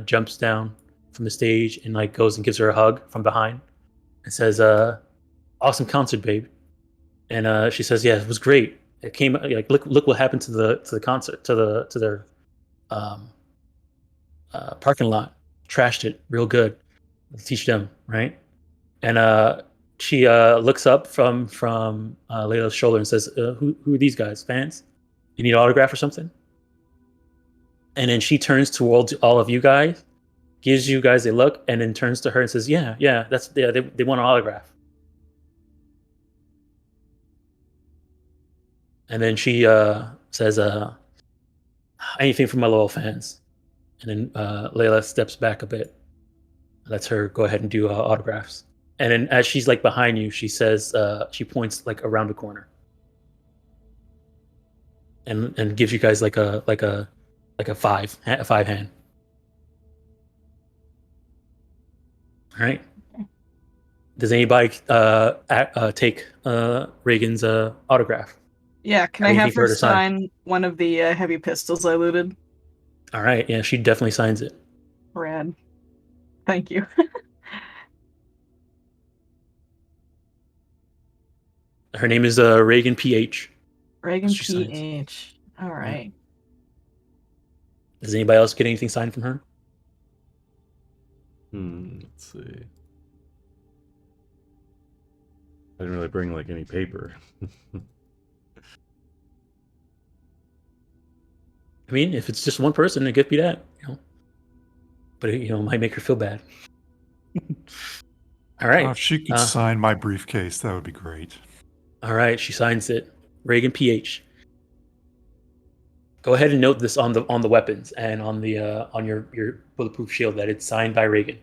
jumps down from the stage and like goes and gives her a hug from behind and says, "Awesome concert, babe." And she says, "Yeah, it was great. It came like look what happened to the concert to their parking lot. Trashed it real good. Let's teach them, right?" And she looks up from Layla's shoulder and says, "Who are these guys? Fans? You need an autograph or something?" And then she turns towards all of you guys, gives you guys a look, and then turns to her and says, "Yeah, they want an autograph." And then she says, "Anything for my loyal fans." And then Layla steps back a bit, lets her go ahead and do autographs. And then as she's like behind you, she says, she points like around the corner, and gives you guys like a five hand. All right. Does anybody take Reagan's autograph? Yeah, can I Anything have for her her to sign? sign one of the heavy pistols I looted? All right, yeah, she definitely signs it. Rad. Thank you. Her name is Reagan PH. Reagan She signs. PH. All right. Does anybody else get anything signed from her? Let's see. I didn't really bring like any paper. I mean, if it's just one person, it could be that, But it, might make her feel bad. All right. If she could sign my briefcase, that would be great. All right, she signs it. Reagan PH. Go ahead and note this on the weapons and on the on your bulletproof shield that it's signed by Reagan.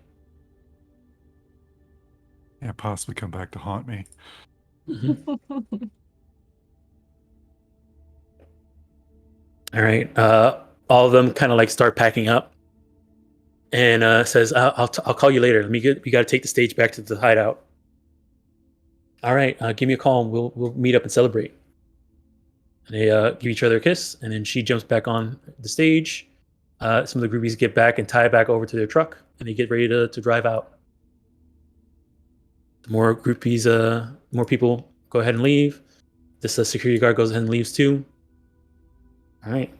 Yeah, possibly come back to haunt me. Mm-hmm. All right. All of them kind of like start packing up, and says, "I'll call you later. We got to take the stage back to the hideout." All right. Give me a call, and we'll meet up and celebrate. And they give each other a kiss, and then she jumps back on the stage. Some of the groupies get back and tie back over to their truck, and they get ready to drive out. More groupies, more people go ahead and leave. This security guard goes ahead and leaves too. All right.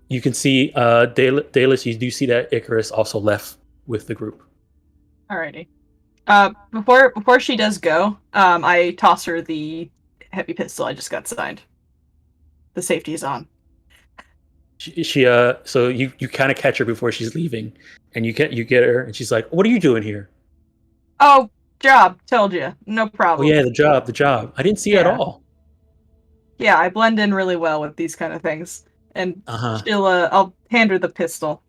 You can see Dallas. You do see that Icarus also left with the group. Alrighty. Before she does go, I toss her the heavy pistol I just got signed. The safety is on. She so you kind of catch her before she's leaving, and you get her, and she's like, "What are you doing here?" Oh, job. Told you. No Oh problem. yeah, the job. I didn't see you at all. Yeah, I blend in really well with these kind of things. And I'll hand her the pistol.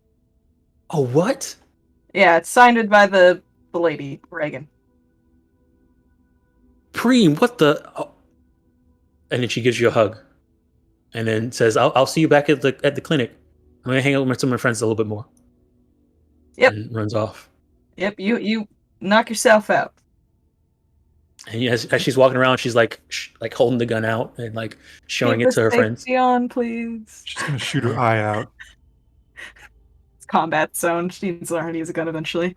Oh, what? Yeah, it's signed by the lady, Reagan. Preem, what the? Oh. And then she gives you a hug, and then says, "I'll see you back at the clinic. I'm gonna hang out with some of my friends a little bit more." Yep. And runs off. Yep. You knock yourself out. And as she's walking around, she's like holding the gun out and like showing it to her friends. On, please. She's gonna shoot her eye out. It's combat zone. She needs to learn how to use a gun eventually.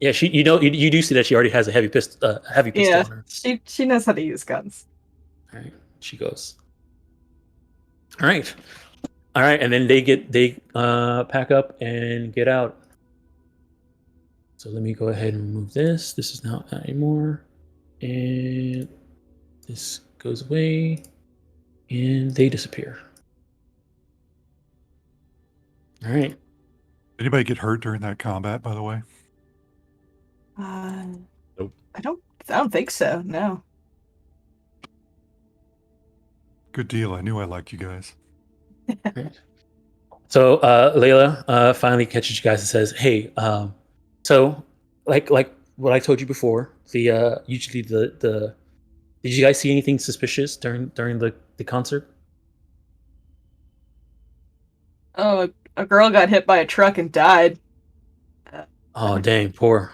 Yeah, you do see that she already has a heavy pistol. Yeah, on her. she knows how to use guns. All right, she goes. All right, and then they pack up and get out. So let me go ahead and remove this. This is not anymore, and this goes away, and they disappear. All right. Anybody get hurt during that combat, by the way? Nope. I don't think so. No. Good deal. I knew I liked you guys. Right. So Layla finally catches you guys and says, "Hey, so like what I told you before, the usually the did you guys see anything suspicious during the concert?" Oh, a girl got hit by a truck and died. Oh dang, poor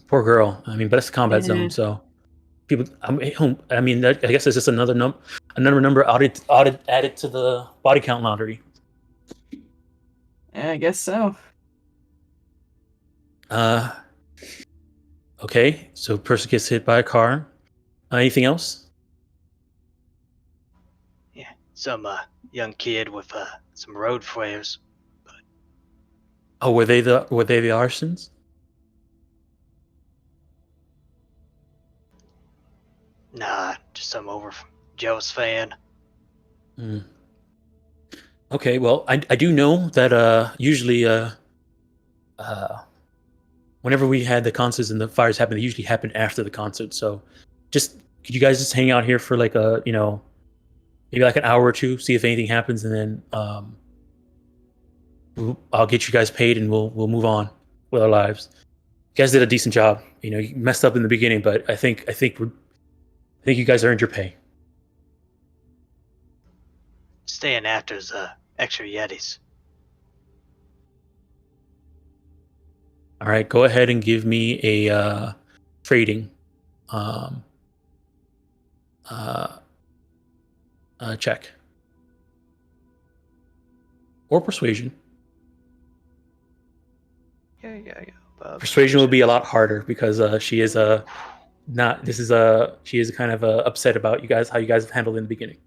girl. I mean, but it's a combat zone, so people. I mean, I guess it's just another number added to the body count lottery. Yeah, I guess so. Okay, so person gets hit by a car. Anything else? Yeah, some young kid with some road flares. Oh, were they the arsons? Nah, just some over Joe's fan. Mm. Okay, well, I do know that usually whenever we had the concerts and the fires happen, they usually happen after the concert. So, could you guys just hang out here for like maybe like an hour or two, see if anything happens, and then I'll get you guys paid and we'll move on with our lives. You guys did a decent job. You messed up in the beginning, but I think you guys earned your pay. Staying after's extra Yetis. All right, go ahead and give me a trading. check. Or persuasion. Yeah. Persuasion would be a lot harder because she is not. This is she is kind of upset about you guys, how you guys have handled in the beginning.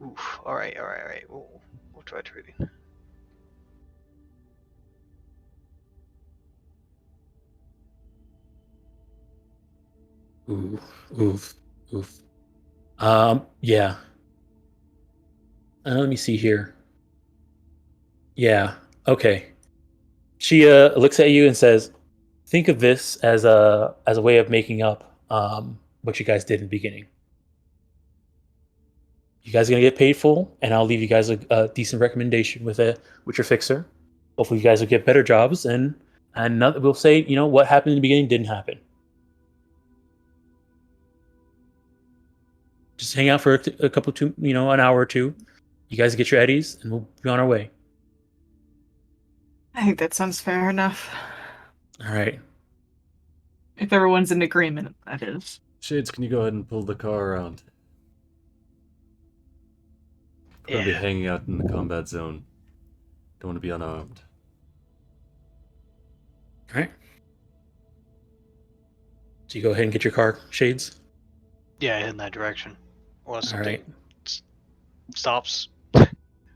Oof. All right. We'll try trading. Oof. Yeah. Let me see here. Yeah. Okay. She looks at you and says, "Think of this as a way of making up what you guys did in the beginning. You guys are gonna get paid full, and I'll leave you guys a decent recommendation with your fixer. Hopefully, you guys will get better jobs, and we'll say, what happened in the beginning didn't happen. Just hang out for a couple an hour or two. You guys get your eddies, and we'll be on our way." I think that sounds fair enough. All right. If everyone's in agreement, that is. Shades, can you go ahead and pull the car around? We're gonna be hanging out in the combat zone. Don't want to be unarmed. All right. So you go ahead and get your car, Shades. Yeah, in that direction. Or something right. stops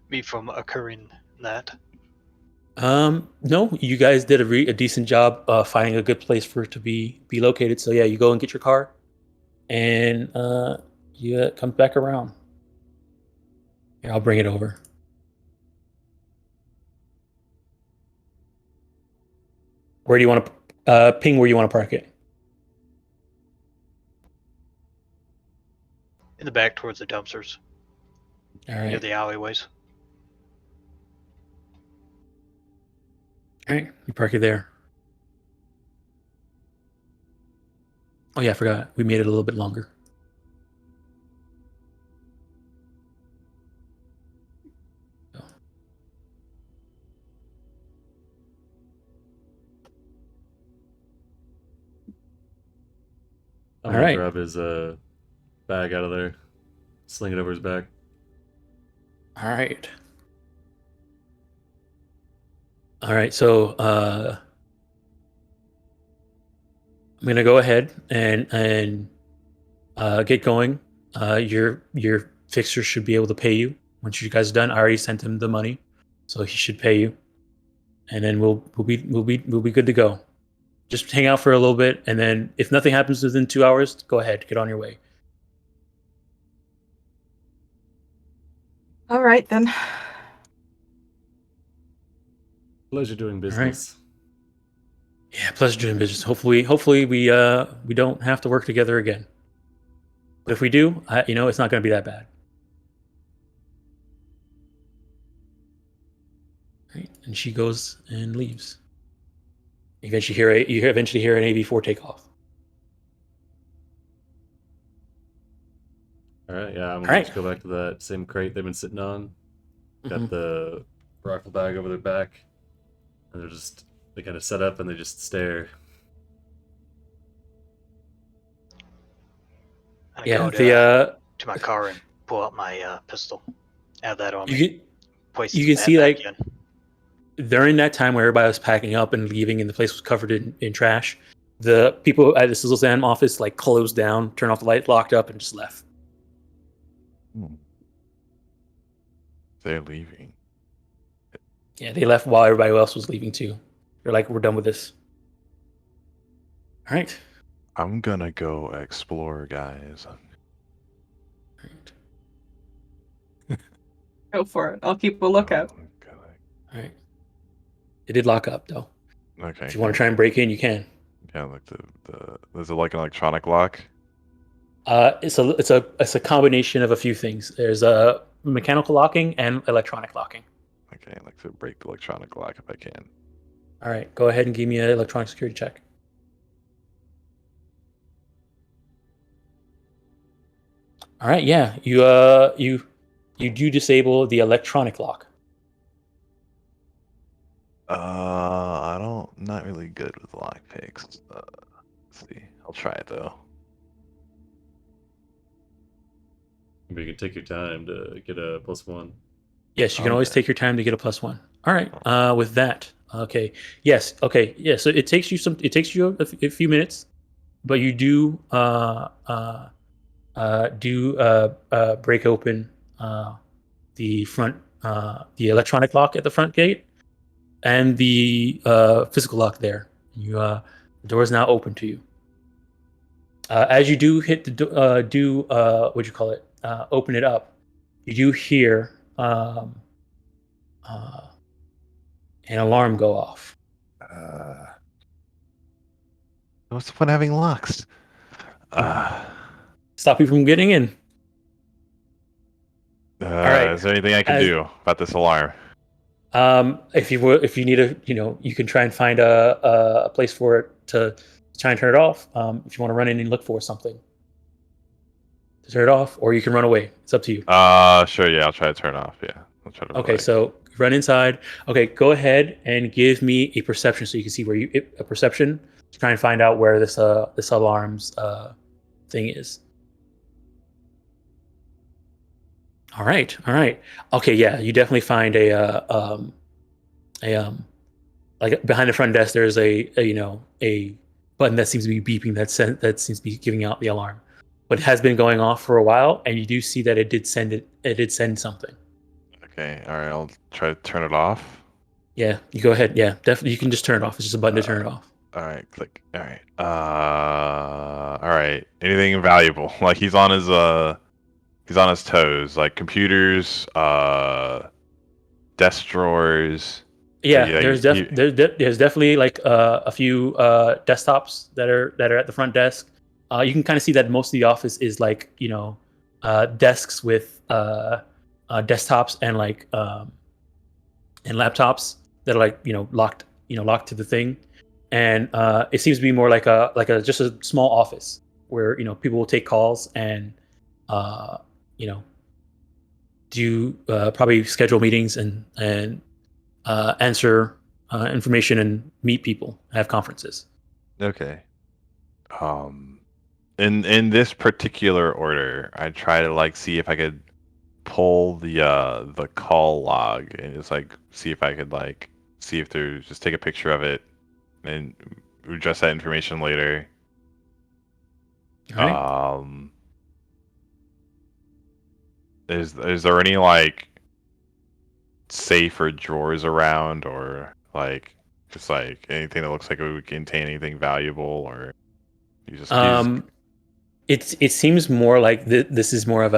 me from occurring that. No, you guys did a decent job finding a good place for it to be located. So yeah, you go and get your car, and you come back around. Here, I'll bring it over. Where do you want to ping? Where you want to park it? In the back towards the dumpsters. All right. Near the alleyways. All right, you park it there. Oh yeah, I forgot. We made it a little bit longer. I'm gonna grab his bag out of there, sling it over his back. All right. All right, so I'm gonna go ahead and get going. Your fixer should be able to pay you once you guys are done. I already sent him the money, so he should pay you, and then we'll be good to go. Just hang out for a little bit, and then if nothing happens within 2 hours, go ahead, get on your way. All right then. Pleasure doing business. Yeah, pleasure doing business. Hopefully we don't have to work together again. But if we do, it's not going to be that bad. Right, and she goes and leaves. You eventually hear an AV4 take off. All right, yeah, I'm gonna just go back to that same crate they've been sitting on. Got the rifle bag over their back, and they kind of set up and they just stare. I go to my car and pull out my pistol. Have that on me. You can see like during that time where everybody was packing up and leaving and the place was covered in trash, the people at the Sizzle Sam office like closed down, turned off the light, locked up, and just left. They're leaving. Yeah, they left while everybody else was leaving too. They're like, we're done with this. All right. I'm gonna go explore, guys. Go for it. I'll keep a lookout. All right. It did lock up though. Okay. If you want to try and break in, you can. Yeah, like is it like an electronic lock? It's a combination of a few things. There's a mechanical locking and electronic locking. Okay, I'd like to break the electronic lock if I can. All right, go ahead and give me an electronic security check. All right, yeah, you do disable the electronic lock. Not really good with lockpicks. Let's see. I'll try it though. Maybe you can take your time to get a +1. Yes, you can always take your time to get a +1. All right. With that, okay. Yes. Okay. Yeah. So it takes you a few minutes, but you do break open the front the electronic lock at the front gate and the physical lock there. The door is now open to you. As you do hit the open it up, you do hear an alarm go off. What's the point of having locks? Stop you from getting in. All right. Is there anything I can do about this alarm? If you need you can try and find a place for it to try and turn it off. If you want to run in and look for something to turn it off, or you can run away. It's up to you. Sure. Yeah, I'll try to turn it off. Yeah, I'll try to. Okay, so run inside. Okay, go ahead and give me a perception so you can see where a perception to try and find out where this alarm's thing is. All right. Okay, yeah, you definitely find like behind the front desk. There's a button that seems to be beeping that seems to be giving out the alarm, but it has been going off for a while, and you do see that it did send something. Okay. All right. I'll try to turn it off. Yeah, you go ahead. Yeah, definitely. You can just turn it off. It's just a button to turn it off. All right. Click. All right. All right. Anything valuable? Like he's on his toes. Like computers, desk drawers. Yeah, there's definitely like a few desktops that are at the front desk. You can kind of see that most of the office is like desks with desktops and like and laptops that are like locked to the thing, and it seems to be more like a just a small office where people will take calls and do probably schedule meetings and answer information and meet people, have conferences. Okay. In this particular order, I try to like see if I could pull the call log and just like see if I could like see if there's just take a picture of it and address that information later. All right. Is there any like safe or drawers around, or like just like anything that looks like it would contain anything valuable, or you just it seems more like this is more of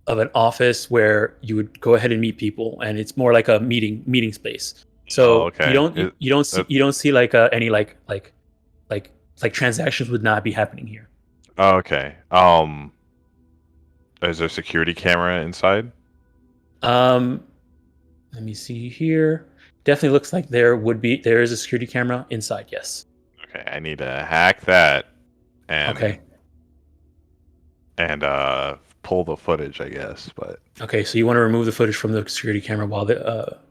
an office where you would go ahead and meet people, and it's more like a meeting space. So okay. you don't see like any like transactions would not be happening here. Oh, okay. Is there a security camera inside? Let me see here. Definitely looks like there is a security camera inside. Yes. Okay, I need to hack that and pull the footage, I guess. But okay, so you want to remove the footage from the security camera while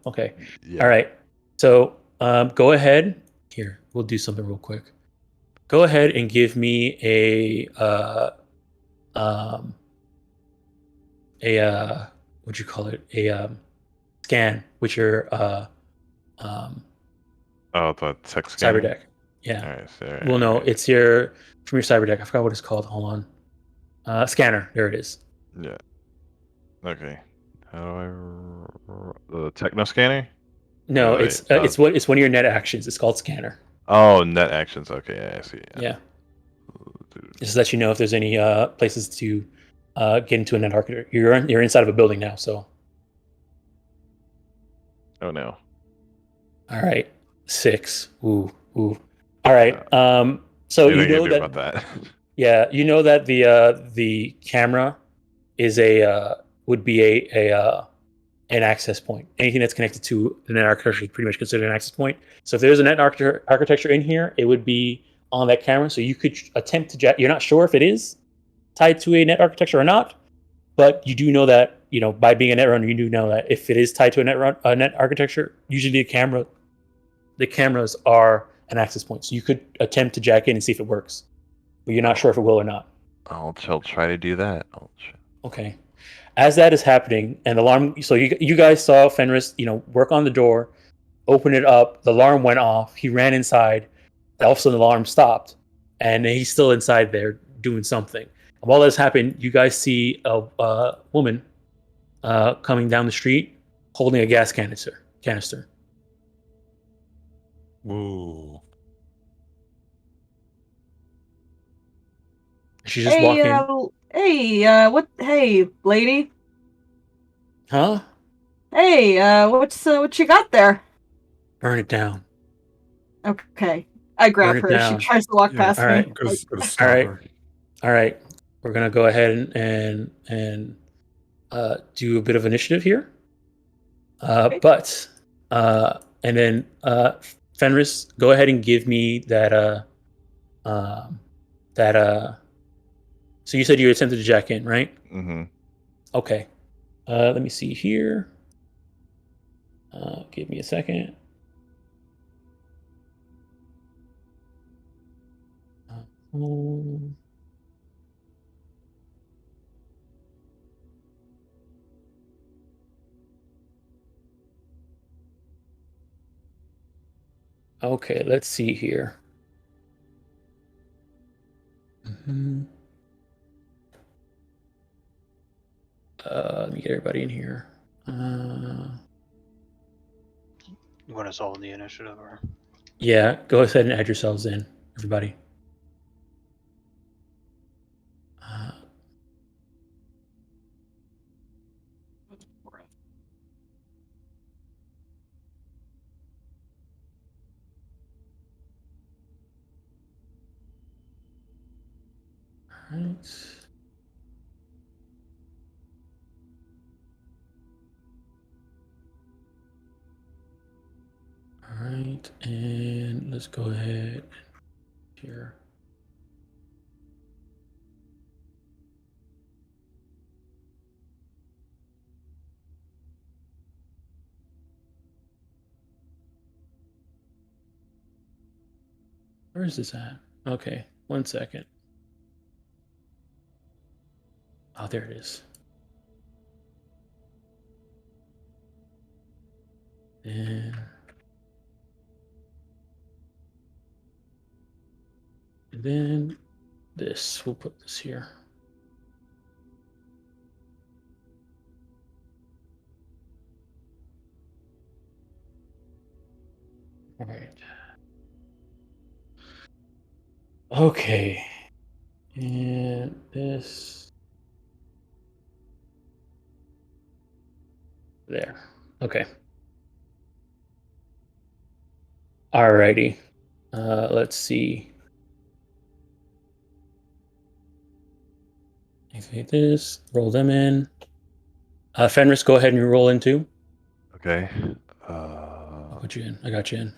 okay. Yeah. All right. So go ahead. Here, we'll do something real quick. Go ahead and give me a what'd you call it? A scan with your the tech scan. cyberdeck. Yeah. All right, so, Well, no, it's from your cyberdeck. I forgot what it's called. Hold on. Scanner. There it is. Yeah. Okay. How do the techno scanner? No, it's one of your net actions. It's called scanner. Oh, net actions. Okay, yeah, I see. Yeah. Just to let you know if there's any places to get into a net architecture. You're inside of a building now, so. Oh no. All right, 6. Ooh. All right. So you know that. About that. Yeah, you know that the camera is would be an access point. Anything that's connected to the net architecture is pretty much considered an access point. So if there's a net architecture in here, it would be on that camera. So you could attempt to you're not sure if it is tied to a net architecture or not, but you do know that by being a net runner, you do know that if it is tied to a net architecture, usually the cameras are an access point. So you could attempt to jack in and see if it works, but you're not sure if it will or not. I'll try to do that. Okay. As that is happening, and the alarm. So you guys saw Fenris, work on the door, open it up. The alarm went off. He ran inside. All of a sudden, the alarm stopped, and he's still inside there doing something. And while this happened, you guys see a woman coming down the street holding a gas canister. Whoa. She's just walking. Hey, lady. Huh? Hey, what you got there? Burn it down. Okay. I grab Burn it her as she down. tries to walk past All right. me. Gotta stop All right. her. All right. We're gonna go ahead and do a bit of initiative here. Okay. But and then Fenris, go ahead and give me that so you said you attempted to jack in, right? Mm-hmm. Okay. Let me see here. Give me a second. Okay, let's see here. Let me get everybody in here. You want us all in the initiative, or? Yeah, go ahead and add yourselves in, everybody. Right. All right, and let's go ahead here. Where is this at? Okay, 1 second. Oh, there it is. And then this, we'll put this here. All right. Okay. And this. There. Okay. Alrighty. Let's see. Activate this. Roll them in. Fenris, go ahead and roll in too. Okay. I'll put you in. I got you in.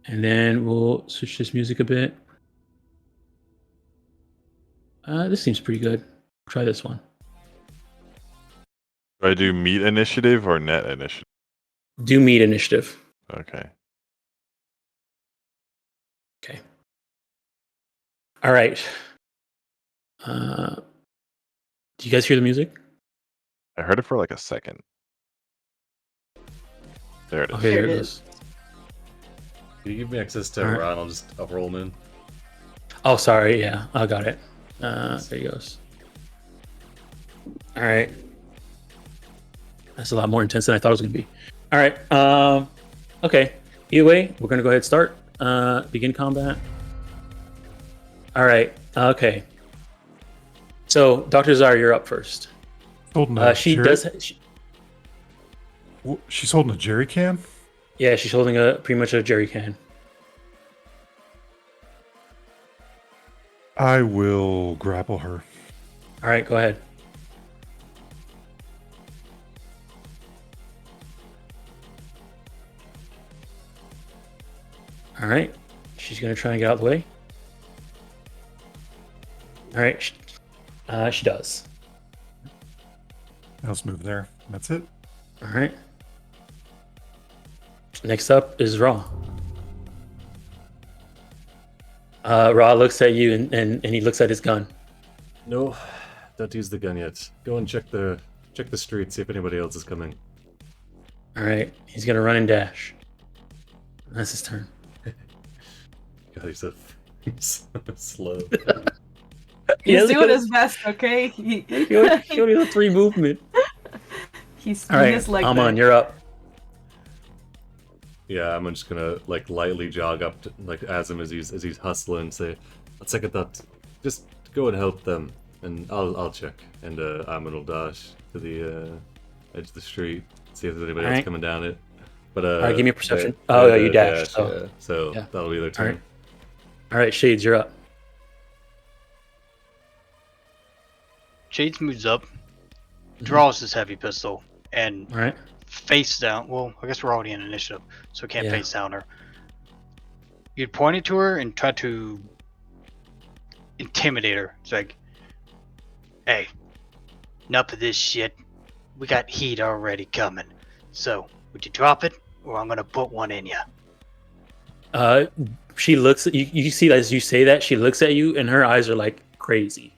And then we'll switch this music a bit. This seems pretty good. Try this one. Do I do meet initiative or net initiative? Do meet initiative. Okay. Okay. All right. Do you guys hear the music? I heard it for like a second. There it is. Okay, there it is. Can you give me access to All right. Ron? I'll roll him in. Oh, sorry. Yeah, I got it. There he goes. All right. That's a lot more intense than I thought it was going to be. All right. Okay. Either way, we're going to go ahead and start. Begin combat. All right. Okay. So, Dr. Zara, you're up first. Holding a She jerry- does. She's holding a jerry can? Yeah, she's holding pretty much a jerry can. I will grapple her. All right, go ahead. All right. She's going to try and get out of the way. All right. She does. Let's move there. That's it. All right. Next up is Raw. Raw looks at you and he looks at his gun. No, don't use the gun yet. Go and check the street, see if anybody else is coming. All right, he's gonna run and dash. That's his turn. God, he's so slow. He's doing his best, okay? He only has 3 movement. He's All right, just like Amon, you're up. Yeah, I'm just gonna like lightly jog up to, like as he's hustling, say, "Let's second thought. Just go and help them, and I'll check." And Amon will dash to the edge of the street, see if there's anybody else coming down it. But all right, give me a perception. You dashed. So that'll be their turn. All right, Shades, you're up. Shades moves up, draws his heavy pistol, and All right. face down. Well, I guess we're already in initiative, so can't Yeah. face down her. You'd point it to her and try to intimidate her. It's like, hey, enough of this shit. We got heat already coming. So, would you drop it, or I'm gonna put one in you? She looks at you. You see, as you say that, she looks at you, and her eyes are like crazy.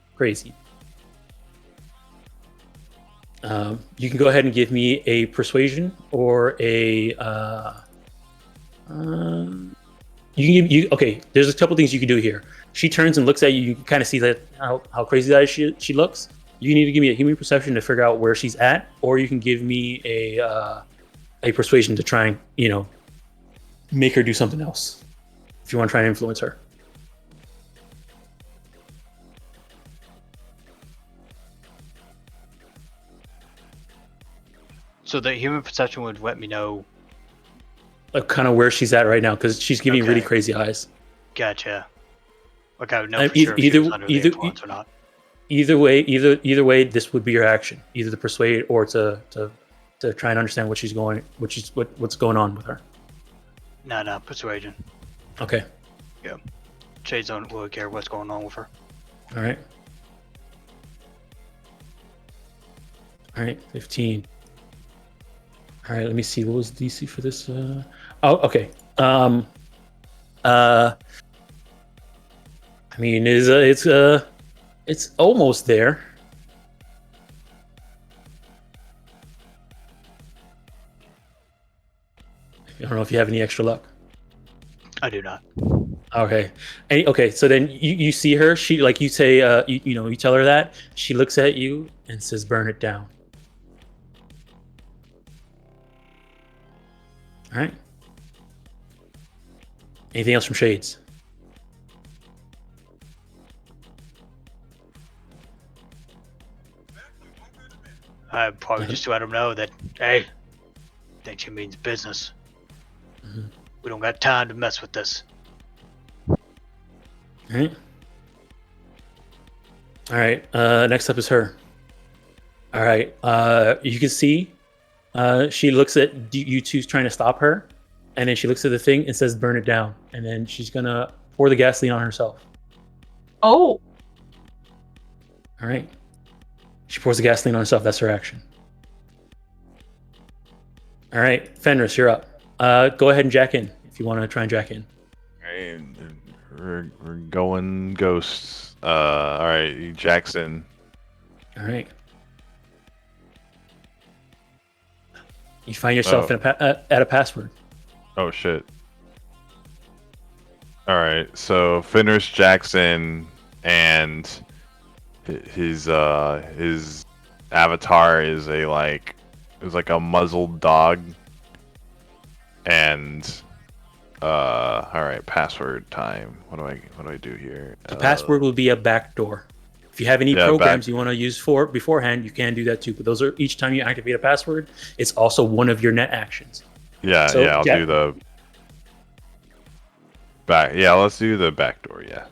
You can go ahead and give me a persuasion or a. Okay, there's a couple things you can do here. She turns and looks at you. You can kind of see that how crazy that she looks. You need to give me a human perception to figure out where she's at, or you can give me a persuasion to try and make her do something else. If you want to try and influence her. So the human perception would let me know. Like kind of where she's at right now, because she's giving really crazy eyes. Gotcha. Like I would know for Either- sure if she was under the either- influence or not. Either way, this would be your action. Either to persuade or to try and understand what's going on with her. No, persuasion. Okay. Yeah. Shades don't really care what's going on with her. All right. 15. All right, let me see. What was DC for this? Okay. I mean, it's almost there. I don't know if you have any extra luck. I do not. Okay. Okay. So then you see her. She like you say. You tell her that. She looks at you and says, "Burn it down." All right. Anything else from Shades? I'd probably just let him know that, hey, think she means business. Mm-hmm. We don't got time to mess with this. All right. Next up is her. All right. You can see she looks at you two trying to stop her, and then she looks at the thing and says, "Burn it down." And then she's gonna pour the gasoline on herself. Oh. All right. She pours the gasoline on herself. That's her action. All right, Fenris, you're up. Go ahead and jack in if you want to try and jack in. And we're going ghosts. All right, Jackson. All right. You find yourself at a password. Oh shit. All right, so Fenris Jackson and his avatar is like a muzzled dog. And all right, password time. What do I do here? The password will be a backdoor. If you have any programs you want to use beforehand, you can do that too. But those are each time you activate a password, it's also one of your net actions. Yeah, So, I'll do the back. Yeah, let's do the backdoor. Yeah.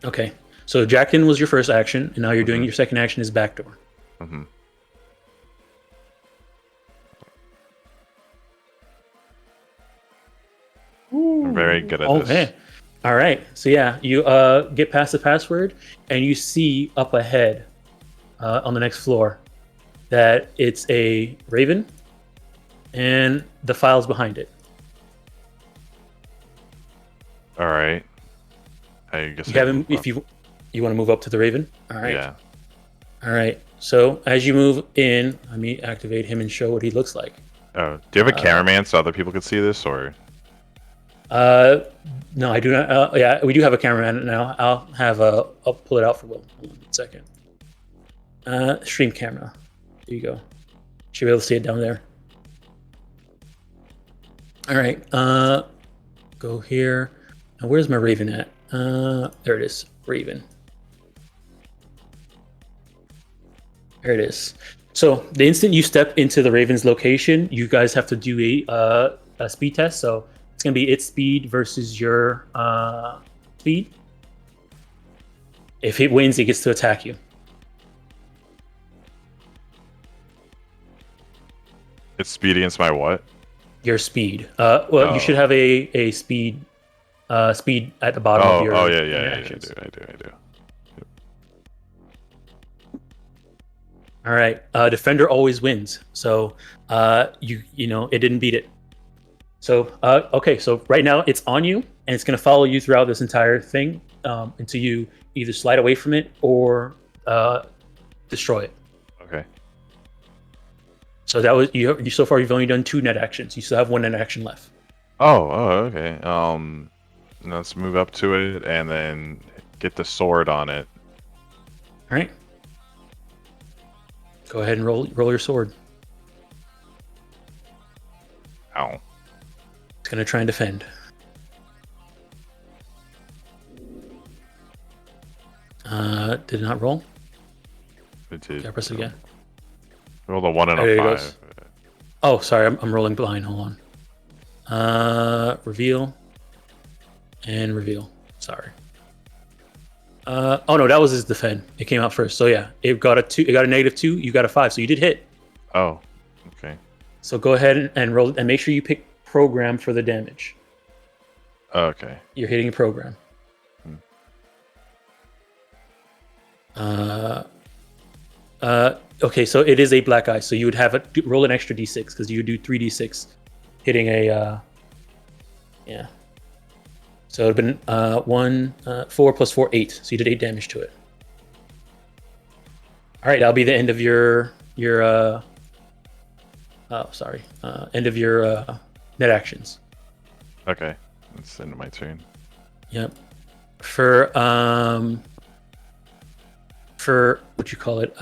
Okay. So jack-in was your first action, and now you're doing your second action is backdoor. Mm-hmm. I'm very good at this. Okay. All right. So yeah, you get past the password, and you see up ahead on the next floor that it's a raven, and the files behind it. All right. I guess You haven't. If you want to move up to the raven. All right. Yeah. All right. So as you move in, let me activate him and show what he looks like. Oh, do you have a cameraman so other people could see this, or? No, I do not. Yeah, we do have a cameraman now. I'll pull it out for Will. Hold on a second. Stream camera. There you go. Should be able to see it down there. All right. Go here. Now, where's my Raven at? There it is. Raven. There it is. So the instant you step into the Raven's location, you guys have to do a speed test. So it's going to be its speed versus your speed. If it wins, it gets to attack you. It's speed against my what? Your speed. You should have a speed speed at the bottom of your actions. I do. All right. Defender always wins. So you know it didn't beat it. So okay. So right now it's on you, and it's going to follow you throughout this entire thing until you either slide away from it or destroy it. Okay. So that was you. So far, you've only done 2 net actions. You still have 1 net action left. Oh, okay. Let's move up to it and then get the sword on it. All right. Go ahead and roll your sword. Ow. It's gonna try and defend. Did it not roll? It did. Okay, press it again. Roll a 1 and There a it 5. goes. Oh, sorry, I'm rolling blind. Hold on. Reveal. And reveal. Sorry. Oh no, that was his defend. It came out first. So yeah, it got a 2. It got a -2. You got a 5. So you did hit. Oh, okay. So go ahead and roll and make sure you pick program for the damage. Okay. You're hitting a program. Okay, so it is a black eye. So you would have roll an extra d6 because you would do 3d6 hitting a yeah. So it would have been 4 + 4, 8. So you did 8 damage to it. All right, that'll be the end of your end of your net actions. Okay. That's the end of my turn. Yep. For what you call it,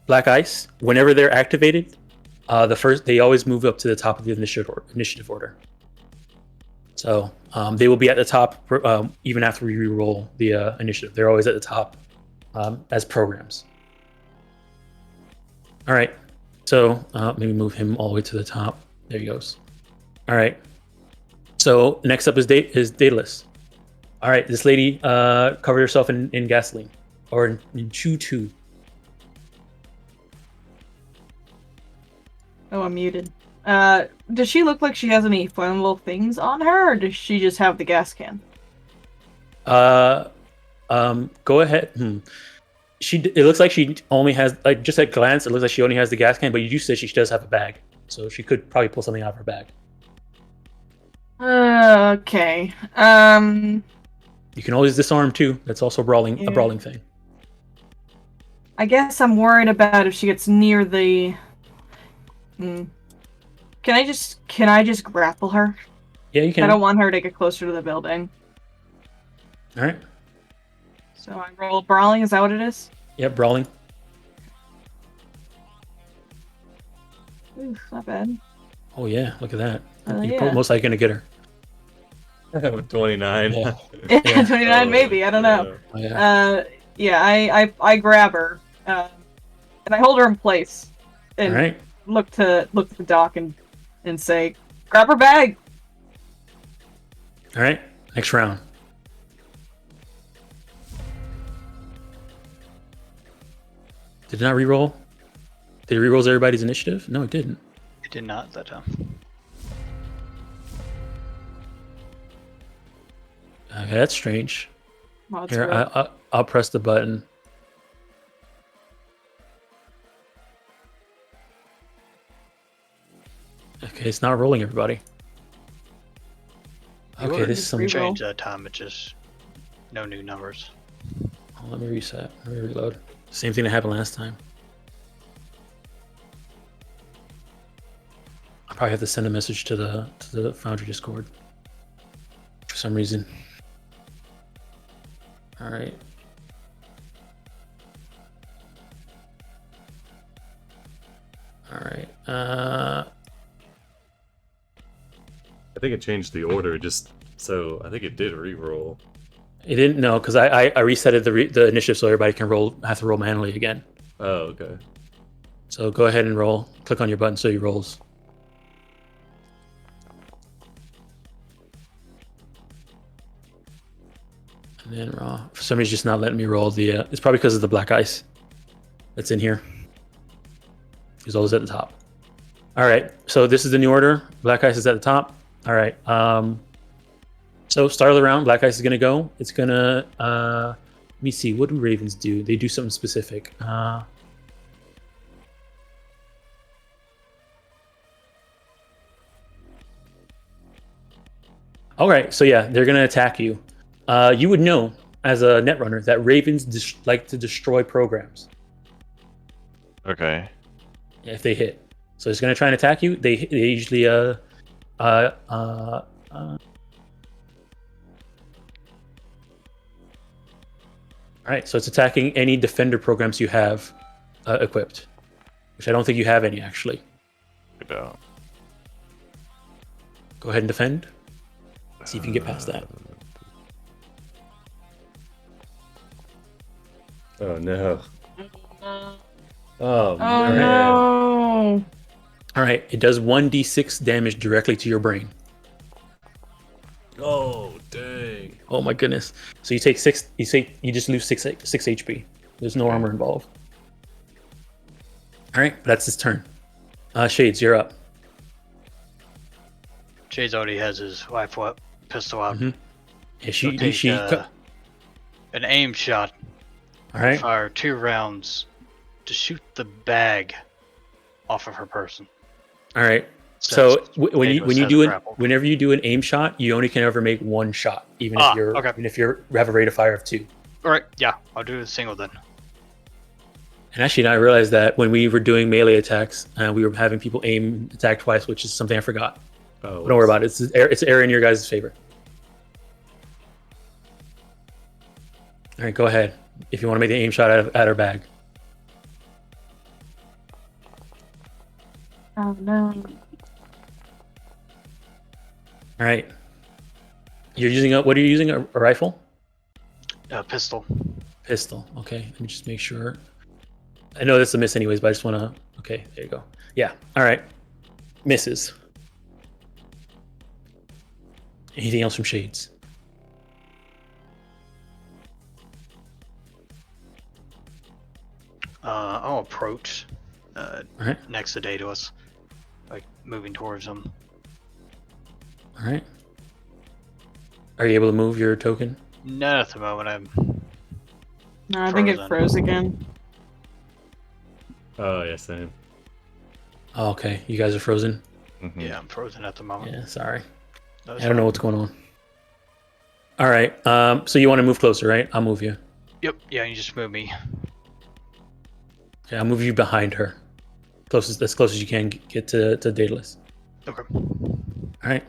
black ice. Whenever they're activated, they always move up to the top of the initiative order. So they will be at the top even after we re-roll the initiative. They're always at the top as programs. All right. So maybe move him all the way to the top. There he goes. All right. So next up is Daedalus. All right. This lady covered herself in gasoline or in choo. Oh, I'm muted. Does she look like she has any flammable things on her, or does she just have the gas can? Go ahead. It looks like she only has, like, just at glance, it looks like she only has the gas can, but you do say she does have a bag, so she could probably pull something out of her bag. Okay. You can always disarm too. That's also a brawling thing. I guess I'm worried about if she gets near the. Can I just grapple her? Yeah, you can. I don't want her to get closer to the building. All right. So I roll brawling. Is that what it is? Yep, brawling. Ooh, not bad. Oh yeah, look at that. You're Yeah. most likely gonna get her. 29. Yeah. Yeah, 29 maybe. I don't know. Oh, yeah. I grab her, and I hold her in place, and All right. look to the dock and say, "Grab her bag." All right. Next round. Did it not reroll? Did it reroll everybody's initiative? No, it didn't. It did not that time. Okay, that's strange. Well, that's Here, weird. I'll press the button. Okay, it's not rolling everybody. Okay, this is some. Reroll. Change that time. It's just no new numbers. Oh, let me reset. Let me reload. Same thing that happened last time. I probably have to send a message to the Foundry Discord for some reason. All right. All right. I think it changed the order just so I think it did re-roll. It didn't know because I resetted the initiative so everybody can have to roll manually again. Oh, okay. So go ahead and roll. Click on your button so he rolls. And then for some reason, just not letting me roll the. It's probably because of the black ice that's in here. He's always at the top. All right. So this is the new order. Black ice is at the top. All right. So start of the round. Black ice is gonna go. It's gonna. Let me see. What do ravens do? They do something specific. All right. So yeah, they're gonna attack you. You would know as a netrunner that ravens like to destroy programs. Okay. If they hit, so it's gonna try and attack you. They usually All right, so it's attacking any defender programs you have equipped, which I don't think you have any actually. I don't. Go ahead and defend. See if you can get past that. Oh no. Oh, Oh man. no! All right, it does 1d6 damage directly to your brain. Oh, dang. Oh my goodness! So you take 6. You just lose 6 HP. There's no armor involved. All right, that's his turn. Shades, you're up. Shades already has his pistol out. Mhm. Yeah, He'll take, an aim shot. All right. Fire 2 rounds to shoot the bag off of her person. All right. So whenever you do an aim shot, you only can ever make 1 shot, even if you have a rate of fire of 2. All right, yeah, I'll do a single then. And actually, I realized that when we were doing melee attacks, we were having people attack twice, which is something I forgot. Oh, But don't worry about it. It's an area in your guys' favor. All right, go ahead. If you want to make the aim shot at her bag. Oh no! All right. You're using what are you using? A rifle? Pistol. Pistol. Okay. Let me just make sure. I know that's a miss anyways, but I just want to. Okay, there you go. Yeah. All right. Misses. Anything else from Shades? I'll approach right. next to Daedalus, like moving towards him. All right. Are you able to move your token? Not at the moment. I'm. No, I think it Frozen. froze again. Oh, yeah, same. Oh, okay. You guys are frozen? Mhm. Yeah, I'm frozen at the moment. Yeah, sorry. That's I don't know what's going on. All right. So you want to move closer, right? I'll move you. Yep. Yeah, you just move me. Okay, I'll move you behind her. As close as you can get to Daedalus. Okay. All right.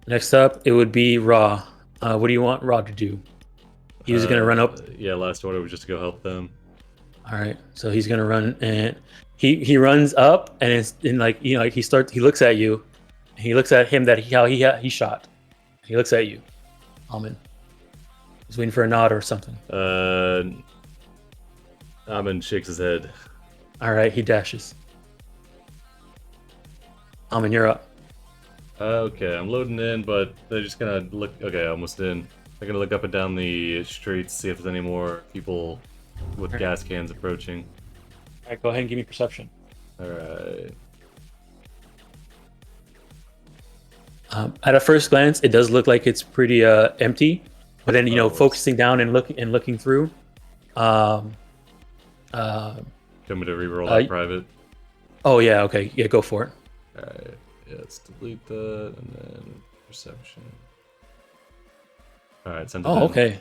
Next up, it would be Ra. What do you want Ra to do? He was going to run up. Yeah, last order was just to go help them. All right. So he's going to run, and he runs up, and it's in like he looks at you, and he looks at him that he shot. He looks at you, Almond. He's waiting for a nod or something. Amin shakes his head. All right. He dashes. Almond, you're up. Okay, I'm loading in, but they're just gonna look. Okay, almost in. They're gonna look up and down the streets, see if there's any more people with gas cans approaching. All right. Go ahead and give me perception. Alright. At a first glance, it does look like it's pretty empty, but then focusing down and looking through. Tell me to reroll that private. Oh yeah, okay, yeah, go for it. Alright, yeah, let's delete that and then perception. Alright, send it in. Okay.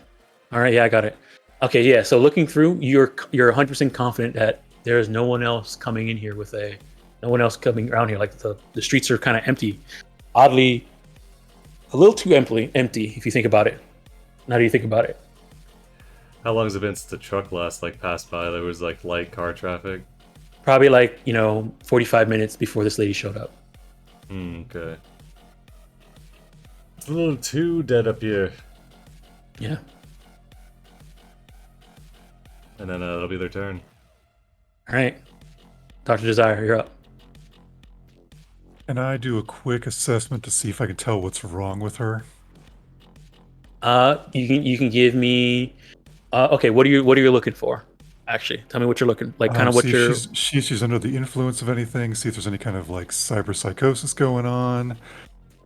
All right, yeah, I got it. Okay, yeah. So looking through, you're 100% confident that there is no one else coming in here no one else coming around here. Like the streets are kind of empty, oddly, a little too empty if you think about it. Now do you think about it? How long has it been since the truck last passed by? There was light car traffic. Probably 45 minutes before this lady showed up. Okay. It's a little too dead up here. Yeah. And then it'll be their turn. All right, Dr. Desire, you're up. And I do a quick assessment to see if I can tell what's wrong with her. You can give me. Okay, what are you looking for? Actually, tell me what you're looking like. Kind of what See you're. if she's under the influence of anything. See if there's any kind of cyberpsychosis going on.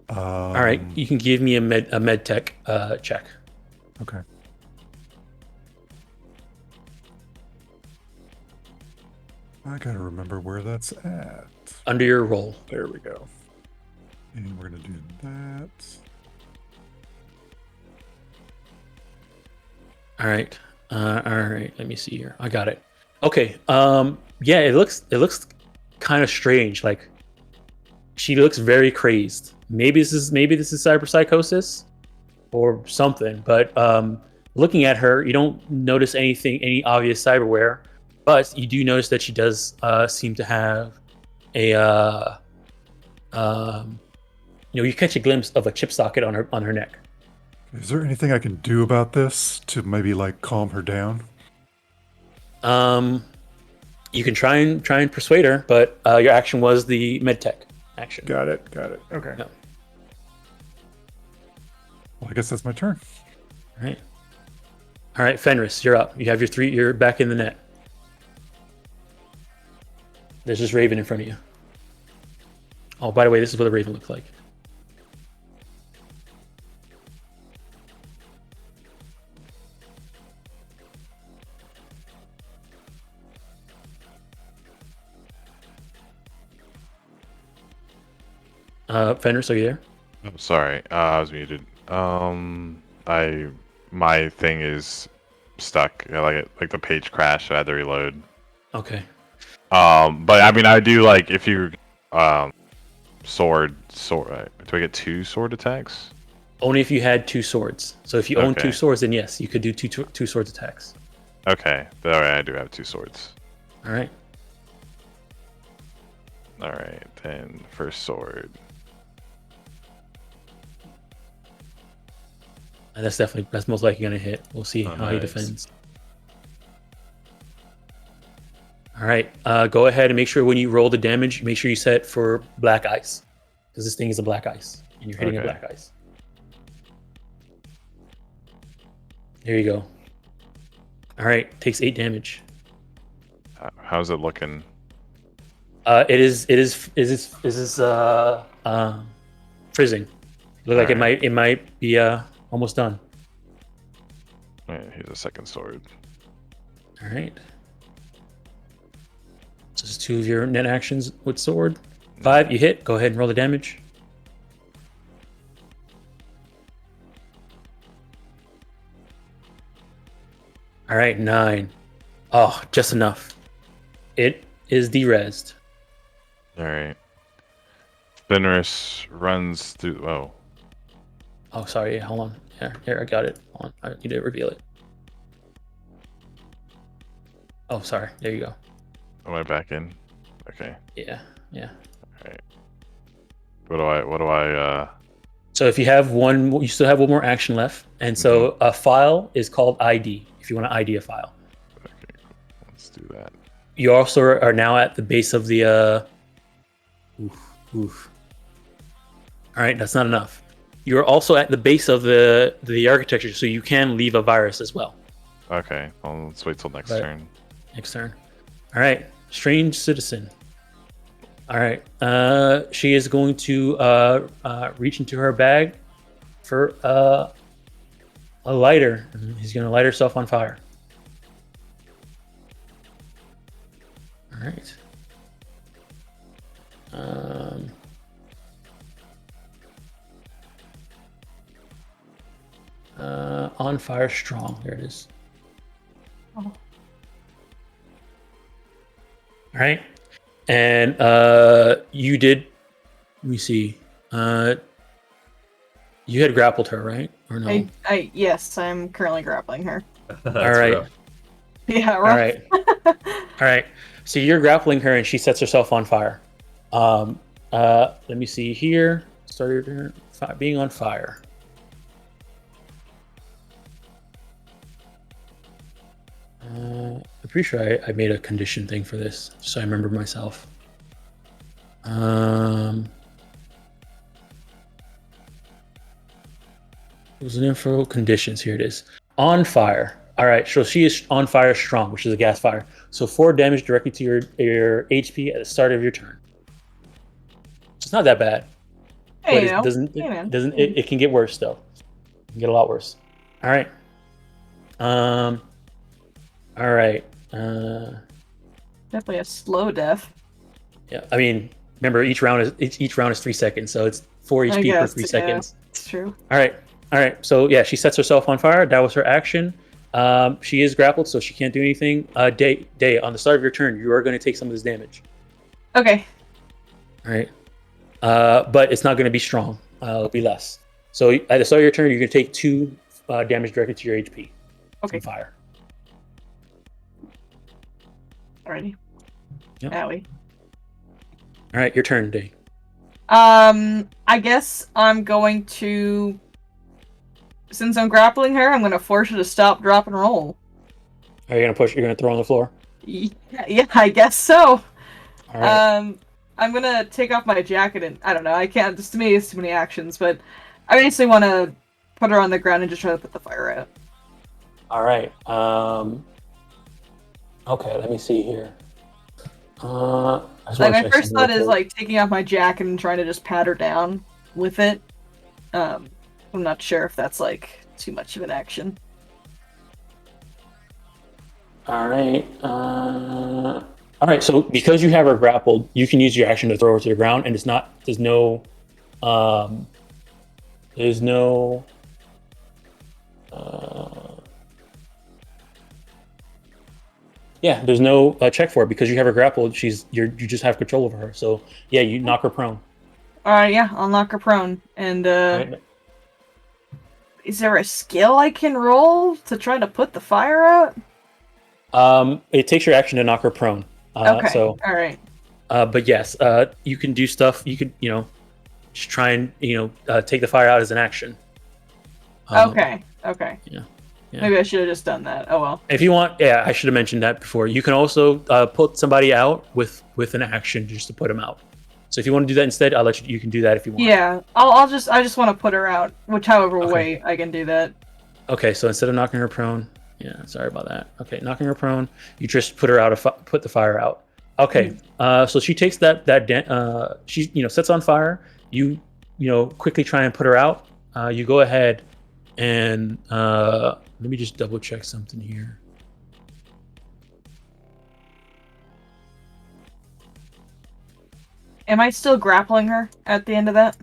All right, you can give me a med tech check. Okay. I gotta remember where that's at. Under your roll. There we go. And we're gonna do that. All right. All right. Let me see here. I got it. Okay. Yeah. It looks kind of strange. Like she looks very crazed. Maybe this is cyberpsychosis or something. But looking at her, you don't notice any obvious cyberware. But you do notice that she does seem to have a you catch a glimpse of a chip socket on her neck. Is there anything I can do about this to maybe calm her down? You can try and persuade her, but your action was the medtech action. Got it. Okay. Yeah. Well, I guess that's my turn. All right, Fenris, you're up. You have your 3. You're back in the net. There's this raven in front of you. Oh, by the way, this is what a raven looks like. Fenris, are you there? I'm sorry, I was muted. My thing is stuck. Like the page crashed. I had to reload. Okay. But I mean, I do if you, sword. Do I get 2 sword attacks? Only if you had 2 swords. So if you own 2 swords, then yes, you could do two swords attacks. Okay, all right, I do have 2 swords. All right. All right, then first sword. And that's most likely gonna hit. We'll see how he defends. All right, go ahead and make sure when you roll the damage, make sure you set for black ice, because this thing is a black ice, and you're hitting a black ice. There you go. All right, takes 8 damage. How's it looking? It is frizzing. Look like it might be almost done. Right, here's a second sword. All right. So this is 2 of your net actions with sword. 5, you hit. Go ahead and roll the damage. All right, 9. Oh, just enough. It is derezzed. All right. Fenris runs through. Oh, sorry. Hold on. Here, I got it. Hold on. I need to reveal it. Oh, sorry. There you go. Am I back in? Okay. Yeah. All right. What do I? So if you have one, you still have one more action left, and so a file is called ID. If you want to ID a file. Okay. Cool. Let's do that. You also are now at the base of the. Oof. All right, that's not enough. You're also at the base of the architecture, so you can leave a virus as well. Okay. Well, let's wait till next turn. Next turn. All right, strange citizen. All right, she is going to reach into her bag for a lighter. He's going to light herself on fire. All right. On fire strong. There it is. All right. And you did. Let me see. You had grappled her, right? Or no? Yes, I'm currently grappling her. That's All right. rough. Yeah, All right. right. All right. So you're grappling her, and she sets herself on fire. Let me see here. Started her being on fire. I'm pretty sure I made a condition thing for this, so I remember myself. It was an info conditions. Here it is. On fire. All right, so she is on fire strong, which is a gas fire. So 4 damage directly to your HP at the start of your turn. It's not that bad. Hey, But it can get worse though. It can get a lot worse. All right. All right. Definitely a slow death. Yeah. I mean, remember each round is 3 seconds, so it's 4 HP per 3 seconds. It's true. All right. So yeah, she sets herself on fire. That was her action. She is grappled, so she can't do anything. Day. On the start of your turn, you are going to take some of this damage. Okay. All right. But it's not going to be strong. It'll be less. So at the start of your turn, you're going to take 2 damage directly to your HP. Okay. From fire. Alrighty. Yep. Owie. All right, your turn, Day. I guess I'm going to. Since I'm grappling her, I'm going to force her to stop, drop, and roll. Are you going to push? You're going to throw on the floor? Yeah, I guess so. All right. I'm going to take off my jacket and, I don't know, I can't, just to me it's too many actions, but I basically want to put her on the ground and just try to put the fire out. All right. Okay, let me see here. My first thought is like taking off my jacket and trying to just pat her down with it. I'm not sure if that's like too much of an action. All right. So because you have her grappled, you can use your action to throw her to the ground, and there's no check for it because you have her grappled. You just have control over her. So yeah, you knock her prone. All right, yeah, I'll knock her prone. And Right. is there a skill I can roll to try to put the fire out? It takes your action to knock her prone. Okay. So, all right. but yes, you can do stuff. You could, just try and take the fire out as an action. Okay. Yeah. Maybe I should have just done that. Oh well. If you want, yeah, I should have mentioned that before. You can also put somebody out with an action just to put them out. So if you want to do that instead, I'll let you. You can do that if you want. Yeah, I just want to put her out, however way I can do that. Okay, so instead of knocking her prone, yeah, sorry about that. Okay, knocking her prone, you just put her out put the fire out. Okay, so she takes she sets on fire. You quickly try and put her out. You go ahead and let me just double check something here. Am I still grappling her at the end of that?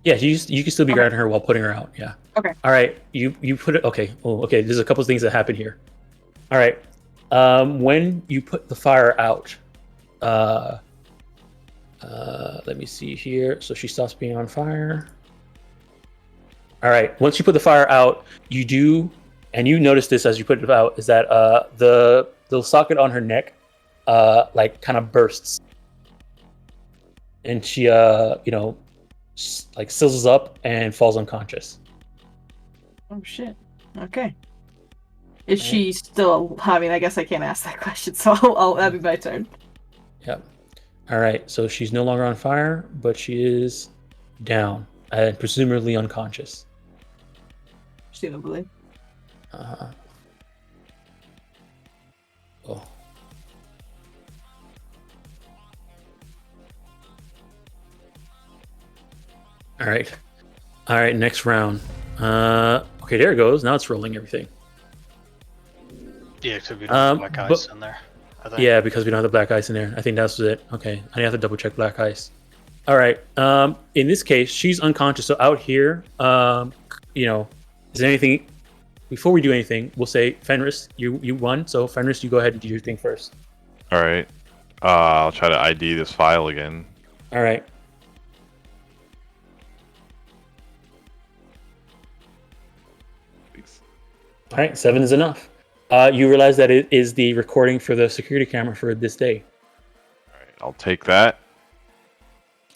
Yeah, you can still be grabbing her while putting her out. Yeah. Okay. All right. You put it. Okay. Oh, okay. There's a couple of things that happen here. All right. When you put the fire out, let me see here. So she stops being on fire. All right. Once you put the fire out, you do, and you notice this as you put it out, is that the socket on her neck, like kind of bursts, and she like sizzles up and falls unconscious. Oh shit. Okay. Is she still? I mean, I guess I can't ask that question, so that'll be my turn. Yep. All right. So she's no longer on fire, but she is down and presumably unconscious. Presumably. Oh. All right. Next round. Okay, there it goes. Now it's rolling everything. Yeah, because we don't have black ice in there. I think. Yeah, because we don't have the black ice in there. I think that's it. Okay, I have to double check black ice. All right. In this case, she's unconscious. So out here, is there anything? Before we do anything, we'll say Fenris, you won. So Fenris, you go ahead and do your thing first. All right. I'll try to ID this file again. All right. Please. All right, 7 is enough. You realize that it is the recording for the security camera for this day. All right, I'll take that.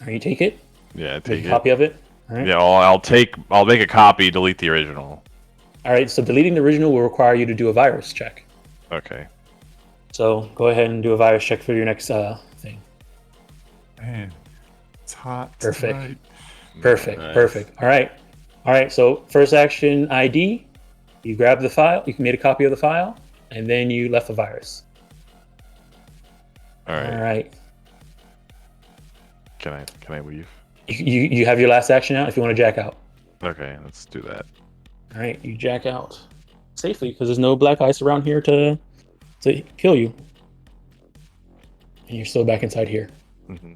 All right, you take it. Yeah, Make take a it. copy of it. All right. Yeah, I'll make a copy, delete the original. All right. So deleting the original will require you to do a virus check. Okay. So go ahead and do a virus check for your next thing. Man, it's hot. Perfect. Tonight. Perfect. Nice. Perfect. All right. All right. So first action ID. You grab the file. You can make a copy of the file, and then you left the virus. All right. All right. Can I leave? You have your last action out if you want to jack out. Okay, let's do that. All right. You jack out safely because there's no black ice around here to kill you, and you're still back inside here. Mm-hmm.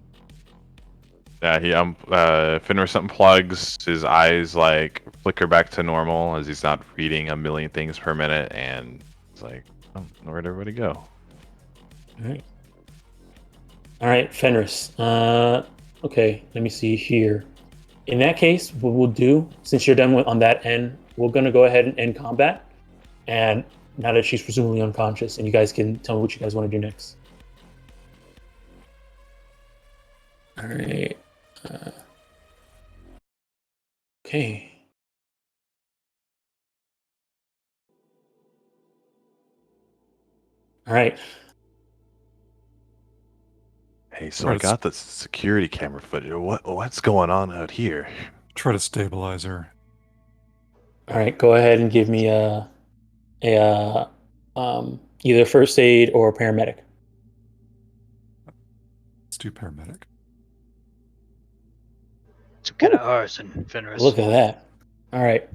Yeah, Fenris unplugs. His eyes like flicker back to normal as he's not reading a million things per minute, and he's like, "Oh, where'd everybody go?" All right. All right, Fenris. Okay, let me see here. In that case, what we'll do, since you're done on that end, we're gonna go ahead and end combat. And now that she's presumably unconscious, and you guys can tell me what you guys want to do next. All right. Okay. All right. Hey, so I got the security camera footage. What's going on out here? Try to stabilize her. All right. Go ahead and give me either first aid or paramedic. Let's do paramedic. Some kind of arson, Fenris. Look at that. All right.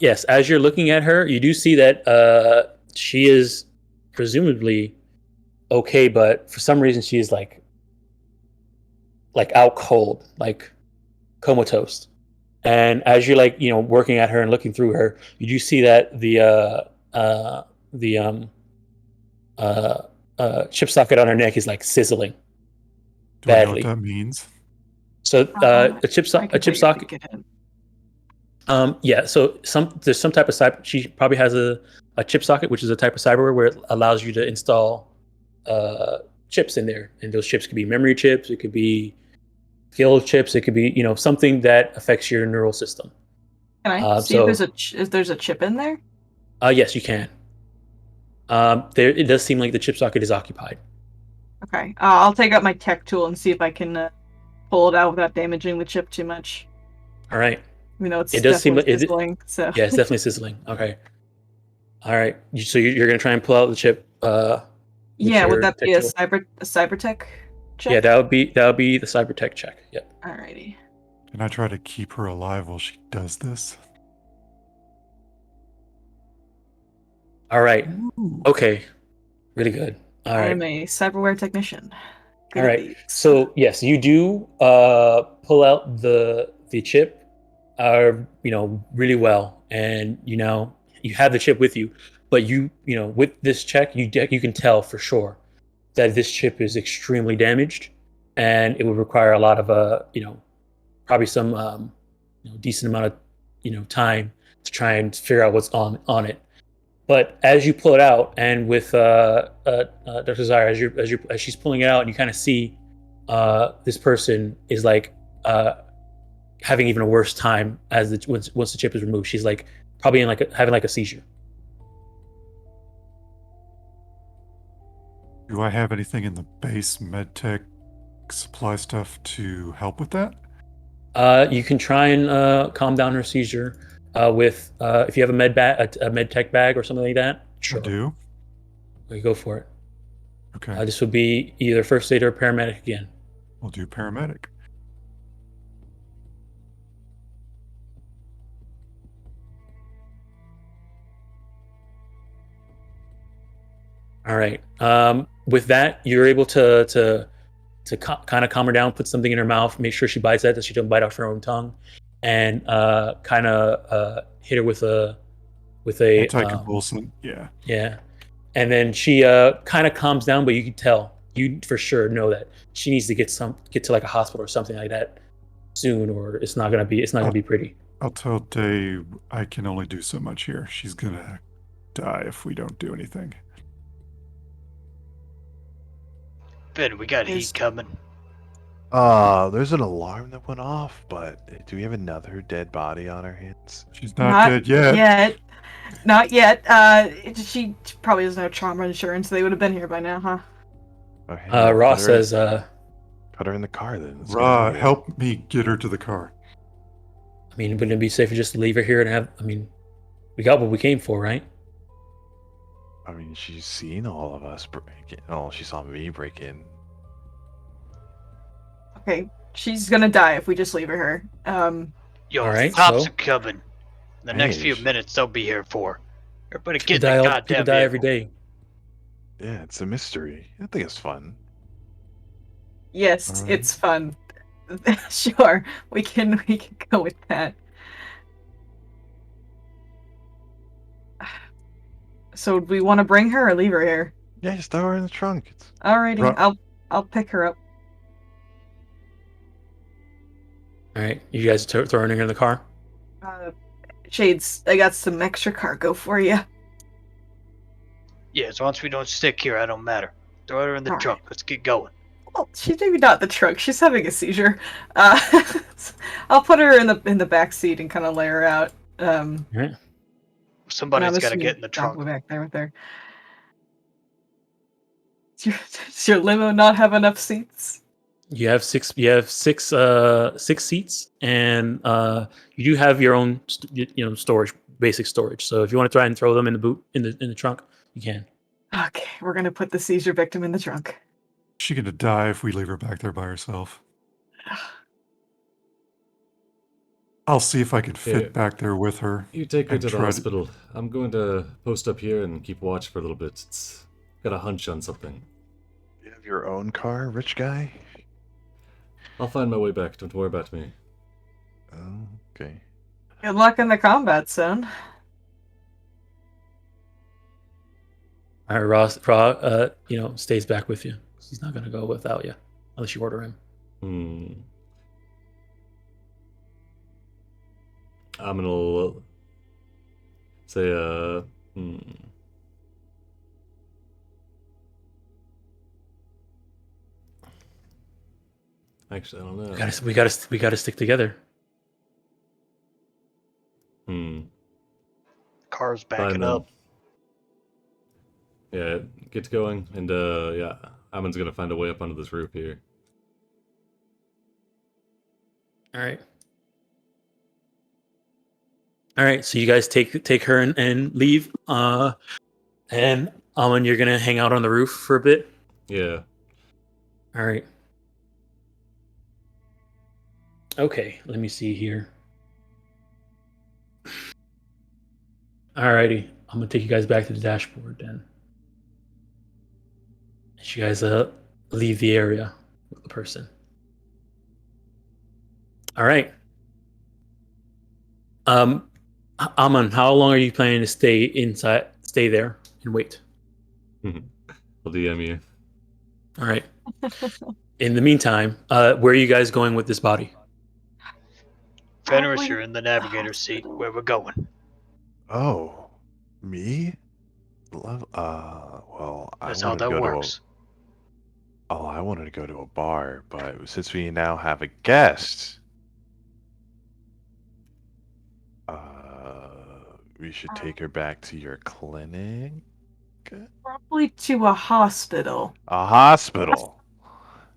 Yes, as you're looking at her, you do see that she is presumably okay, but for some reason she is like out cold, like comatose. And as you're working at her and looking through her, you do see that the chip socket on her neck is like sizzling Do I know badly. what that means? So a chip socket. Yeah. So there's some type of cyber. She probably has a chip socket, which is a type of cyberware where it allows you to install chips in there, and those chips could be memory chips. It could be skill chips. It could be something that affects your neural system. Can I see if there's a chip in there? Yes, you can. It does seem like the chip socket is occupied. Okay. I'll take out my tech tool and see if I can pull it out without damaging the chip too much. All right. It does seem like sizzling. So yeah, it's definitely sizzling. Okay. All right. So you're gonna try and pull out the chip. Yeah. Would that be a cyber tech check? Yeah, that would be the cyber tech check. Yep. Alrighty. Can I try to keep her alive while she does this? All right. Ooh. Okay. Really good. All right. I'm a cyberware technician. All right. So yes, you do pull out the chip, really well, and you have the chip with you, but with this check, you can tell for sure that this chip is extremely damaged, and it would require a lot of probably some decent amount of time to try and figure out what's on it. But as you pull it out, and with Dr. Zara, as she's pulling it out, and you kind of see this person is having even a worse time once the chip is removed. She's probably in having a seizure. Do I have anything in the base medtech supply stuff to help with that? You can try and calm down her seizure with if you have a med tech bag or something like that. Sure. I do. Okay, go for it. Okay. This would be either first aid or paramedic again. We'll do paramedic. All right. With that, you're able to kind of calm her down, put something in her mouth, make sure she bites that she don't bite off her own tongue, and kind of hit her with a anticonvulsant. Yeah. Yeah, and then she kind of calms down, but you can tell you for sure know that she needs to get to like a hospital or something like that soon, or it's not gonna be pretty. I'll tell Dave I can only do so much here. She's gonna die if we don't do anything. Ben, we got heat coming. There's an alarm that went off, but do we have another dead body on our hands? She's not dead yet. Not yet. She probably doesn't have trauma insurance. They would have been here by now, huh? Okay, Ross says, put her in the car then. Ra, help me get her to the car. I mean, wouldn't it be safer just to leave her here and have? I mean, we got what we came for, right? I mean, she's seen all of us break in. Oh, she saw me break in. Okay, she's gonna die if we just leave her. Yo, all right, cops are coming. In the next Hey, few minutes, they'll be here for. Everybody get in People the die, goddamn people die every vehicle. day. Yeah, it's a mystery. I think it's fun. Yes, it's fun. Sure, we can go with that. So, do we want to bring her or leave her here? Yeah, just throw her in the trunk. Alrighty, I'll pick her up. All right, you guys throwing her in the car. Shades, I got some extra cargo for you. Yeah, as long as we don't stick here, I don't matter. Throw her in the All trunk. Let's get going. Well, she's maybe not the trunk. She's having a seizure. I'll put her in the back seat and kind of lay her out. All right. Somebody's got to get in the trunk. We're back there with her. Does your limo not have enough seats? You have six seats, and you do have your own, storage, basic storage. So if you want to try and throw them in the boot in the trunk, you can. Okay, we're gonna put the seizure victim in the trunk. She's gonna die if we leave her back there by herself. I'll see if I can fit back there with her. You take her and to the try hospital. I'm going to post up here and keep watch for a little bit. It's got a hunch on something. You have your own car, rich guy? I'll find my way back. Don't worry about me. Oh, okay. Good luck in the combat zone. All right, Ross, stays back with you. He's not gonna go without you, unless you order him. I'm gonna say, Actually, I don't know. We gotta stick together. Car's Fine, backing then. up. Yeah, get going, and Amon's gonna find a way up onto this roof here. All right. So you guys take her and leave. And Amon, you're gonna hang out on the roof for a bit. Yeah. All right. Okay, let me see here. Alrighty, I'm gonna take you guys back to the dashboard then. You guys leave the area with the person. All right. Amon, how long are you planning to stay there and wait? I'll DM you. All right. In the meantime, where are you guys going with this body? Fenris, you're in the navigator's seat. Where we're going. Oh, me? Well, That's how that works. I wanted to go to a bar, but since we now have a guest, we should take her back to your clinic. Probably to a hospital. A hospital.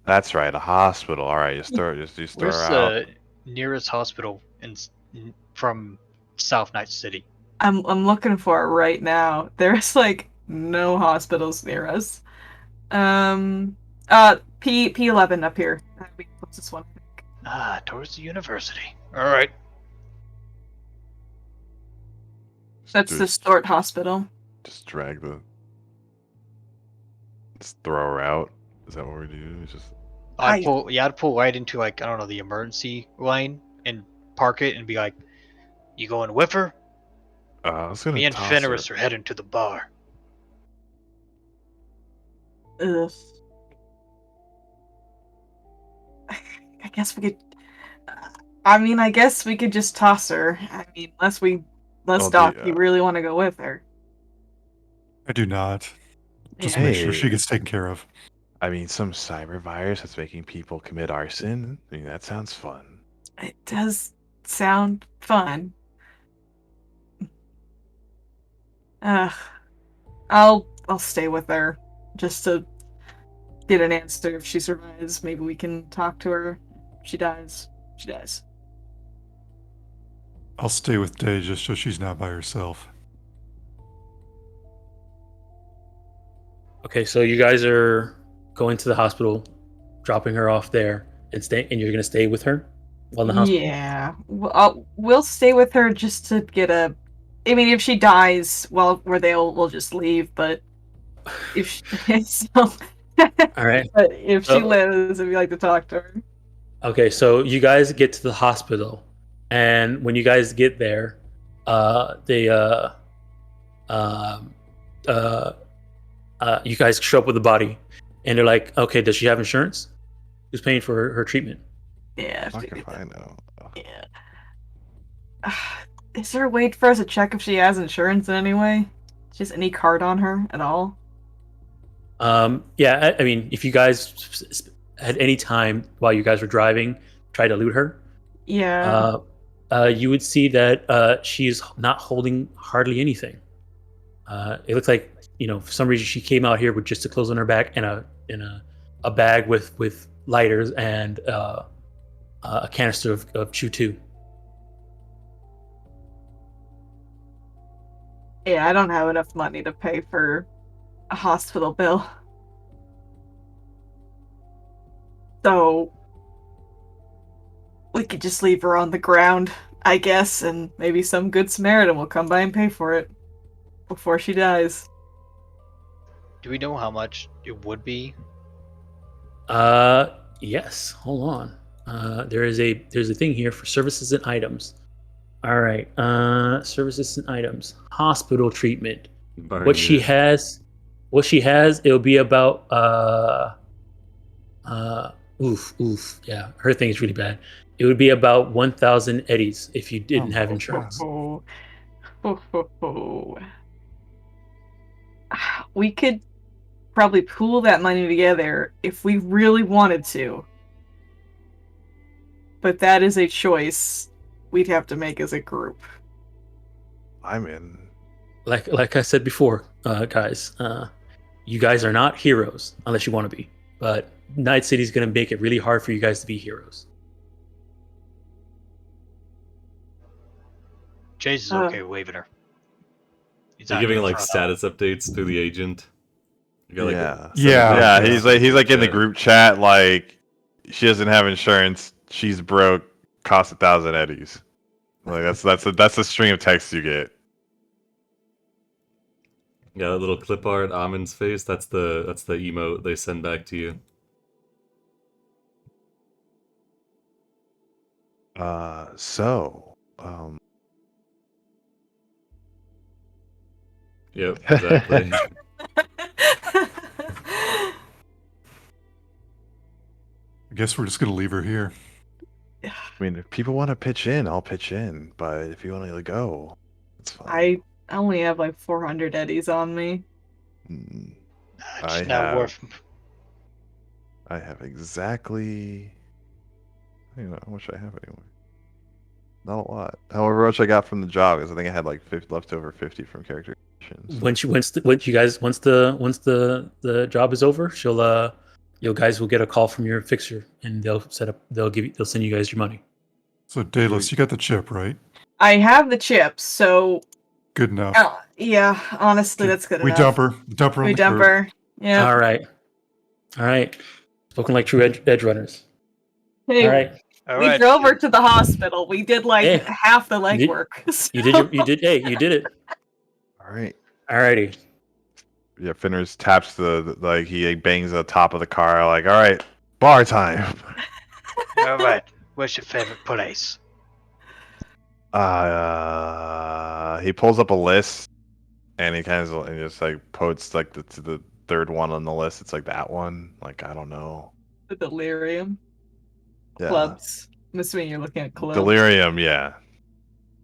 That's right, a hospital. All right, just throw Where's her out. the nearest hospital from South Night City? I'm looking for it right now. There's like no hospitals near us. P11 up here. What's this one? Towards the university. All right. That's the Stort Hospital. Just throw her out. Is that what we do? It's just. I'd pull right into like, I don't know, the emergency lane and park it and be like, "You going with her?" Me and Fenris are heading to the bar. Ugh. I guess we could. I mean, I guess we could just toss her. I mean, unless Doc, you really want to go with her. I do not. Just Yeah. make sure she gets taken care of. I mean, some cyber virus that's making people commit arson. I mean, that sounds fun. It does sound fun. I'll stay with her just to get an answer. If she survives, maybe we can talk to her. If she dies, she dies. I'll stay with Day just so she's not by herself. Okay, so you guys are going to the hospital, dropping her off there, and you're gonna stay with her while in the hospital. Yeah, we'll stay with her just to get a. I mean, if she dies, well, we'll just leave. But if she, so, all right. But if she lives, we'd like to talk to her. Okay, so you guys get to the hospital, and when you guys get there, you guys show up with the body, and they're like, "Okay, does she have insurance? Who's paying for her treatment?" Yeah. Fuck if I know. Yeah. Is there a way for us to check if she has insurance in any way? Just any card on her at all? Yeah, I mean, if you guys at any time while you guys were driving try to loot her, yeah, you would see that she's not holding hardly anything. It looks like, for some reason she came out here with just the clothes on her back and a bag with lighters and a canister of chew too. Yeah, I don't have enough money to pay for a hospital bill. So we could just leave her on the ground, I guess, and maybe some good Samaritan will come by and pay for it before she dies. Do we know how much it would be? Yes. Hold on. There's a thing here for services and items. All right. Services and items. Hospital treatment. What she has, it'll be about yeah, her thing is really bad. It would be about 1,000 eddies if you didn't have insurance. We could probably pool that money together if we really wanted to. But that is a choice we'd have to make as a group. I'm in. Like I said before, guys, you guys are not heroes unless you want to be. But Night City's going to make it really hard for you guys to be heroes. Chase is okay waving her. You're giving like status updates through the agent. Yeah. He's like in the group chat. Like, she doesn't have insurance. She's broke. Costs 1,000 eddies. Like that's the string of text you get. Yeah, that little clip art, Amin's face. That's the emote they send back to you. Yep, exactly. I guess we're just gonna leave her here. I mean, if people want to pitch in, I'll pitch in. But if you want to go, it's fine. I only have like 400 eddies on me. It's not worth. I have exactly. I don't know how much I have anyway. Not a lot. However much I got from the job, because I think I had like 50 left over 50 from character creations. Once the job is over, you guys will get a call from your fixer, and they'll send you guys your money. So Daedalus, you got the chip, right? I have the chips, so good enough. Yeah, honestly, that's good we enough. Dump her. We dump her. Yeah. All right. Spoken like true Edgerunners. Hey, all right. We drove her to the hospital. We did like half the legwork. You did it. All right. Alrighty. Yeah, Finners taps he bangs the top of the car, like, all right, bar time. All right. Where's your favorite place? He pulls up a list, and he kind of just like posts like to the third one on the list. It's like that one. Like, I don't know. The delirium. Yeah. Clubs. I'm assuming you're looking at clubs. Delirium, yeah.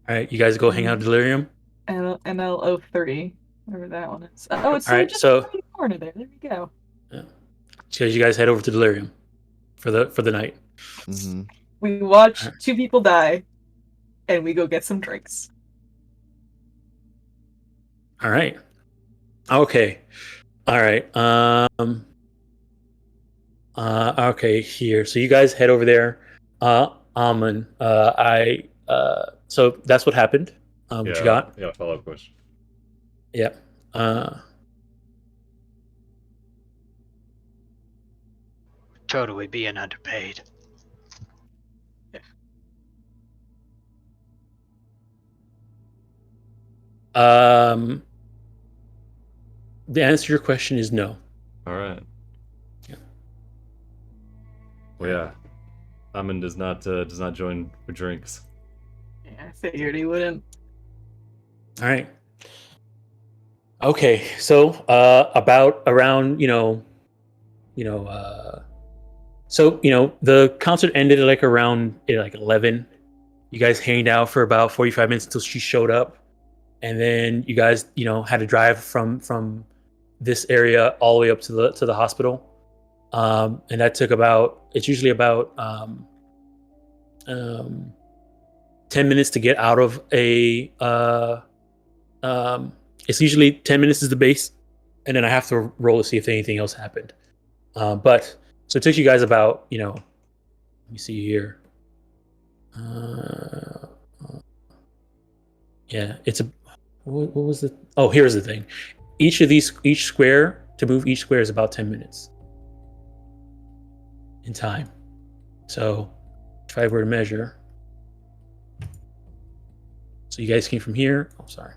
All right, you guys go hang out at Delirium. NL03. Whatever that one is. Oh, it's All right, just so- around the corner there. There we go. So you guys head over to Delirium for the night. hmm We watch Alright. 2 people die, and we go get some drinks. All right. Okay. All right. Okay. Here. So you guys head over there. Almond. So that's what happened. What you got? Yeah, follow-up question. Yeah. Totally being underpaid. The answer to your question is no. All right. Yeah. Well, yeah. Amin does not join for drinks. Yeah, I figured he wouldn't. All right. Okay. So about around the concert ended at around 11. You guys hanged out for about 45 minutes until she showed up, and then you guys had to drive from this area all the way up to the hospital, and that took it's usually about 10 minutes to get out of a it's usually 10 minutes is the base, and then I have to roll to see if anything else happened. But so it took you guys about let me see here. Yeah, it's a what was the here's the thing. Each square is about 10 minutes in time. So if I were to measure, so you guys came from here. Oh, sorry.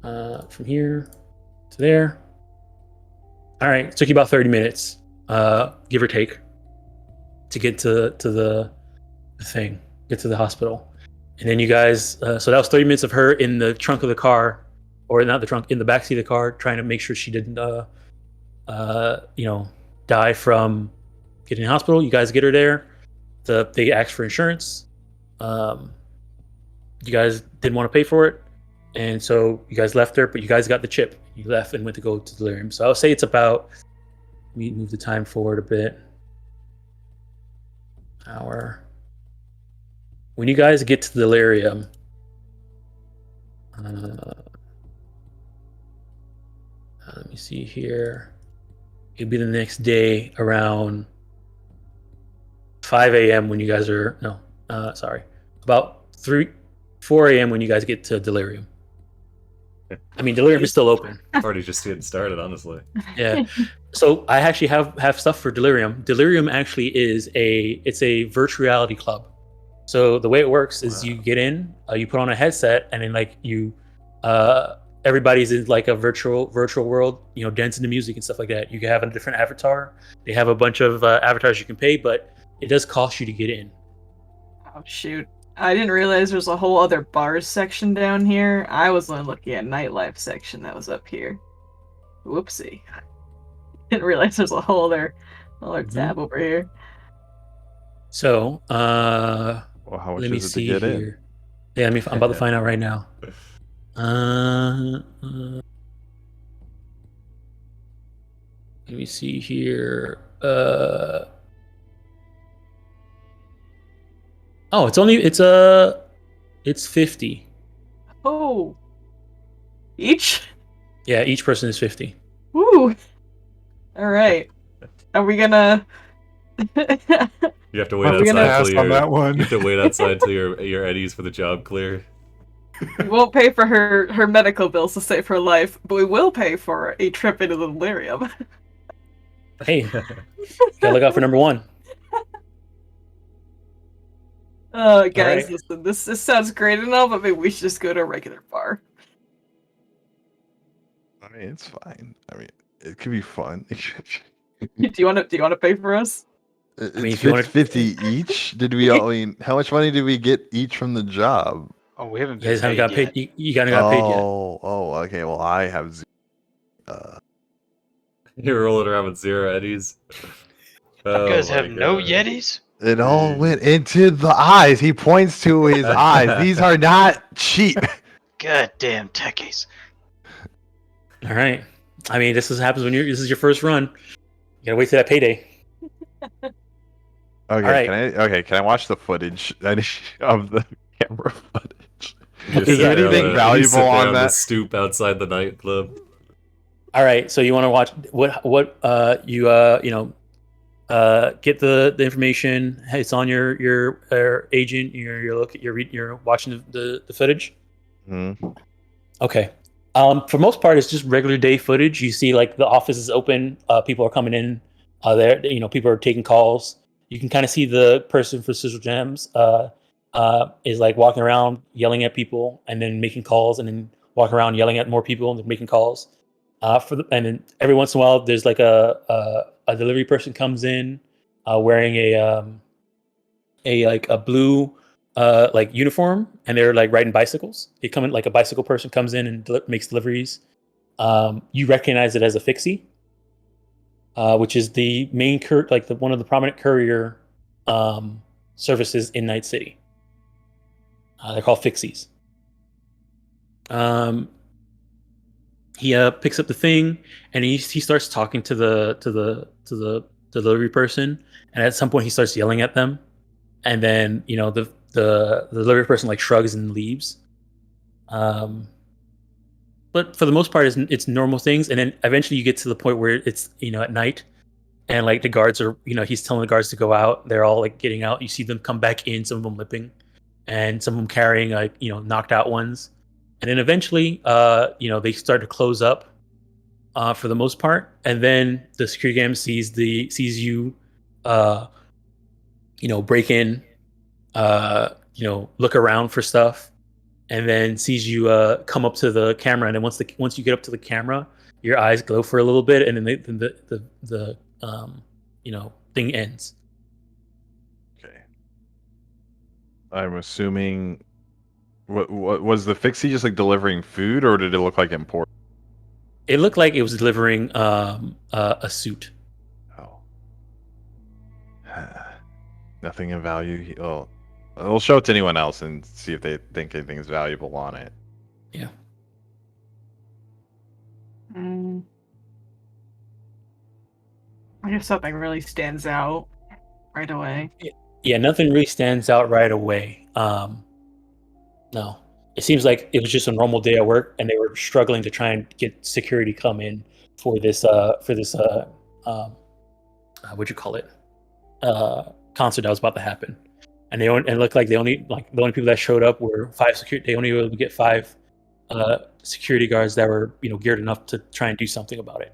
From here to there. All right, it took you about 30 minutes, give or take, to get to the thing, get to the hospital. And then you guys, so that was 30 minutes of her in the trunk of the car, or not the trunk, in the backseat of the car, trying to make sure she didn't, die from getting to the hospital. You guys get her there. They asked for insurance. You guys didn't want to pay for it, and so you guys left her. But you guys got the chip. You left and went to go to Delirium. So I'll say it's about. Let me move the time forward a bit. Hour. When you guys get to Delirium, let me see here. It'll be the next day around 5 a.m. when you guys are about 4 a.m. when you guys get to Delirium. I mean, Delirium is still open. Already just getting started, honestly. Yeah. So I actually have stuff for Delirium. Delirium actually is it's a virtual reality club. So the way it works is you get in, you put on a headset, and then everybody's in a virtual world, dancing to music and stuff like that. You can have a different avatar. They have a bunch of avatars you can pay, but it does cost you to get in. Oh shoot. I didn't realize there's a whole other bars section down here. I was only looking at nightlife section that was up here. Whoopsie. Didn't realize there's a whole other tab over here. So, Well, how much let me is it see to get here. Yeah, I'm about to find out right now. Let me see here. It's 50. Oh. Each? Yeah, each person is 50. Woo. All right. Are we gonna? You have to wait Have to outside pass till on that one. You have to wait outside till your Eddies for the job clear. We won't pay for her medical bills to save her life, but we will pay for a trip into the Delirium. Hey, gotta look out for number one. Guys, right. listen, this sounds great and all, but maybe we should just go to a regular bar. I mean, it's fine. I mean, it could be fun. Do you want to pay for us? It's mean, if you wanna- 50 each. Did we all? I mean, how much money did we get each from the job? Oh, we haven't You guys been haven't got paid paid. You haven't got paid yet. Oh, okay. Well, I have zero. You're rolling around with 0 Eddies. You guys Oh have my no God. Yetis? It all went into the eyes. He points to his eyes. These are not cheap. Goddamn techies. All right. I mean, this happens when this is your first run. You gotta wait till that payday. Okay, right. can I watch the footage of the camera footage? You Okay, sit yeah. anything down valuable you sit there on on that? the stoop outside the nightclub. All right. So you want to watch what get the information. It's on your agent. You're watching the footage. Mm-hmm. Okay. For most part, it's just regular day footage. You see, like the office is open. People are coming in. There, people are taking calls. You can kind of see the person for Sizzle Gems is like walking around yelling at people and then making calls, and then walking around yelling at more people and then making calls. And then every once in a while, there's like a delivery person comes in wearing a blue like uniform, and they're like riding bicycles. They come in like a bicycle person comes in and makes deliveries. You recognize it as a fixie, which is the main one of the prominent courier services in Night City. They're called fixies. He picks up the thing and he starts talking to the delivery person, and at some point he starts yelling at them, and then the delivery person like shrugs and leaves. But for the most part, it's normal things, and then eventually you get to the point where it's at night, and like the guards are he's telling the guards to go out. They're all like getting out. You see them come back in, some of them limping, and some of them carrying like knocked out ones. And then eventually, they start to close up for the most part. And then the security cam sees you, break in, look around for stuff, and then sees you come up to the camera. And then once you get up to the camera, your eyes glow for a little bit, and then the thing ends. Okay. I'm assuming. What was the fixie just like delivering food, or did it look like import? It looked like it was delivering a suit. Oh, nothing of value. Well, we'll show it to anyone else and see if they think anything's valuable on it. Yeah. I guess something really stands out right away. Yeah, nothing really stands out right away. No, it seems like it was just a normal day at work, and they were struggling to try and get security come in for this what'd you call it concert that was about to happen. And it looked like the only people that showed up were 5 security. They only were able to get 5 security guards that were geared enough to try and do something about it.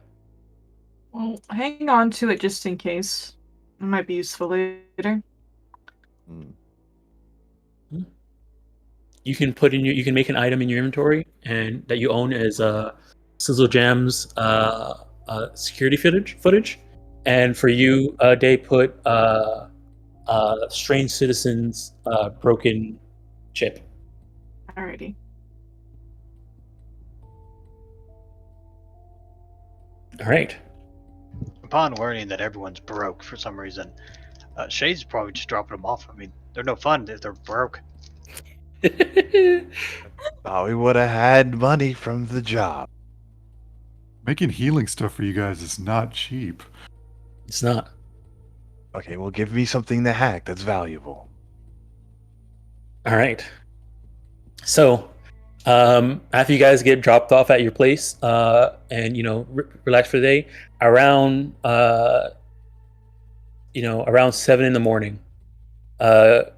Well, hang on to it just in case. It might be useful later. You can make an item in your inventory and that you own as Sizzle Gems security footage, and for you, they put strange citizens broken chip. Alrighty. All right. Upon learning that everyone's broke for some reason, Shade's probably just dropping them off. I mean, they're no fun if they're broke. Thought we would have had money from the job. Making healing stuff for you guys is not cheap. It's not. Okay, well, give me something to hack that's valuable. All right. So, after you guys get dropped off at your place, and relax for the day, around around 7 in the morning,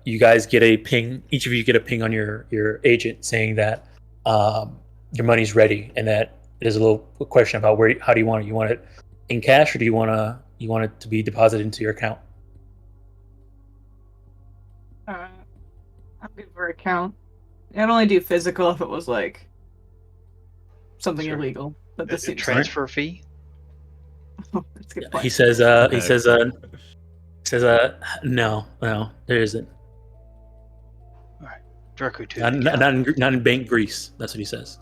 you guys get a ping. Each of you get a ping on your agent saying that your money's ready, and that there's a little question about how do you want it? You want it in cash, or do you want it to be deposited into your account? I'll give her account. I'd only do physical if it was like something Sure. illegal. But this seems Transfer fee? that's a good point. He says no, there isn't. Alright. Draco 2. Not in bank Greece. That's what he says.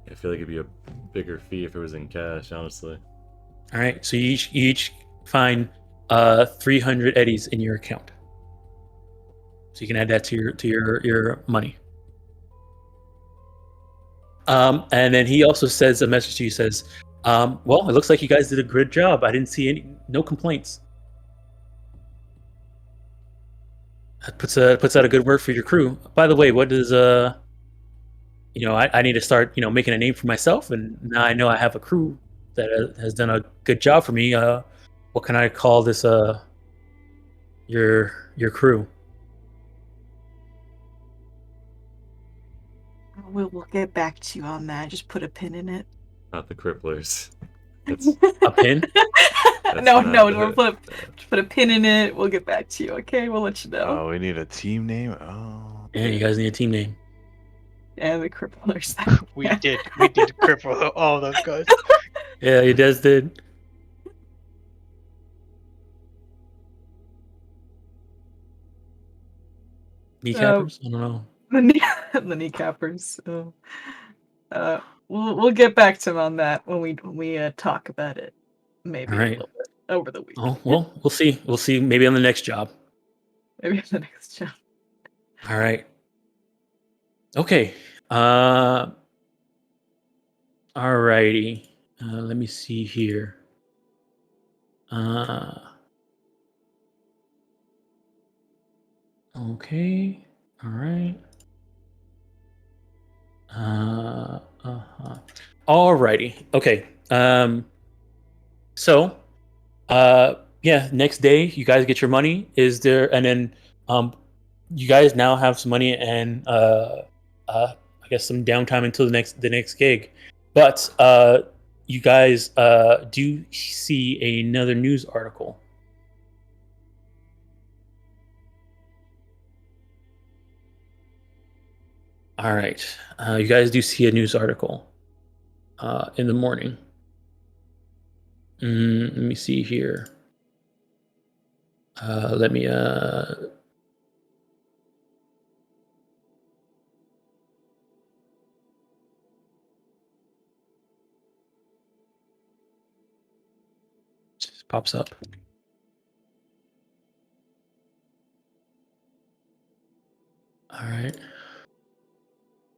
I feel like it'd be a bigger fee if it was in cash, honestly. All right, so you each find 300 eddies in your account. So you can add that to your money. And then he also says a message to you, says, well, it looks like you guys did a good job. I didn't see no complaints. That puts out a good word for your crew. By the way, what does I need to start making a name for myself, and now I know I have a crew that has done a good job for me. What can I call this your crew? We'll get back to you on that. Just put a pin in it. Not the cripplers. That's, A pin? No, we'll put a pin in it. We'll get back to you, okay? We'll let you know. Oh, we need a team name? Oh. Yeah, you guys need a team name. Yeah, the cripplers. We did cripple all those guys. Yeah, you guys did. Kneecappers? I don't know. The kneecappers. We'll get back to him on that when we talk about it. Maybe All right. a little bit over the week. Oh well, we'll see. We'll see. Maybe on the next job. Maybe on the next job. All right. Okay. Alrighty. Let me see here. Okay. All right. Alrighty. Okay. So, yeah. Next day, you guys get your money. And then, you guys now have some money and I guess some downtime until the next gig. But you guys do see another news article. All right, you guys do see a news article in the morning. Let me see here. Let me just pops up. All right.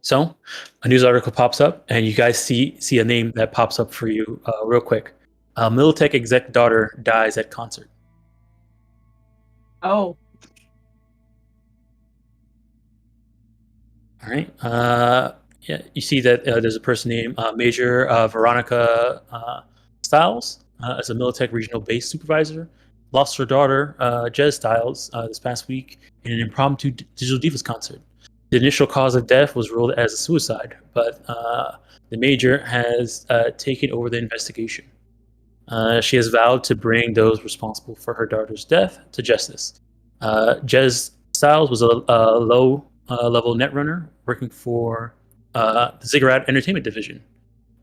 So, a news article pops up, and you guys see a name that pops up for you real quick. Militech exec daughter dies at concert. Oh. All right. Yeah, you see that there's a person named Major Veronica Stiles as a Militech regional base supervisor. Lost her daughter, Jez Stiles, this past week in an impromptu Digital Divas concert. The initial cause of death was ruled as a suicide, but the major has taken over the investigation. She has vowed to bring those responsible for her daughter's death to justice. Jez Stiles was a low-level netrunner working for the Ziggurat Entertainment Division,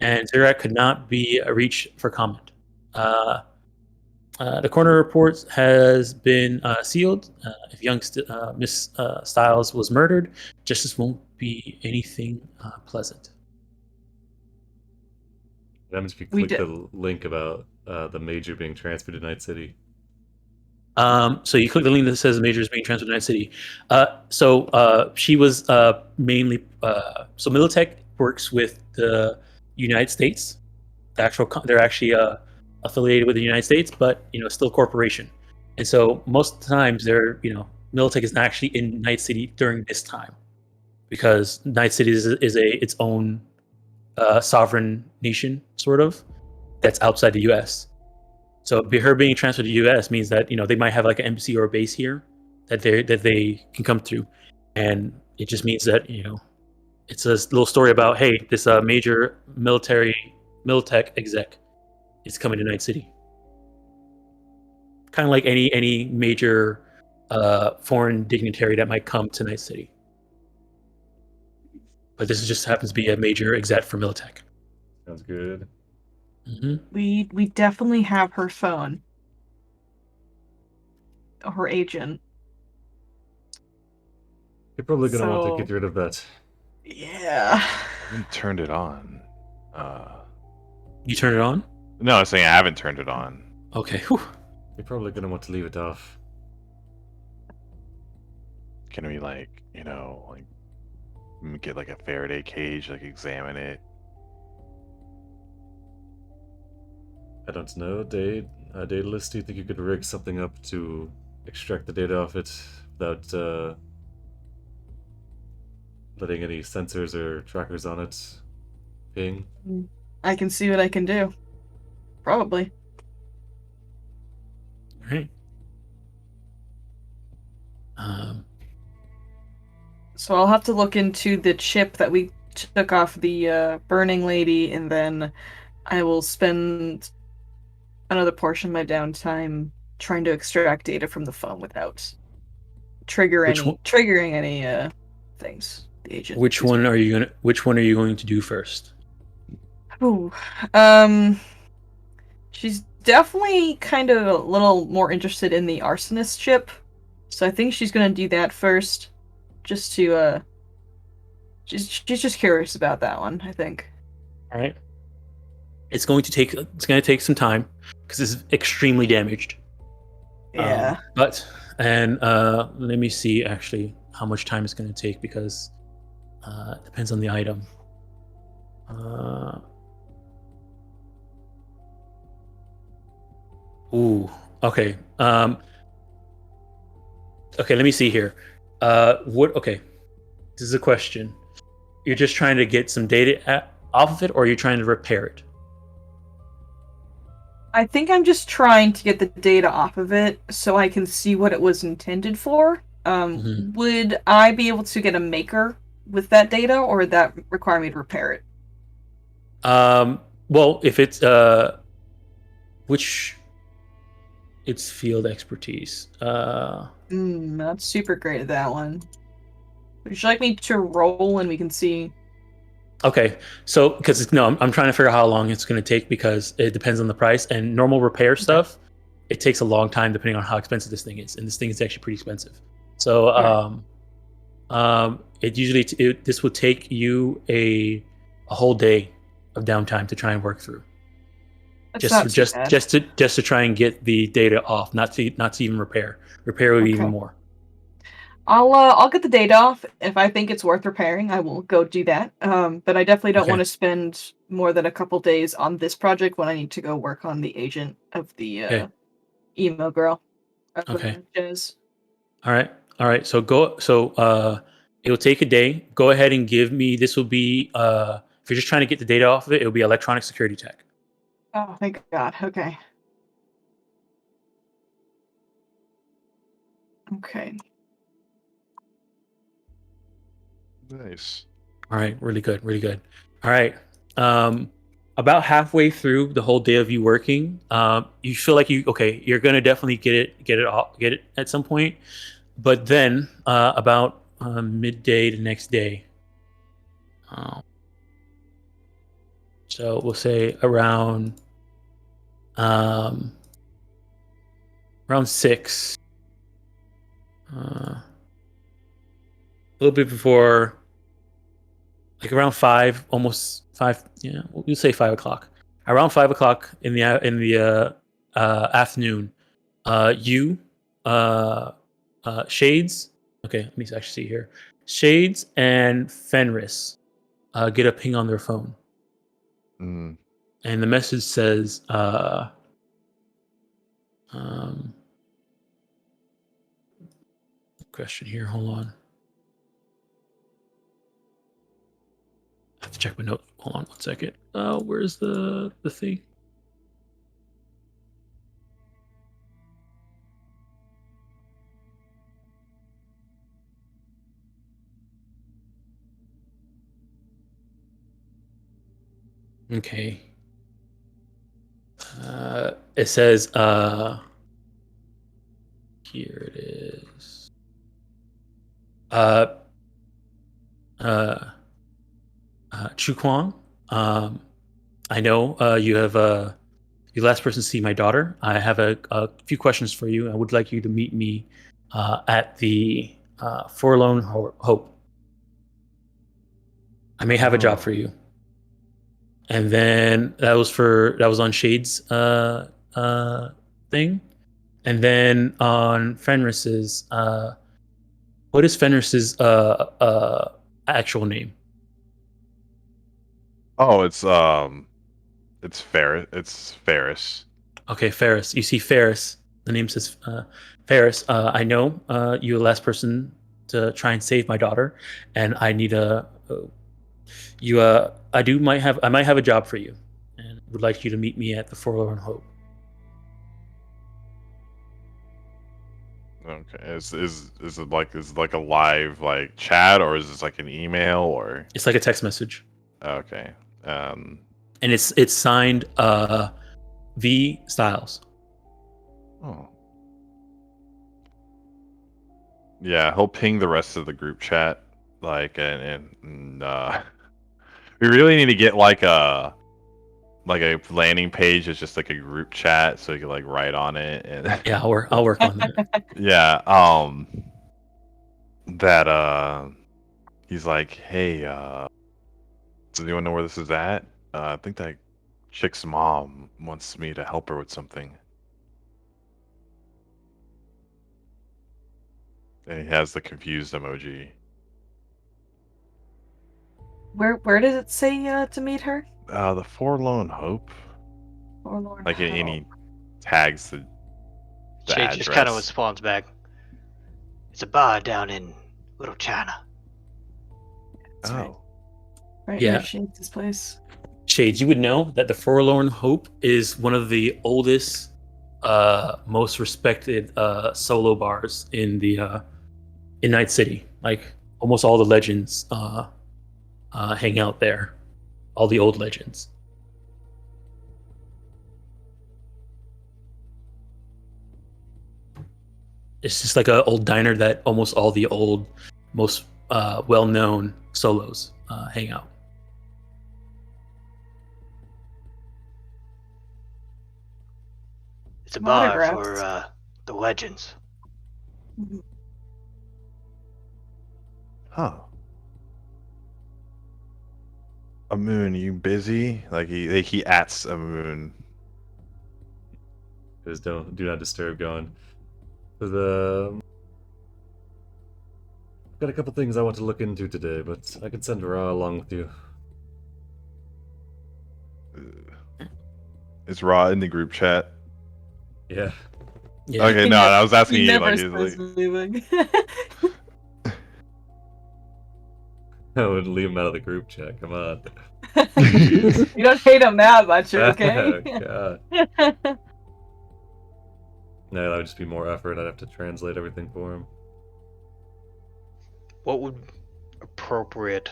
and Ziggurat could not be reached for comment. The coroner report has been sealed. If young Miss Stiles was murdered, justice won't be anything pleasant. What happens if you click the link about the major being transferred to Night City? So you click the link that says the major is being transferred to Night City. So she was mainly so Militech works with the United States. They're actually affiliated with the United States, but still a corporation. And so most of the times Militech is not actually in Night City during this time, because Night City is its own sovereign nation, sort of, that's outside the U.S. So her being transferred to the U.S. means that they might have like an embassy or a base here that they can come through, and it just means that it's a little story about, hey, this major Militech exec is coming to Night City. Kind of like any major foreign dignitary that might come to Night City. But this just happens to be a major exec for Militech. Sounds good. Mm-hmm. We definitely have her phone. Her agent. You're probably going to want to get rid of that. Yeah. I haven't turned it on. You turned it on? No, I'm saying I haven't turned it on. Okay. Whew. You're probably gonna want to leave it off. Can we get like a Faraday cage, like examine it? I don't know, Daedalus, do you think you could rig something up to extract the data off it without letting any sensors or trackers on it ping? I can see what I can do. Probably. All right. So I'll have to look into the chip that we took off the burning lady, and then I will spend another portion of my downtime trying to extract data from the phone without triggering any things. The agent. Which one are you going to do first? Ooh, she's definitely kind of a little more interested in the arsonist chip, so I think she's gonna do that first. Just to she's just curious about that one, I think. All right. It's going to take some time because it's extremely damaged. Yeah. Let me see actually how much time it's going to take, because it depends on the item. Okay. Okay, let me see here. Okay. This is a question. You're just trying to get some data off of it, or you're trying to repair it? I think I'm just trying to get the data off of it so I can see what it was intended for. Would I be able to get a maker with that data, or would that require me to repair it? Well, if it's it's field expertise. Not super great at that one. Would you like me to roll and we can see? Okay, so because I'm trying to figure out how long it's going to take, because it depends on the price, and normal repair stuff, it takes a long time depending on how expensive this thing is, and this thing is actually pretty expensive. So this would take you a whole day of downtime to try and work through. Just to try and get the data off, not to even repair. Repair would be even more. I'll get the data off. If I think it's worth repairing, I will go do that. But I definitely don't want to spend more than a couple days on this project when I need to go work on the agent of the emo girl. Okay. Jazz. All right. So it'll take a day. Go ahead and give me. This will be if you're just trying to get the data off of it, it'll be electronic security tech. Oh, thank God. Okay. Okay. Nice. All right, really good. All right, about halfway through the whole day of you working, you feel like you're gonna definitely get it at some point, but then about midday the next day, so we'll say around 6, a little bit before. Like around 5, almost 5. Yeah, we'll say 5 o'clock. Around 5 o'clock in the afternoon, Shades. Okay, let me actually see here. Shades and Fenris get a ping on their phone, and the message says, question here. Hold on. I have to check my notes. Hold on 1 second. Where's the thing? Okay. It says here it is. Chu Kwang, I know you have you're the last person to see my daughter. I have a few questions for you. I would like you to meet me at the Forlorn Hope. I may have a job for you. And then that was on Shade's thing. And then on Fenris's, what is Fenris's actual name? Oh, it's Ferris. It's Ferris. Okay, Ferris. You see Ferris. The name says Ferris. I know you're the last person to try and save my daughter, and I need you. I might have a job for you, and would like you to meet me at the Forlorn Hope. Okay. Is it like a live like chat, or is this like an email, or? It's like a text message. Okay. And it's signed V Styles. Oh. Yeah, he'll ping the rest of the group chat, like, and we really need to get like a landing page that's just like a group chat, so you can like write on it, and Yeah, I'll work on that. yeah, that he's like, hey, does anyone know where this is at? I think that chick's mom wants me to help her with something. And he has the confused emoji. Where does it say to meet her? The Forlorn Hope. Forlorn Like Hope. any tags the Shade just kind of address. responds back. It's a bar down in Little China. That's right. Oh. Right Yeah. near Shades' place. Shades, you would know that the Forlorn Hope is one of the oldest, most respected solo bars in the in Night City. Like almost all the legends hang out there. All the old legends. It's just like an old diner that almost all the old, most well-known solos hang out. It's a bar Autographs. for the legends. Mhm. Huh. Amun, you busy? Like he ats Amun. There's do not disturb going. I've got a couple things I want to look into today, but I can send Ra along with you. Is Raw in the group chat? Yeah. Yeah. Okay, no, I was asking He you. never Like, says anything. I wouldn't leave him out of the group chat. Come on. You don't hate him that much, okay? Oh, God. No, that would just be more effort. I'd have to translate everything for him. What would appropriate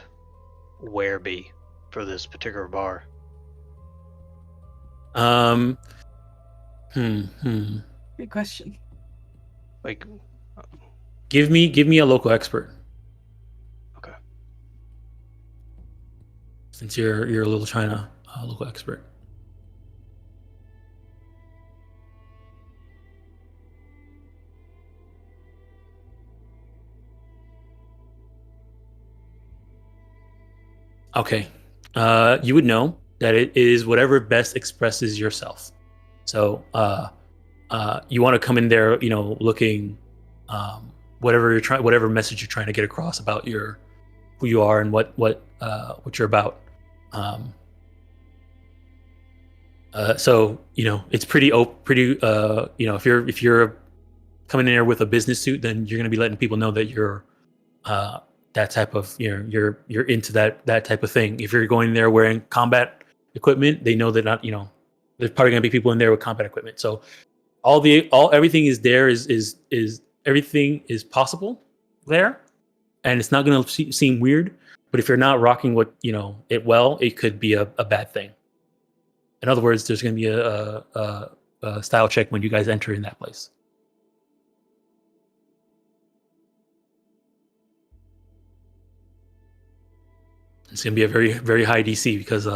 wear be for this particular bar? Good question. Like, Give me a local expert. okay. Since you're a little China local expert. Okay. You would know that it is whatever best expresses yourself. So you want to come in there, you know, looking whatever message you're trying to get across about who you are and what you're about. So you know it's pretty you know, if you're coming in there with a business suit, then you're going to be letting people know that you're that type of, you know, you're into that type of thing. If you're going there wearing combat equipment, they know that not, you know, there's probably going to be people in there with combat equipment. So everything is there is everything is possible there, and it's not going to seem weird. But if you're not rocking what, you know, it could be a bad thing. In other words, there's going to be a style check when you guys enter in that place. It's going to be a very, very high DC because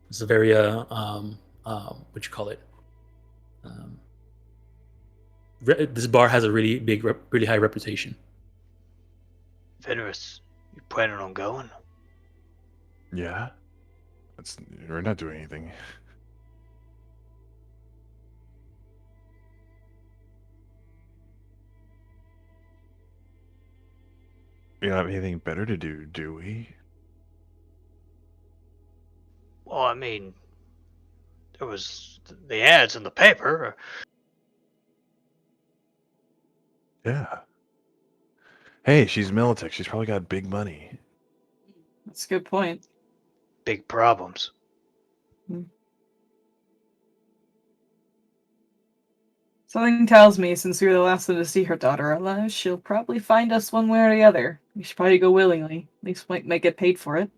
it's a very what you call it. This bar has a really big, really high reputation. Fenris, you planning on going? Yeah. We're not doing anything. We don't have anything better to do, do we? Well, I mean, there was the ads in the paper. Yeah. Hey, she's Militech. She's probably got big money. That's a good point. Big problems. Something tells me since we were the last one to see her daughter alive, she'll probably find us one way or the other. We should probably go willingly. At least might get paid for it.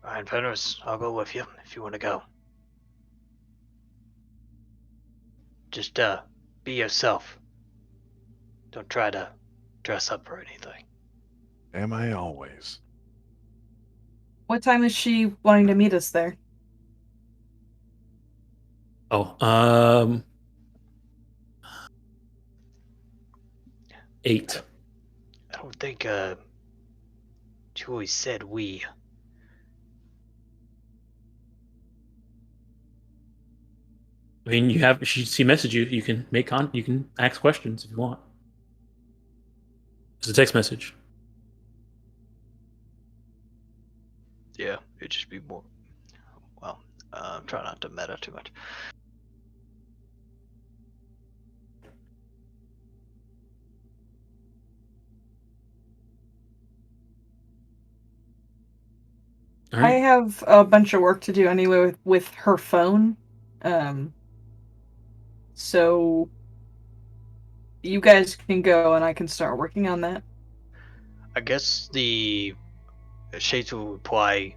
Ryan Fenris, I'll go with you if you want to go. Just be yourself. Don't try to dress up or anything. Am I always? What time is she wanting to meet us there? Oh, 8. I don't think Julie said we. I mean, she messaged you. You can you can ask questions if you want. It's a text message. Yeah, it'd just be more. Well, try not to meta too much. All right. I have a bunch of work to do anyway with her phone. So you guys can go and I can start working on that. I guess the Shades will reply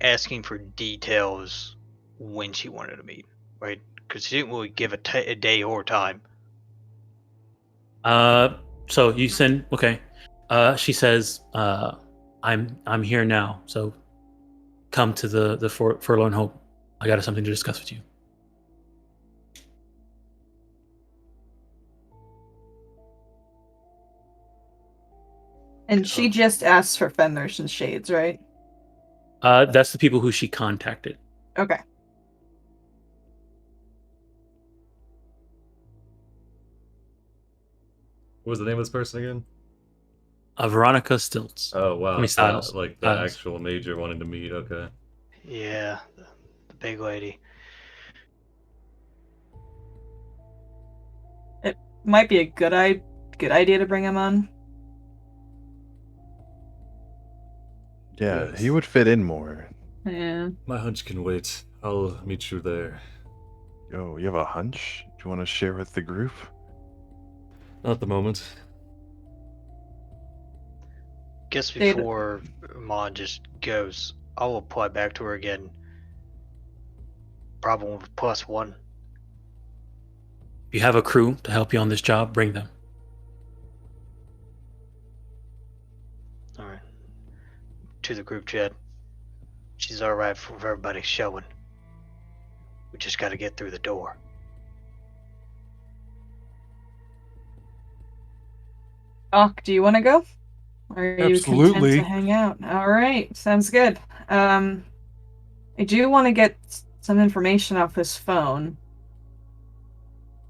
asking for details when she wanted to meet, right? Because she didn't really give a day or time. So you send okay. She says, I'm here now. So come to the Forlorn Hope. I got something to discuss with you. And she just asks for Fenris and Shades, right? That's the people who she contacted. Okay. What was the name of this person again? Veronica Stilts. Oh wow, I mean, Styles. like the Styles. actual major wanting to meet. Okay. Yeah, the big lady. It might be a good idea to bring him on. Yeah, Yes. he would fit in more. Yeah. My hunch can wait. I'll meet you there. Yo, you have a hunch? Do you want to share with the group? Not at the moment. Guess before Mon just goes, I'll apply back to her again. Problem with +1. If you have a crew to help you on this job, bring them. Alright. To the group chat. She's alright for everybody showing. We just gotta get through the door. Doc, do you want to go? Or are you content Absolutely. to hang out? Alright, sounds good. I do want to get some information off his phone.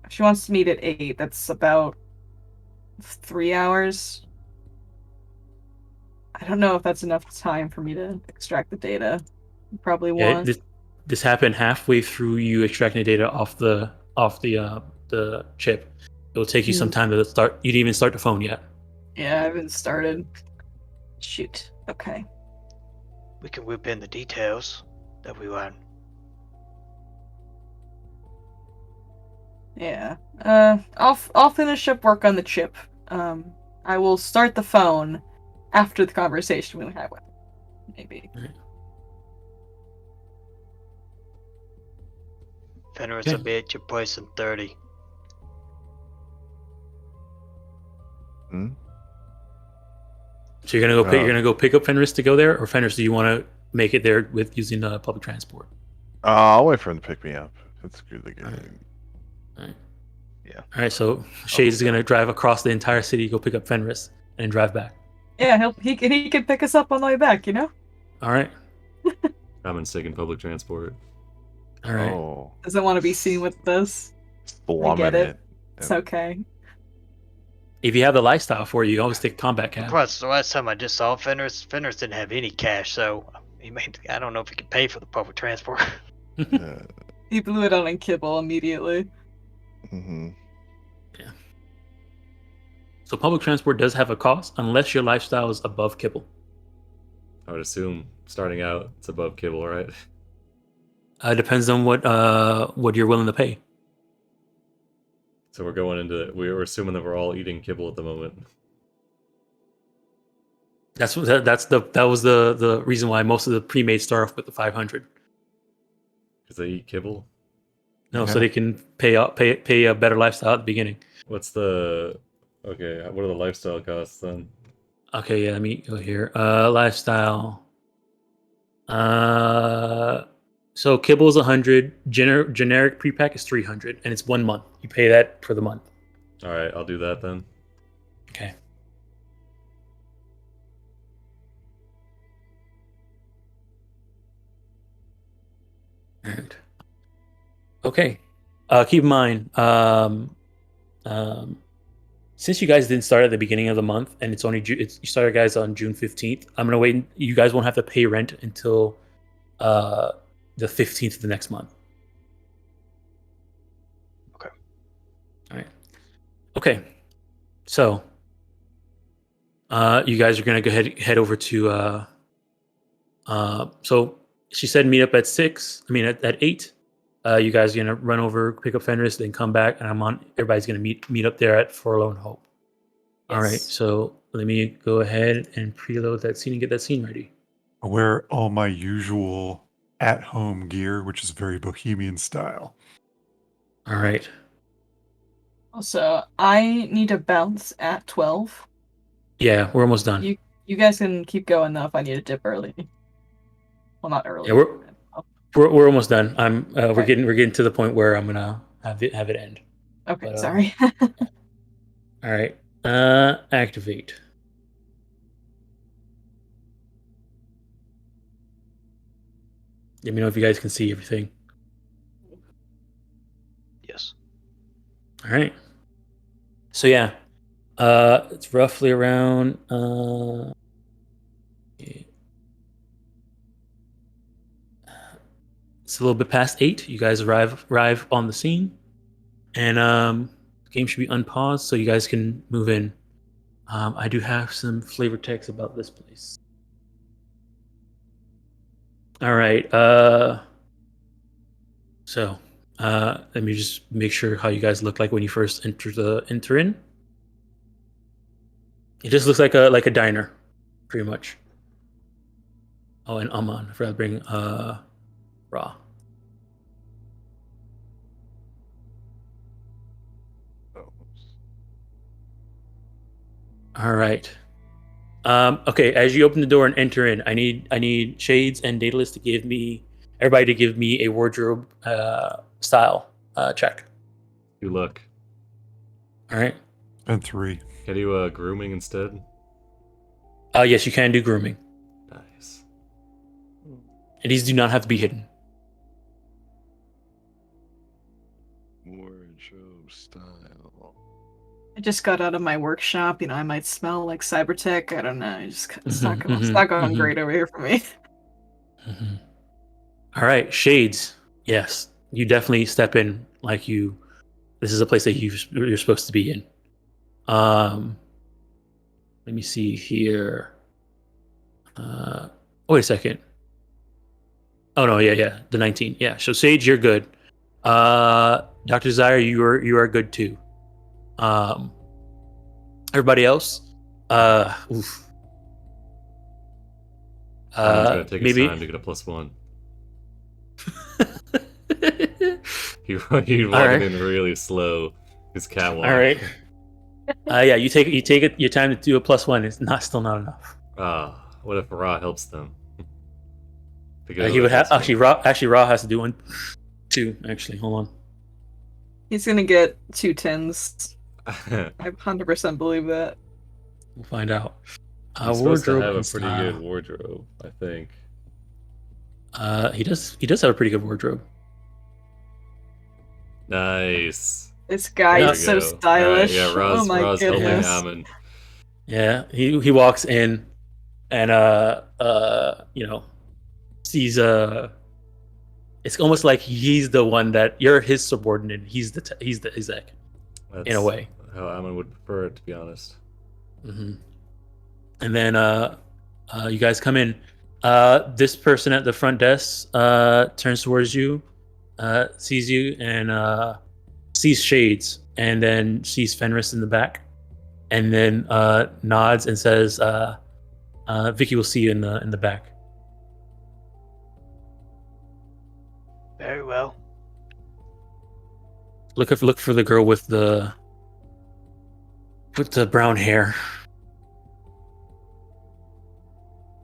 She wants to meet at 8. That's about 3 hours. I don't know if that's enough time for me to extract the data. Probably Yeah, won't. this happened halfway through you extracting the data off the chip. It'll take you some time to start. You didn't even start the phone yet. Yeah, I haven't started. Shoot. Okay. We can whip in the details that we learn. Yeah. I'll finish up work on the chip. I will start the phone after the conversation we had with him. Maybe. Right. Fenris Okay. will be at your place in 30. Hmm? So you're gonna go pick up Fenris to go there, or Fenris, do you want to make it there with using public transport? I'll wait for him to pick me up. That's good. The game. All right. Yeah. All right. So Shades is gonna drive across the entire city, go pick up Fenris, and drive back. Yeah, he can pick us up on the way back, you know? All right. I'm in taking public transport. All All right. Oh, Doesn't want to be seen with this. slumming it. it. It's okay. If you have the lifestyle for you, always take combat cab. Plus, the last time I just saw Fenris didn't have any cash, so I don't know if he could pay for the public transport. Yeah. He blew it on kibble immediately. Mm-hmm. So public transport does have a cost unless your lifestyle is above kibble. I would assume starting out it's above kibble, right? Depends on what you're willing to pay. So we're assuming that we're all eating kibble at the moment. That was the reason why most of the pre-made start off with the 500. Because they eat kibble. No, Yeah. so they can pay a better lifestyle at the beginning. What's the okay? What are the lifestyle costs then? Okay, yeah, let me go here. Lifestyle. So kibble is 100. Generic pre-pack is 300, and it's 1 month. You pay that for the month. All right, I'll do that then. Okay. All right. Okay. Keep in mind, since you guys didn't start at the beginning of the month, and it's only you started guys on June 15th. I'm gonna wait. You guys won't have to pay rent until the 15th of the next month. Okay. All right. Okay. So, you guys are gonna go head over to. So she said meet up at 6. I mean at 8. You guys are gonna run over, pick up Fenris, then come back, and everybody's gonna meet up there at Forlorn Hope. All right, Yes. so let me go ahead and preload that scene and get that scene ready. I wear all my usual at-home gear, which is very bohemian style. All right. Also, I need to bounce at 12. Yeah, we're almost done. You guys can keep going though if I need to dip early. Well, not early. Yeah, we're almost done. We're Okay. getting to the point where I'm gonna have it end. Okay, But, sorry. All right. Activate. Let me know if you guys can see everything. Yes. All right. So yeah, it's roughly around. It's a little bit past 8. You guys arrive on the scene, and the game should be unpaused, so you guys can move in. I do have some flavor text about this place. All right. So let me just make sure how you guys look like when you first enter in. It just looks like a diner, pretty much. Oh, and Aman, I forgot to bring Ra. All right. Okay, as you open the door and enter in, I need Shades and Daedalus to give me a wardrobe style check. You look. All right. And 3. Can you grooming instead? Yes, you can do grooming, Nice. and these do not have to be hidden. Wardrobe style. I just got out of my workshop. I might smell like cybertech. I don't know. It's Mhm, not going mhm. great over here for me. Mhm. All right, Shades. Yes, you definitely step in like you. This is a place that you're supposed to be in. Let me see here. Wait a second. Oh no, yeah, the 19. Yeah, so Sage, you're good. Dr. Desire, you are good too. Everybody else, oof. It's gonna take Maybe. his time to get a +1. He walking right. in really slow. His catwalk. All right. Yeah, you take your time to do a +1. It's still not enough. What if Ra helps them? He would have actually. Ra has to do one too. Actually, hold on. He's gonna get 2 10s. I 1. 100% believe that. We'll find out. He's supposed to have a and pretty style. good wardrobe, I think. He does have a pretty good wardrobe. Nice. This guy There is we so go. stylish. All right, yeah, Oh my Roz helping goodness. Hammond. Yeah, he walks in and sees it's almost like he's the one that you're his subordinate. He's the exec That's in a way. how Hammond would prefer it, to be honest. And then you guys come in. This person at the front desk turns towards you, sees you, and sees Shades, and then sees Fenris in the back, and then nods and says, "Vicky will see you in the back." Very well. Look for the girl with the brown hair.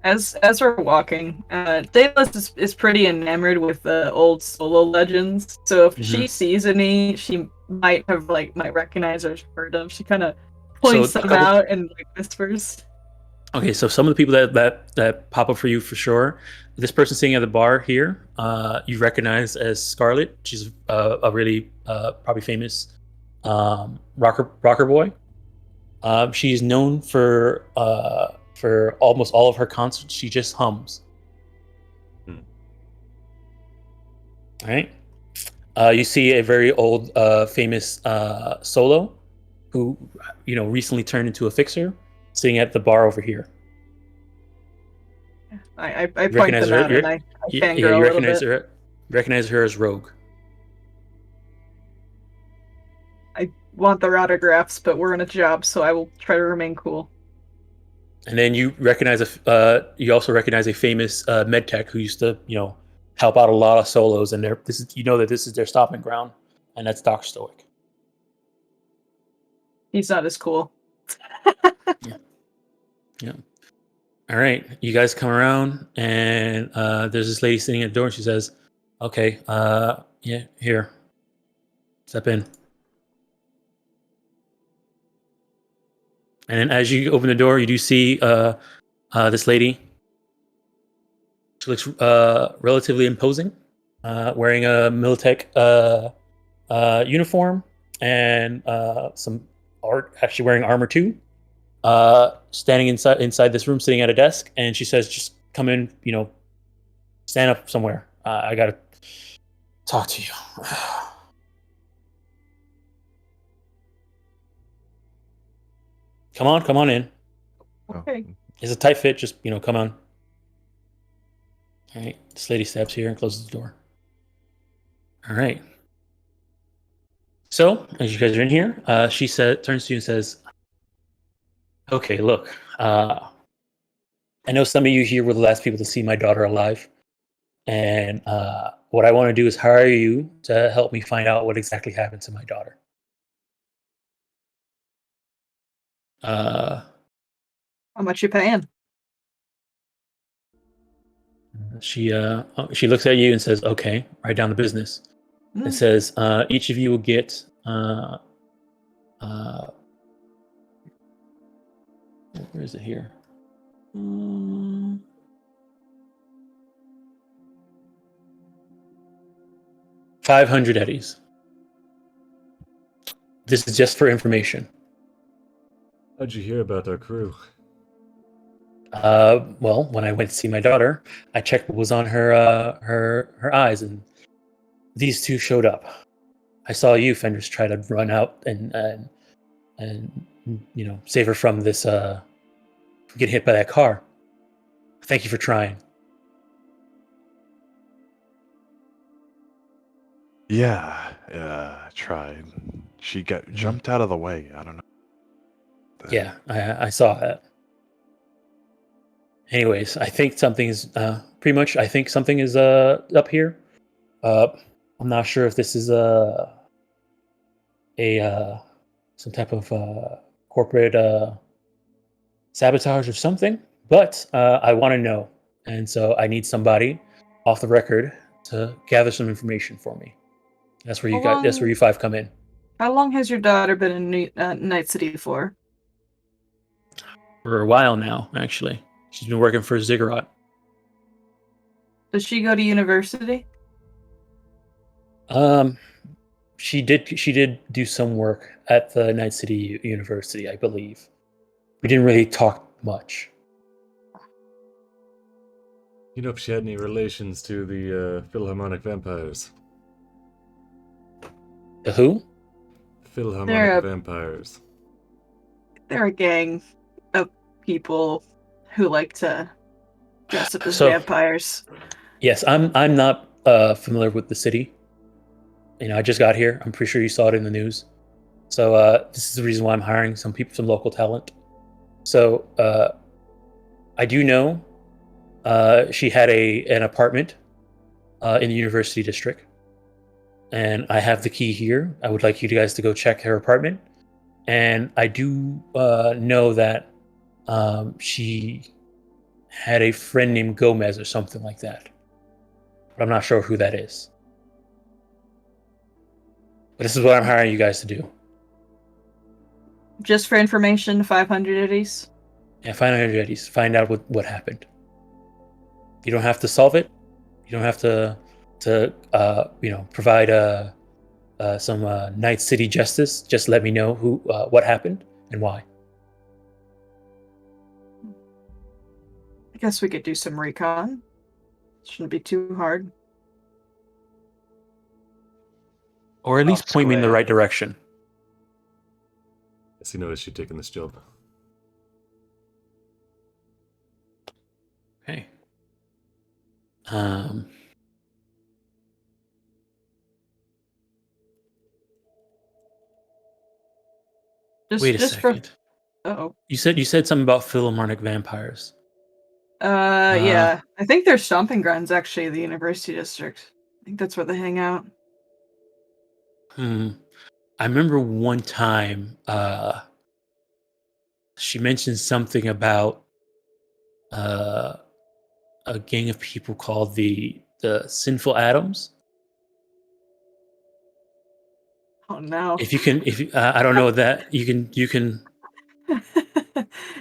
As we're walking, Daedalus is pretty enamored with the old solo legends. So if she sees any, she might recognize or heard of. She kind of points them out and whispers. Okay, so some of the people that pop up for you for sure. This person sitting at the bar here, you recognize as Scarlet. She's a really probably famous rocker boy. She's known for almost all of her concerts. She just hums. All right. You see a very old, famous solo, who recently turned into a fixer, sitting at the bar over here. I point them out and I fangirl a little bit. Recognize her as Rogue. I want their autographs, but we're in a job, so I will try to remain cool. And then you also recognize a famous med tech who used to help out a lot of solos, and this is their stopping ground, and that's Doc Stoic. He's not as cool. Yeah. All right, you guys come around, and there's this lady sitting at the door, and she says, "Okay, here, step in." And then as you open the door, you do see this lady. She looks relatively imposing, wearing a Militech uniform and actually wearing armor too. Standing inside this room, sitting at a desk, and she says, "Just come in, stand up somewhere. I gotta talk to you." Come on in. Okay. It's a tight fit. Just come on. All right. This lady steps here and closes the door. All right. So as you guys are in here, she turns to you and says, "Okay, look. I know some of you here were the last people to see my daughter alive, and what I want to do is hire you to help me find out what exactly happened to my daughter." How much you paying? She looks at you and says, "Okay, write down the business." It says each of you will get where is it here? 500 eddies. This is just for information. How'd you hear about our crew? Well, when I went to see my daughter, I checked what was on her eyes, and these two showed up. I saw you, Fenris, try to run out and save her from this from getting hit by that car. Thank you for trying. Yeah, I tried. She got jumped out of the way. I don't know. Yeah, I saw that. Anyways, I think something's pretty much. I think something is up here. I'm not sure if this is some type of corporate sabotage or something, but I want to know, and so I need somebody off the record to gather some information for me. That's where that's where you five come in. How long has your daughter been in Night City for? For a while now, actually. She's been working for Ziggurat. Does she go to university? She did do some work at the Night City University, I believe. We didn't really talk much. You know if she had any relations to the Philharmonic Vampires? The who? Philharmonic Vampires. They're a gang of people who like to dress up as So- vampires. Yes, I'm not familiar with the city. I just got here. I'm pretty sure you saw it in the news. So this is the reason why I'm hiring some people, some local talent. So I do know she had an apartment in the university district, and I have the key here. I would like you guys to go check her apartment. And I do know that she had a friend named Gomez or something like that, but I'm not sure who that is. But this is what I'm hiring you guys to do. Just for information, 500 eddies. Yeah, find out identities. Find out what happened. You don't have to solve it. You don't have to provide some Night City justice. Just let me know what happened and why. I guess we could do some recon. Shouldn't be too hard. Or at least point me in the Square. right direction. Yes, you noticed you taking this job. Okay. Wait a second. Oh. You said something about Philharmonic Vampires. Yeah. I think their stomping grounds actually the university district. I think that's where they hang out. I remember one time she mentioned something about a gang of people called the Sinful Atoms. Oh no. I don't know that you can.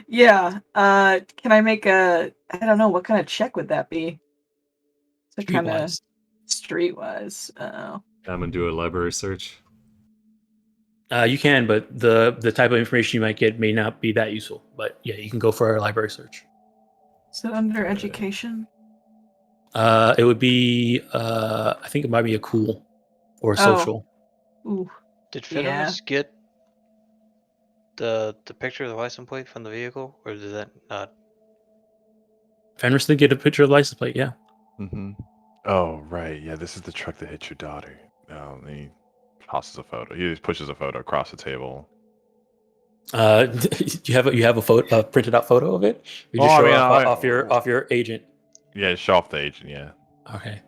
Yeah. Can I make I don't know, what kind of check would that be? It's kind of Streetwise. streetwise. Oh. I'm gonna do a library search. You can, but the type of information you might get may not be that useful. But yeah, you can go for a library search. Is it under education? It would be I think it might be a cool or a Oh. social. Ooh. Did Yeah. Fiddles get the picture of the license plate from the vehicle, or did that not? Fenris did get a picture of the license plate. Yeah. Mm-hmm. Oh, right. Yeah, this is the truck that hit your daughter. He tosses a photo. He just pushes a photo across the table. You have a photo, printed out photo of it. You just show off your agent. Yeah, show off the agent. Yeah. Okay.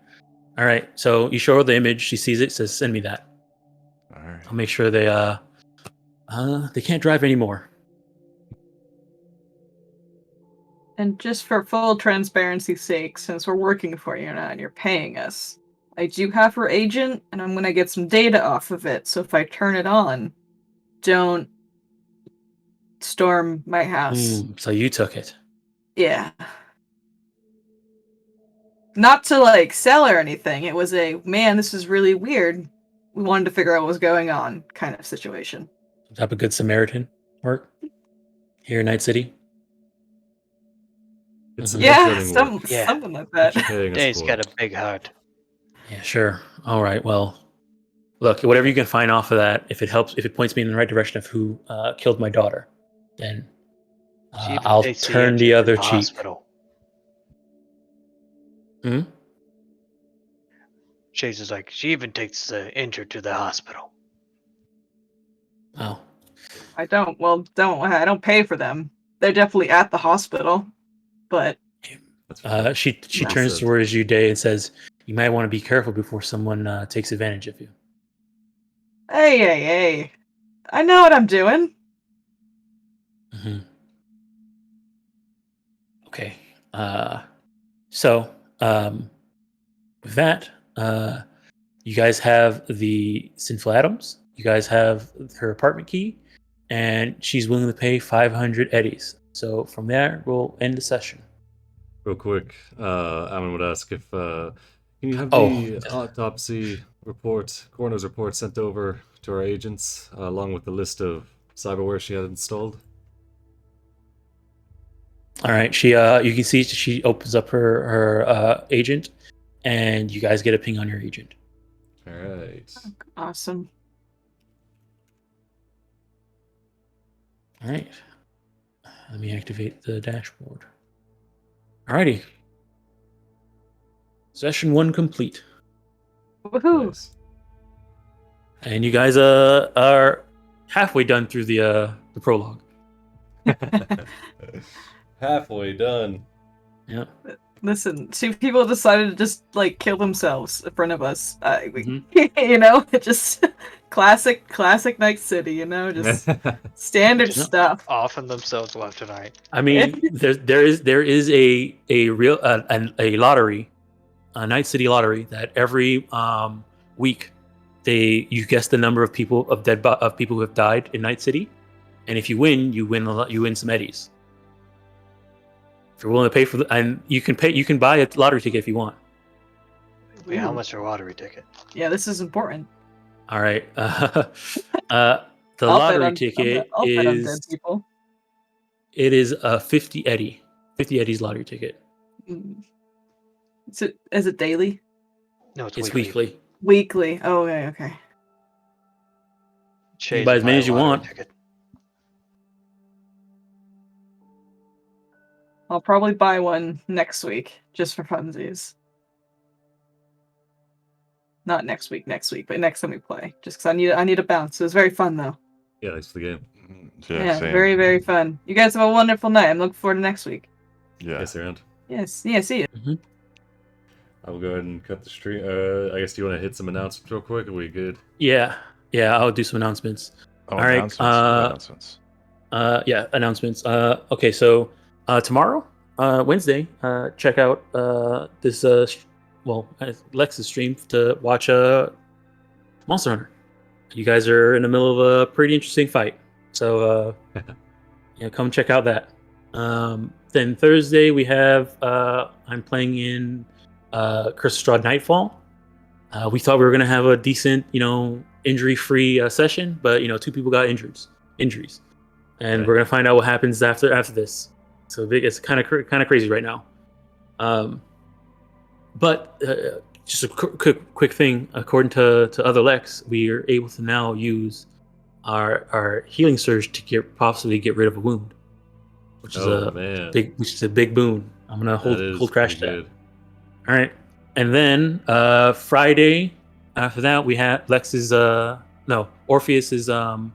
All right. So you show her the image. She sees it. Says, "Send me that." All right. I'll make sure they can't drive anymore. And just for full transparency's sake, since we're working for you now and you're paying us, I do have her agent, and I'm gonna get some data off of it. So if I turn it on, don't storm my house. So you took it. Yeah. Not to sell or anything. It was a man, this is really weird. We wanted to figure out what was going on kind of situation. Type of good Samaritan work here in Night City. It's Yeah, something something like that. Dave's got a big heart. Yeah, sure. All right. Well, look, whatever you can find off of that, if it helps, if it points me in the right direction of who killed my daughter, then I'll turn the other cheek. Hospital. Hmm? Chase is like, she even takes the injured to the hospital. Oh. I don't pay for them. They're definitely at the hospital, but She turns towards you, Day, and says, "You might want to be careful before someone takes advantage of you." hey, I know what I'm doing. Mm-hmm. Okay. So with that, you guys have the Sinful Atoms. You guys have her apartment key, and she's willing to pay 500 eddies. So from there, we'll end the session. Real quick, Alan would ask if can you have the autopsy Coroner's report sent over to our agents, along with the list of cyberware she had installed. All right. You can see she opens up her agent, and you guys get a ping on your agent. All right. Awesome. All right. Let me activate the dashboard. Alrighty. Session 1 complete. Woohoo! Nice. And you guys are halfway done through the prologue. Halfway done. Yeah. Listen, 2 people decided to just like kill themselves in front of us. Mm-hmm. Just classic Night City. Just standard Just stuff. Offing themselves left and right. I mean, there is a real a lottery, a Night City lottery that every week you guess the number of people of people who have died in Night City, and if you win, you win some eddies. If you're willing to pay for and you can buy a lottery ticket if you want. Wait, how much are a lottery ticket? Yeah, this is important. All right. The lottery ticket I'll bet on dead is people. it is a 50 Eddies lottery ticket. Is it daily? No, It's weekly. Weekly. Oh, okay. Chase, buy as many buy a as you lottery want. ticket. I'll probably buy one next week just for funsies. Not next week, but next time we play. Just because I need a bounce. It was very fun though. Yeah, thanks for the game. Yeah, same. very, very fun. You guys have a wonderful night. I'm looking forward to next week. Yeah. Yes, around. Yes, yeah, see you. Mm-hmm. I will go ahead and cut the stream. I guess do you want to hit some announcements real quick? Are we good? Yeah. I'll do some announcements. Oh, All right, announcements. Yeah, announcements. Okay, so tomorrow, Wednesday, check out this Lex's stream to watch Monster Hunter. You guys are in the middle of a pretty interesting fight, so come check out that. Then Thursday we have I'm playing in Curse of Strahd Nightfall. We thought we were gonna have a decent, injury-free session, but 2 people got injuries, and Okay. we're gonna find out what happens after this. So it's kind of crazy right now. But just a quick thing. According to other Lex, we are able to now use our healing surge to possibly get rid of a wound, which is a big boon. I'm gonna hold crash to that. Good. All right, and then Friday after that we have Lex's Orpheus is doing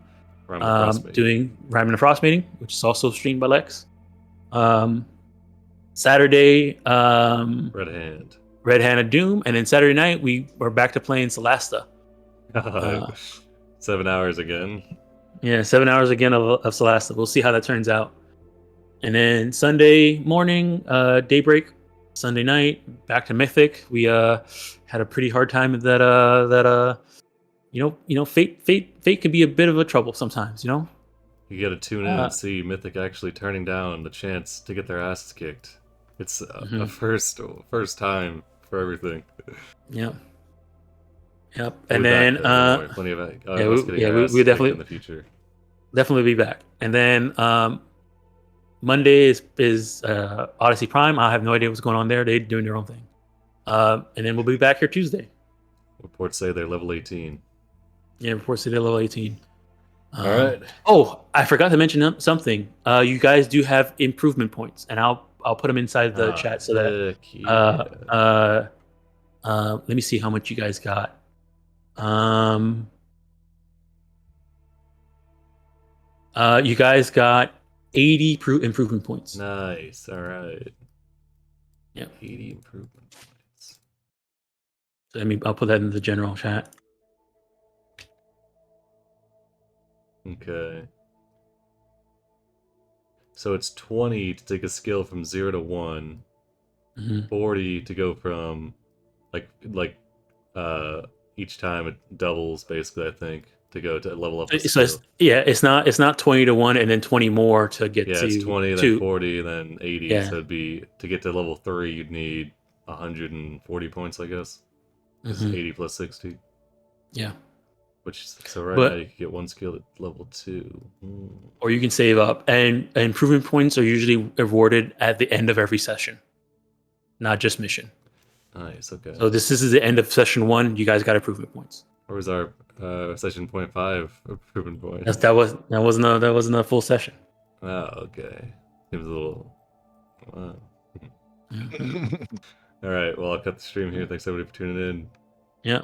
Rhyme and Frost Mating, which is also streamed by Lex. Saturday, Red Hand of Doom, and then Saturday night we're back to playing Solasta. 7 hours again. Yeah, 7 hours again of Solasta. We'll see how that turns out. And then Sunday morning, Daybreak. Sunday night, back to Mythic. We had a pretty hard time with that. Fate can be a bit of a trouble sometimes. You gotta tune in and see Mythic actually turning down the chance to get their asses kicked. It's a first time for everything. Yep. And then plenty of we definitely in the future. Definitely be back. And then Monday is Odyssey Prime. I have no idea what's going on there. They're doing their own thing. And then we'll be back here Tuesday. Reports say they're level 18. Yeah, reports say they're level 18. All right. Oh, I forgot to mention something. You guys do have improvement points, and I'll put them inside the chat so that. Let me see how much you guys got. You guys got 80 improvement points. Nice. All right. Yeah. 80 improvement points. So I'll put that in the general chat. Okay. So it's 20 to take a skill from 0 to 1. 40 to go from each time it doubles basically, I think, to go to level up the skill. It's not 20 to 1 and then 20 more to get to it's 20 2. then 40 then 80. Yeah. So it'd be to get to level 3 you'd need 140 points, I guess. 80 plus 60. Yeah. So right But- now you can get one skill at level 2. Or you can save up, and improvement points are usually awarded at the end of every session, not just mission. Nice. Okay. So this is the end of session 1. You guys got improvement points. Or was our session 0.5 improvement point? That wasn't a full session. Oh, okay. Seems a little. Wow. All right. Well, I'll cut the stream here. Thanks everybody for tuning in. Yeah.